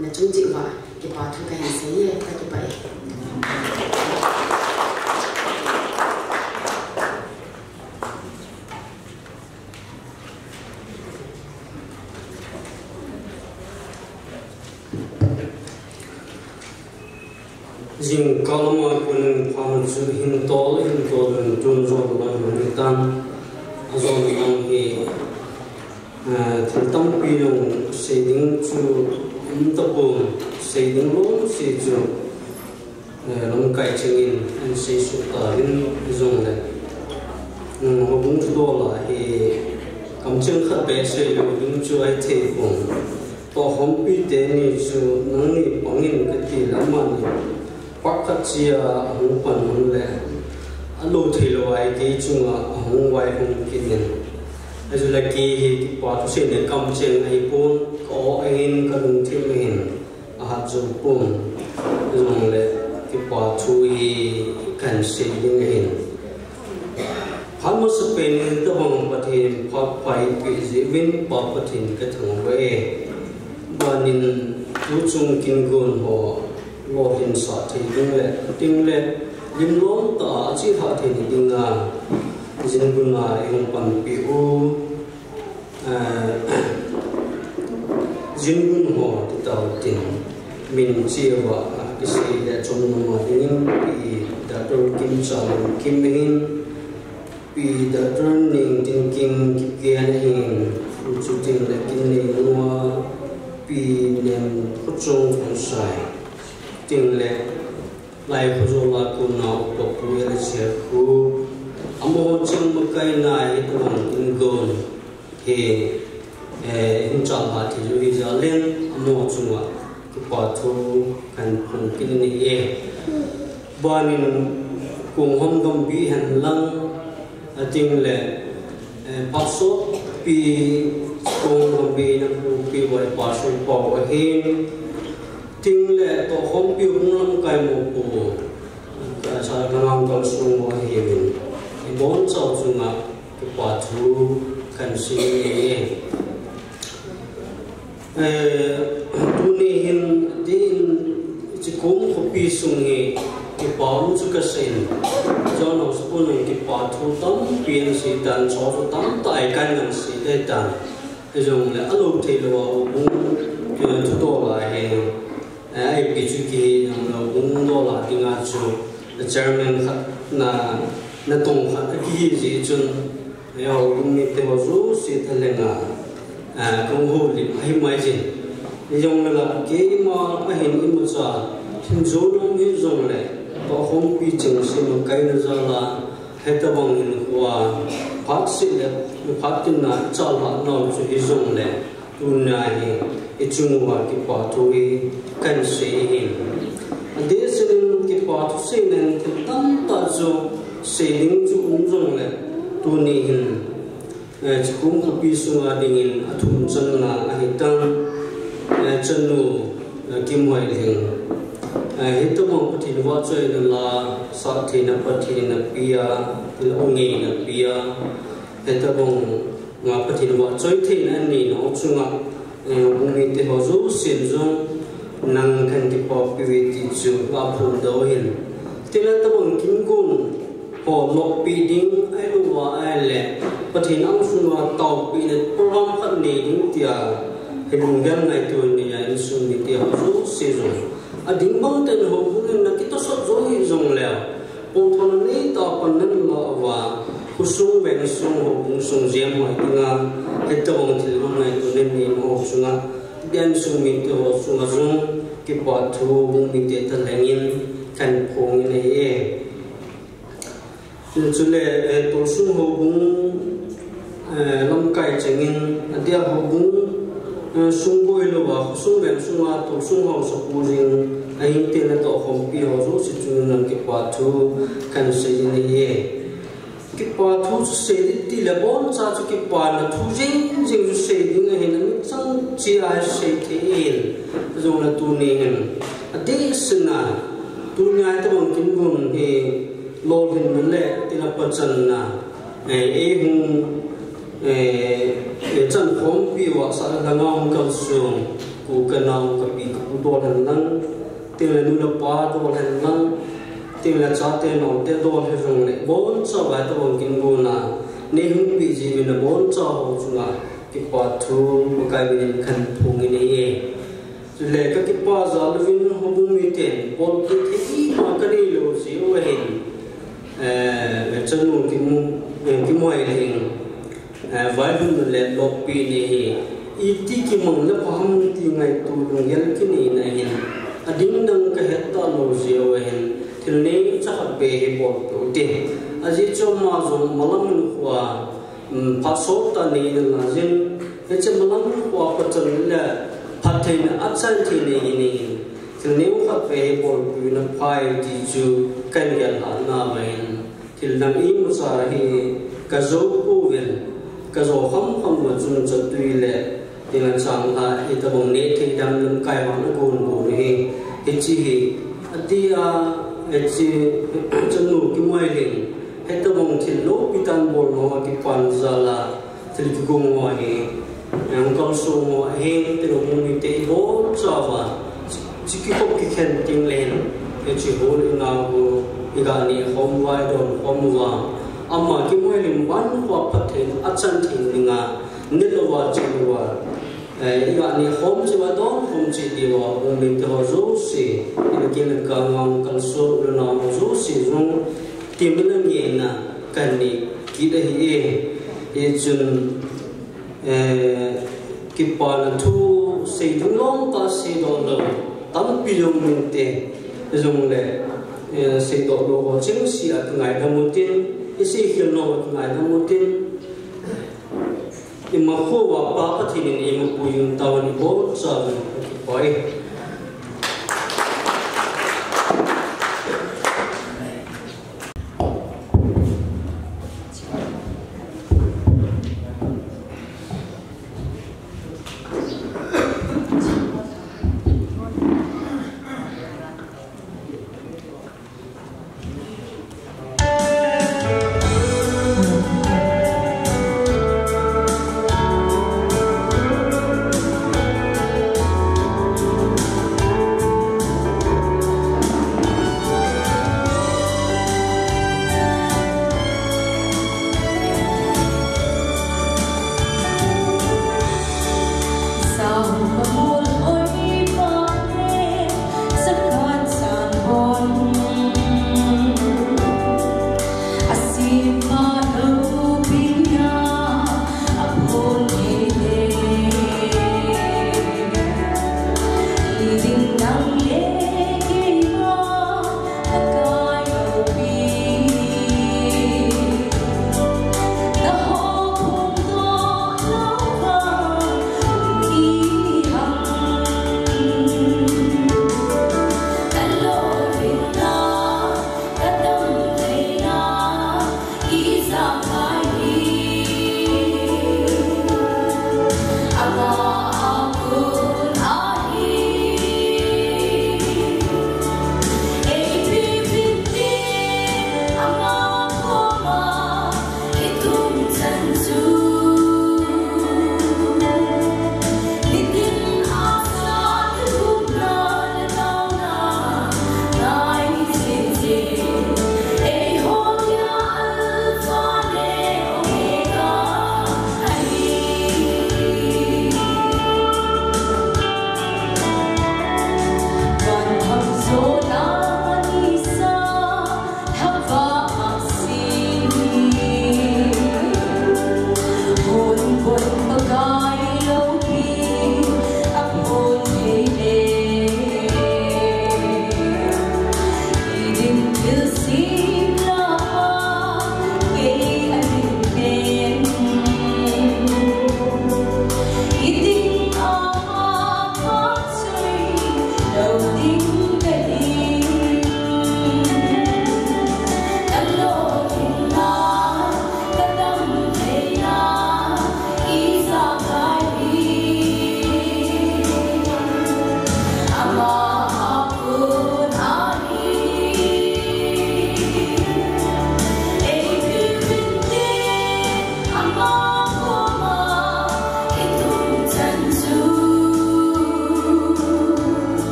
na cungji wa kipatu kaya saya tak baik. Jing kalama pun paham su hintol dan tunjol dan hitam azon yang he tentang pinong seding su intapun seding lo se ju longkai chengin an se su ta rin zong le hobung tu la he kamcheng kha be se lo ding chu ai the pong to hom pi te ni chu nang ni pangin ka ti laman Pakat sia hongpan hongle, alo thilo ai ke chunga hongwai hong kinin. Azu la ke hi pa tu se ne kam cheng ai pon ko angin kalung thim hin a zu pon zong le ki pa chu hi kan se ding hin. Hamo se pen to bang pathin phat pai pi ji win pa pathin ka thong we banin chung kin gun ho lo hin sa the ting le lim lom ta chi tha the ni dinga jin gun na eng pan pi u jin gun ho ti ta tin min chi wa ki si le chom no ma ding pi da to kim cha kim hin pi da turning tin kim ki kian hin chu tin le kin ni no pi nem khu chung khon sai tin le lai khu zo la ku na to pu le che ku amo chung ma kai nai to tin gon he in cha ha thi ju hi ja len amo chung wa ku pa thu kan phun kin ni e banin kung hom dom bi han lang ting le paso pi kung hom bi na pi wa paso pa wa hin ting le to hom pi hung lam kai mo pu ka sa nang kal sung wa hi bin i bon chao chunga ku pa thu kan si tu ni hin din chi kung ko pi sung hi ki paum chu ka sen cho nó spun ki pa thu tam pian si tan cho tam tai kan nan si de tan cái dòng là alo thì lo cũng tu to la he ai bi chu ki lo cũng do la tiếng Anh chu German na tong khat ki ji chun yo cũng mi te zo si thalenga công hồ li ai mai jin cái dòng là cái mà hin im cha hin zo no mi zong le to hom pi ching si ma kai na za la heta bang in wa phat si le phat tin na cha la no chu hi zong le tu na hi e chung wa ki pa tu hi kan se hi ade sin ki pa tu se nen ki tam ta zo se ling chu zong le tu ni hin chi kum ko pi su a ding in athum chan na a hi tang chan nu kim wai ling itu mau pati dua cuy adalah saat ini pati na pia ongi na pia itu mau ngapa pati dua cuy ini ni no cuma ongi te hozo sinjong nang kan di popi witi cu lapun dohin tidak tahu kingkun ho lok piding ayu wa ale pati nang semua tau pinet peram kan ni dia hidungan na itu ni yang sumi dia hozo sinjong ading bang ten ho bunin na kita so zo hi zong leo pon thon ni ta pan nan la wa kusung ben sung ho bung sung jem wa tinga heta bang thil bang nai to ne ni ho sunga bian sung mi to ho sunga zung ki pa thu bung mi te ta lengin kan phong ni e chule to sung ho bung lam kai chengin adia ho bung sung boi lo wa sung ben sung a to sung ho so pu jing ai te na to hom pi ho zo si chung nan ki pa thu kan se ni ye ki pa thu se ti le bon cha chu ki pa na thu jing jing ju se ding he na mi chang chi a se te in zo na tu ni hen ade sna tu nya ta bon kin gun he lo hin le ti na pa chan na e hung chân khom pi wa sa la ngam kal sung ku ka naw ka pi ku do han nan te la nu la pa do han nan te la cha te no te do he jong le bon cha wa to bon kin go na ne hung pi ji bi na bon cha ho chu la ki pa thu ko kai bi khan phung ni ye le ka ki pa za lu vin ho bu mi ten pol ki thi ma ka ni lo si o hen chân nu ki mo ai le vai hun le lok pi ni iti ki mong le pham ti ngai tu lung yel ki ni na hin ading nang ka het ta lo zio hen thil ne cha khat be he bo to te aji chom ma zo malam nu khwa pha so ta ni na jin he che malam khwa pa chan le pha thai na achan thi ni ni thil ne khat be he bo pi na phai ti chu kan yal ha na ben thil nam i mu sa hi ka zo pu vel ka zo kham ma chun cha tui le dengan sang ha ita bong ne thi dam lum kai wa na gon go ni he chi hi atia chi chun nu ki moi ling he ta bong thil lo pitan bol no ki pan za la thil ki gong wa hi ang kalso mo hen tinumumi te bo chawa chiki hop ki khen ting len e chi hol ina go igani hom wai don hom wa amma ki moi lim ban ho pathen achan thin ninga nilwa chilwa igani hom chiwa don hom chi diwa umi te ho zo si igin ka ngam kalso na ho zo si zung timna nge na kani ki da hi e chun kipal thu sei thung long ta sei do lo tam pilong min te zong le sei do lo ho ching si at ngai da mu tin e sei hiel no ngai da mu tin e ma ho wa pa pa thin ni mu pu yun ta ni bo cha ki poi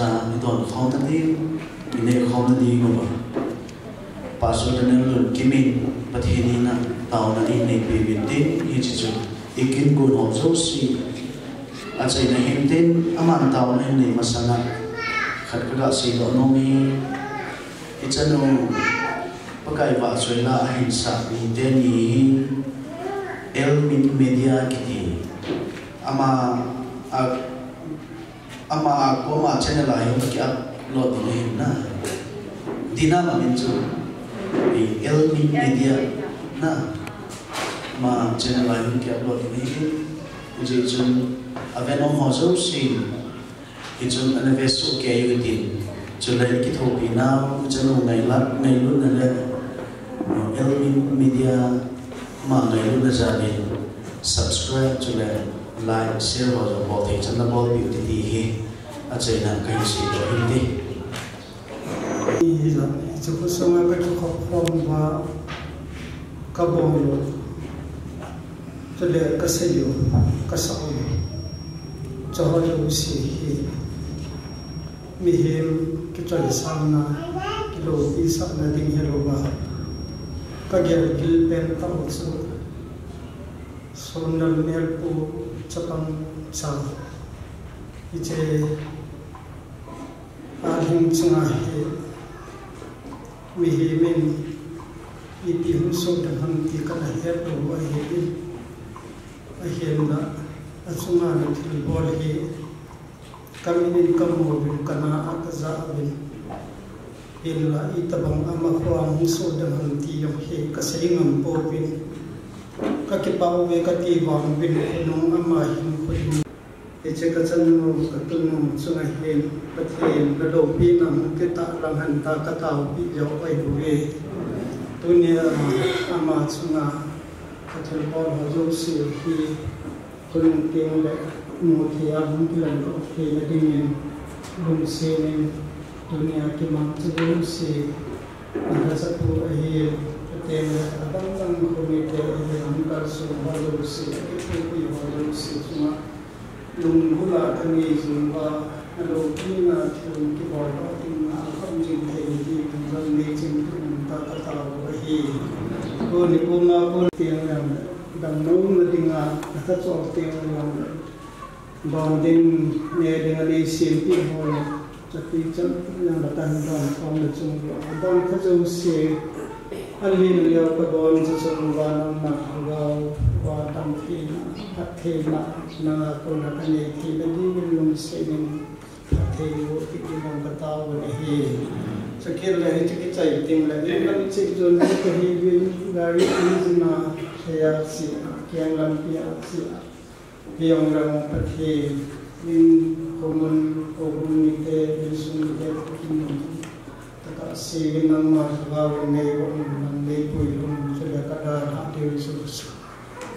sa idon khom ta di ine khom na di ngo ba pasu dan lun kimin pathini na tau na ine pe bin din hi chi chu ikin gun hom so si achai na him tin aman tau na ne masana khat ka si lo no mi ichanu pakai ba choi la hin sa ni den ni elmin media kiti ama ko ma channel ai ki upload ni na dina ma min chu elmin media na ma channel ai ki upload ni je chun aveno ho so sin ichun anavesu ke yutin chulai ki thopi na chanu ngai lat ngai lu na le elmin media ma ngai lu na jani subscribe chulai like share wa jo bol thei chan na bol bi ti ti hi a chei na kai si do hindi i la chu ko songa ka chu ko from ba ka bol lo chule ka se yo ka sa o cho ho jo si hi mi him ki chale sam na ki lo i sa na ding he lo ba ka gel gil pen ta o chu sonal nel pu chapang cha iche ahing chunga he mi he min ipi hu so da ham ti ka na he lo wa he bi a hen da a chunga na thil bol he kamin kam mo bin kana akaza bin in la itabang ama ko ang so da ham ti yo he ka saingam po bin kakipaw me katiwang bin nung ama hin ko iche ka chan no katun no chunga hen pathen la do pi nam ke ta lang han ta ka taw pi yo ai bu e tunia ama chunga ka thel bol ho jo si hi kun ting le mo thi a bun ki lan ro ke la ding en bun se ne tunia ki mang chu si anda sa pu ai then abang komite yang karso baru si itu baru si cuma lungula kami cuma kalau kita cuma kita tinggal kami jadi tinggal macam kita tahu bahi ko ni ko ma ko tiang dan nung tinggal kita cuma tiang bonding ne dengan isim pihon jadi yang datang dan kamu cuma abang kerja si alin liao kadon sa sungwan na gaw wa tamki hathe na ko na kani ki lagi lung senin hathe wo ki ng bataw na hi sakir la hi ki chai tim la ni lam chik jon ko hi bin gari na saya si kyang lam pia si yang ram pathe in komun komunite bisun ke kin si nang ma gaw nei wo nang nei pui lum sele kada ha de su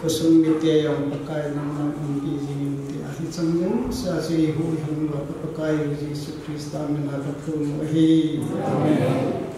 kusum mitya yang pakai nang nang pi jing ti a hi changeng sa si hu hum lo pakai Yesus Kristus na ta phu hi amen